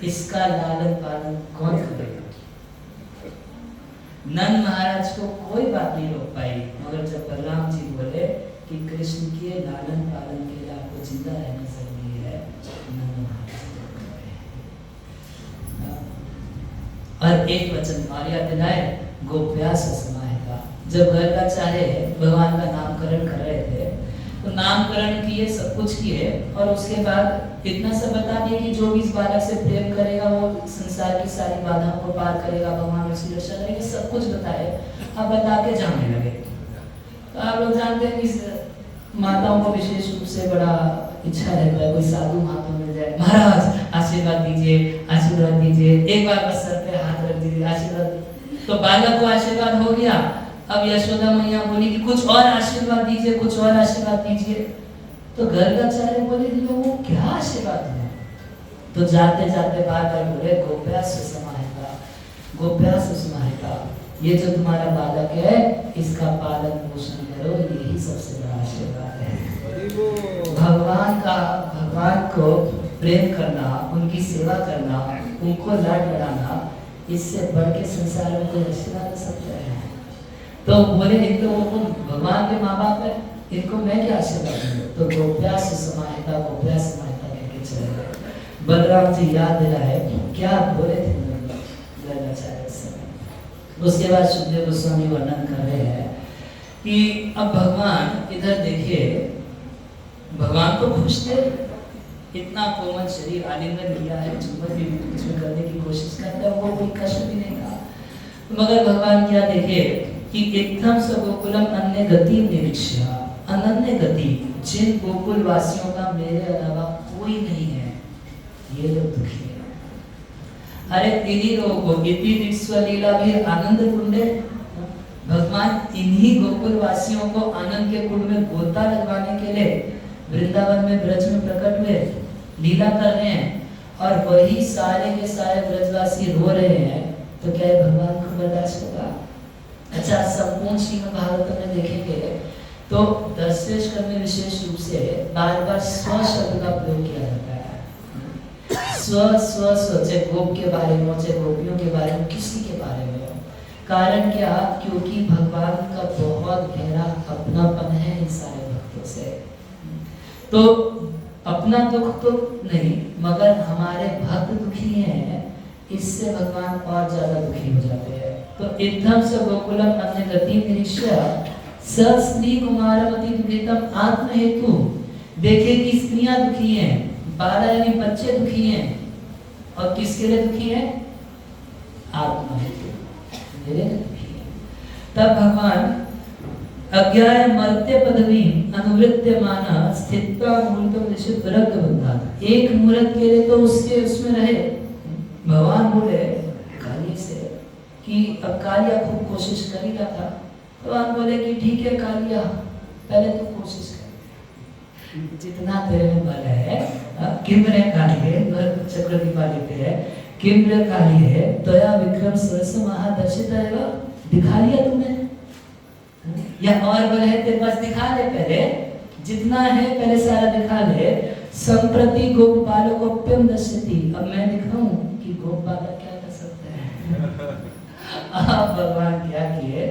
इसका लालन पालन कौन करेगा? नंद महाराज को कोई बात नहीं रोक पाई, मगर जब बलराम जी बोले कि कृष्ण के लालन पालन के लिए आपको जिंदा रहना जरूरी है, नंद महाराज और एक वचन और याद दिलाए, गोप्यास समाहिता। जब गर्गाचार्य भगवान का नामकरण कर रहे थे तो नामकरण किए, सब कुछ किए, और उसके बाद इतना सब बता दिया कि जो भी इस बालक से प्रेम करेगा वो संसार की सारी बाधाओं को पार करेगा, भगवान उसकी रक्षा करेंगे, सब कुछ बताए। अब बता के जाने लगे। तो आप लोग जानते हैं कि माताओं को विशेष रूप से बड़ा इच्छा रहता है कोई साधु महात्मा मिल जाए, महाराज आशीर्वाद दीजिए, आशीर्वाद दीजिए, एक बार बस सर पे हाथ रख दीजिए, आशीर्वाद। तो बालक को आशीर्वाद हो गया। अब यशोदा मैया बोली कि कुछ और आशीर्वाद दीजिए, कुछ और आशीर्वाद दीजिए। तो गर्गाचार्य बोले लोगों को क्या आशीर्वाद दूं? तो जाते जाते बार बार बोले गोप्यास समाहिता, गोप्यास समाहिता, ये जो तुम्हारा बालक है इसका पालन पोषण करो, यही सबसे बड़ा आशीर्वाद है। भगवान को प्रेम करना, उनकी सेवा करना, उनको लाड लड़ाना, इससे बढ़ के संसार में कोई आशीर्वाद हो सकता है? तो बोले एक तो वो भगवान के माँ बाप है, इनको मैं क्या आशीर्वाद दूं? तो गोप्यास समाहिता, गोप्यास समाहिता कहके चले गए। बलराम जी याद दिलाए क्या बोले थे गर्गाचार्य से। उसके बाद सुखदेव गोस्वामी वर्णन कर रहे हैं कि अब भगवान इधर देखिए, भगवान तो खुश थे, इतना कोमल शरीर, आलिंगन लिया है, चुंबन भी कुछ करने की कोशिश करता है, वो कोई कष्ट भी नहीं था। मगर भगवान क्या देखे कि इत्थम स गोकुलम अन्य गति निरीक्षा, अनन्य गति, जिन गोकुल वासियों का मेरे अलावा कोई नहीं है, ये लोग दुखी है। अरे इन्हीं लोगों को इति निस्वलीला भी आनंद कुंडे, भगवान इन्हीं गोकुल वासियों को आनंद के कुंड में गोता लगवाने के लिए वृंदावन में ब्रज में प्रकट हुए, लीला कर रहे हैं, और वही सारे के सारे ब्रजवासी रो रहे हैं, तो क्या ये भगवान को बर्दाश्त होगा? अच्छा, संपूर्ण श्रीमद् भागवत में देखेंगे तो दशरथ में विशेष रूप से बार बार स्व शब्द का प्रयोग किया जाता है। स्व स्व स्व, चाहे गोप के बारे में, चाहे गोपियों के बारे में, किसी के बारे में। कारण क्या? क्योंकि भगवान का बहुत गहरा अपनापन है इन सारे भक्तों से। तो अपना दुख तो नहीं, मगर हमारे भक्त दुखी हैं, इससे भगवान और ज्यादा दुखी हो जाते हैं। तो इत्थम से गोकुलम अन्य गति निरीक्ष्य स्त्री कुमारवती दुखितम आत्म हेतु, देखे कि स्त्रियां दुखी हैं, 12 यानी बच्चे दुखी हैं, और किसके लिए दुखी है? आत्मा हेतु दुखी है। तब भगवान अज्ञाय मर्त्य पदवी अनुवृत्य माना स्थित्वा मूलतम निश्चित विरक्त बंधा, एक मुहूर्त के लिए तो उसके उसमें रहे। भगवान बोले काली से कि अब कालिया खूब कोशिश कर ही रहा था, भगवान बोले कि ठीक है कालिया, पहले तो कोशिश कर, जितना तेरे में बल है। किम्र कालिये, चक्र दीपाली पे है, किम्र कालिये तया विक्रम सरस महादर्शित है, दिखा लिया तुमने, या और बल है तेरे पास, दिखा ले पहले, जितना है पहले सारा दिखा ले। संप्रति गोपालोप्यम दर्शति, अब मैं दिखाऊं कि गोपालक क्या कर सकते हैं। अब भगवान क्या किए,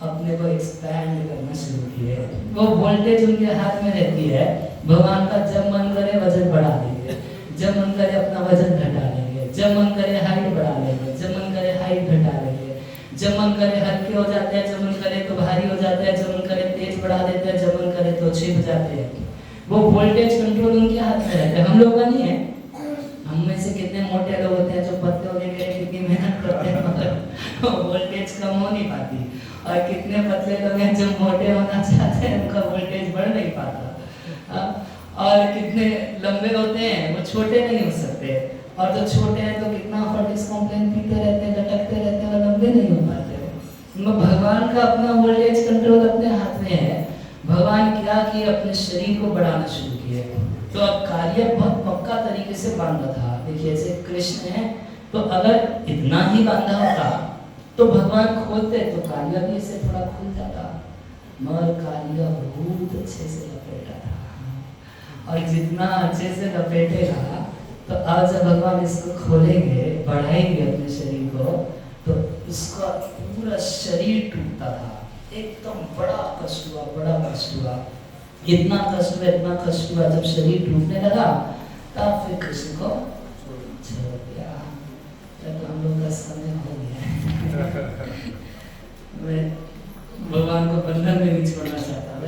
अपने को एक्सपैंड करना शुरू किए। वो वोल्टेज उनके हाथ में रहती है, भगवान का जब मन करे वजन बढ़ा देंगे, जब मन करे अपना वजन घटा लेंगे, जब मन करे हाइट बढ़ा लेंगे, जब मन करे हाइट घटा लेंगे, जब मन करे हल्के हो जाते हैं, जब मन करे तो भारी हो जाते हैं, जब मन करे तेज बढ़ा देते हैं, जब मन करे तो छिप जाते हैं। वो वोल्टेज कंट्रोल उनके हाथ में रहता है, हम लोग का नहीं है। हम में से कितने मोटे लोग होते हैं जो पतले होने के लिए कितनी मेहनत करते हैं, मगर वोल्टेज कम हो नहीं पाती, और कितने पतले लोग हैं जो मोटे होना चाहते हैं, उनका वोल्टेज बढ़ नहीं पाता। और कितने लंबे होते हैं वो छोटे नहीं हो सकते, और जो छोटे हैं तो कितना फॉर्टिस कॉम्प्लेन पीते रहते हैं, लटकते रहते हैं, और लंबे नहीं हो पाते। भगवान का अपना वोल्टेज कंट्रोल अपने हाथ में है। भगवान क्या किए, अपने शरीर को बढ़ाना शुरू किए। तो अब कार्य बहुत पक्का तरीके से बांधा था। देखिए ऐसे कृष्ण है, तो अगर इतना ही बांधा होता तो भगवान खोलते तो कालिया भी इसे थोड़ा खुल जाता, मगर कालिया बहुत अच्छे से लपेटा था, और जितना अच्छे से लपेटेगा तो अब जब भगवान इसको खोलेंगे, बढ़ाएंगे अपने शरीर को, तो उसका पूरा शरीर टूटता था। एकदम बड़ा कष्ट हुआ, बड़ा कष्ट हुआ, इतना कष्ट हुआ, इतना कष्ट हुआ। जब शरीर टूटने लगा तब फिर कृष्ण को छोड़ दिया। तो हम लोग का समय हो गया। मैं भगवान को बंधन में भी छोड़ना चाहता हूँ।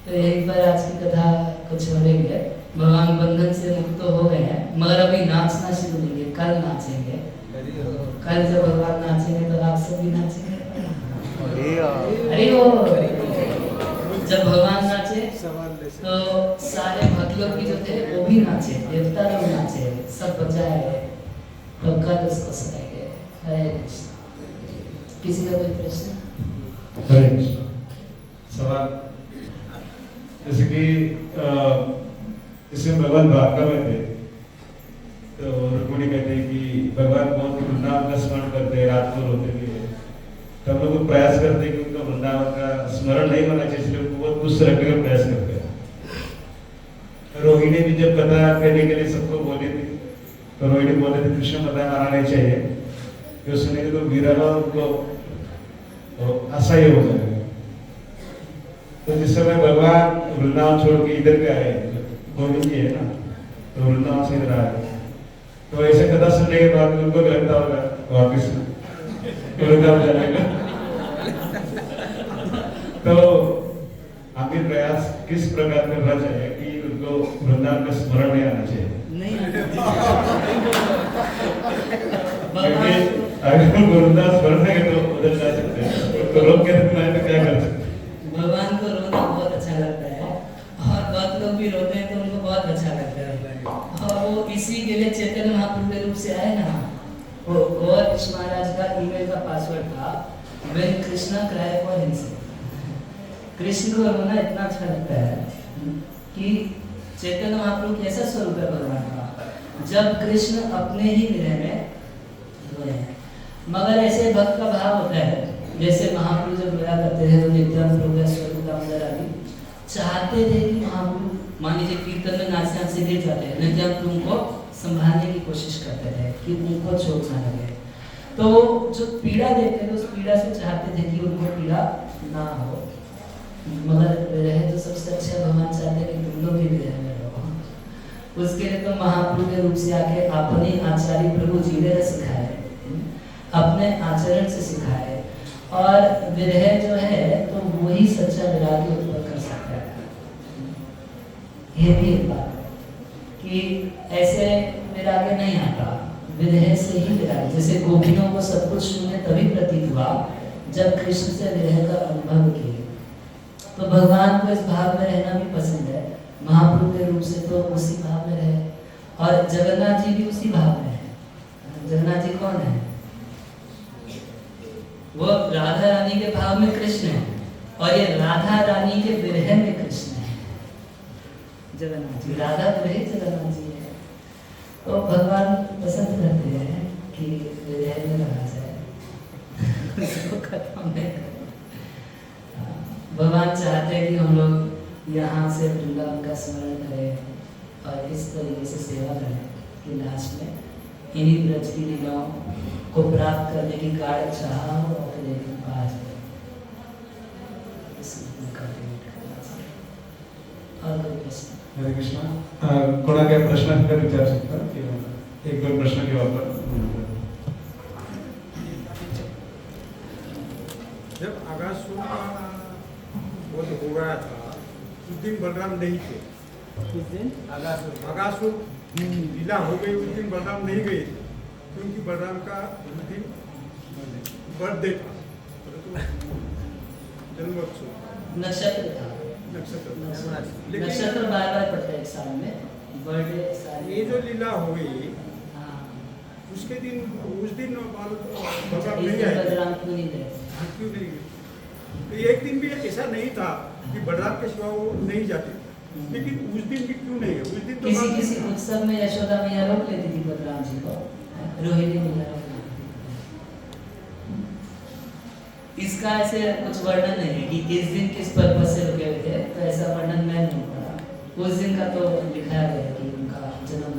तो एक बार आज की कथा कुछ हो रही है, भगवान बंधन से मुक्त तो हो गए हैं, मगर अभी नाचना शुरू नहीं है, कल नाचेंगे। कल जब भगवान नाचेंगे तो आप सब भी नाचेंगे। अरे वो जब भगवान नाचे तो सारे भक्त लोग भी जो थे वो भी नाचे, देवता लोग नाचे, सब बजाए, तो कल उसको सुनाएंगे। हरे कृष्ण। किसी का कोई प्रश्न? हरे कृष्ण। सवाल जैसे कि इसमें भगवान द्वारका में थे, तो रुक्मिणी कहते हैं कि भगवान बहुत वृंदावन का स्मरण करते हैं, रात को रोते भी है, तो हम लोग प्रयास करते हैं कि उनका वृंदावन का स्मरण नहीं होना चाहिए, इसलिए उनको बहुत खुश रखने का प्रयास करते हैं। रोहिणी भी जब कथा करने के लिए सबको बोली थी, तो रोहिणी बोले थे कृष्ण कथा माना नहीं चाहिए, कि सुनेंगे तो वीरा उनको असह्य हो जाएगा। तो जिस समय भगवान वृंदावन छोड़ के इधर पे आए, गोविंद जी है ना, तो वृंदावन से इधर आए, तो ऐसे कथा सुनने के बाद उनको भी लगता होगा वापिस वृंदावन जाने का। तो हमें प्रयास किस प्रकार करना चाहिए कि उनको वृंदावन का स्मरण नहीं आना चाहिए? नहीं अगर वृंदावन स्मरण है तो उधर जा सकते हैं, तो लोग कहते हैं तो क्या कर सकते हैं? भगवान को रोना बहुत अच्छा लगता है, और बहुत लोग भी रोते हैं तो उनको बहुत अच्छा लगता है। और वो इसी के लिए चैतन्य महाप्रभु के रूप से आए ना, वो गौर महाराज का इमेज कृष्ण को रोना इतना अच्छा लगता है कि चैतन्य महाप्रभु कैसा स्वरूप है भगवान का, जब कृष्ण अपने ही विरह में रोए हैं। मगर ऐसे भक्त का भाव होता है, जैसे महाप्रभु जब रोया करते थे तो नित्यानंद प्रभु स्वरूप दामोदर आदि चाहते थे कि महाप्रभु मान लीजिए कीर्तन में नाचने से गिर जाते हैं, नित्यानंद प्रभु को संभालने की कोशिश करते थे कि उनको चोट ना लगे। तो जो पीड़ा देखते थे उस पीड़ा से चाहते थे कि उनको पीड़ा ना हो। मगर विरह तो सबसे अच्छा भगवान चाहते हैं कि तुम लोग भी विरह में रहो। उसके लिए तो महाप्रभु के रूप से आके अपने आचार्य प्रभु जी ने सिखाए, अपने आचरण से सिखाए। और विरह जो है तो वही सच्चा विरागी उत्पन्न कर सकता है। ये भी एक बात है कि ऐसे विरागी नहीं आता, विरह से ही विरागी। जैसे गोपियों को सब कुछ शून्य तभी प्रतीत हुआ जब कृष्ण से विरह का अनुभव किए। तो भगवान को इस भाव में रहना भी पसंद है, महाप्रभु के रूप से तो उसी भाव में रहे। और जगन्नाथ जी भी उसी भाव में है। जगन्नाथ जी कौन है? वो राधा रानी के भाव में कृष्ण है, और ये राधा रानी के विरह में कृष्ण है। जगन्नाथ जी राधा विरह जगन्नाथ जी है। तो भगवान पसंद करते हैं कि विरह में रहा जाए, उसको खत्म नहीं करें। भगवान चाहते हैं कि हम लोग यहाँ से वृंदावन का स्मरण करें और इस तरीके से सेवा करें कि लास्ट में इन्हीं ब्रज की लीलाओं को प्राप्त करने की गाढ़ चाह हो और फिर एक दिन पा जाए। और कोई प्रश्न? हरे कृष्णा, कोणा काय प्रश्न तर विचारू शकता किंवा एक दोन प्रश्न किंवा जब आगासुर का वध हो गया था उस दिन बलराम नहीं थे। किस दिन? आगासुर लीला हो गई उस दिन बलराम नहीं गए थे, क्योंकि बलराम का उस दिन बर्थडे था, जन्मोत्सव नक्षत्र था। नक्षत्र बार-बार पड़ता है एक साल में, बर्थडे साल। ये जो लीला हो गई हाँ, उसके दिन उस दिन बलराम इस नहीं दिन आए। बलराम क्यों नहीं गए? क्यों नहीं गए? तो एक दिन भी ऐसा नहीं था कि बलराम के सिवा वो नहीं जाते, लेकिन उस दिन भी क्यों नहीं है? उस दिन तो किसी उत्सव में यशोदा मैया रोक लेती थी बलराम जी को, रोहिणी मैया रोक लेती थी। इसका ऐसे कुछ वर्णन नहीं है कि इस दिन किस पर्पज से रुके हुए थे, तो ऐसा वर्णन मैं नहीं पढ़ा। उस दिन का तो लिखा गया कि उनका जन्म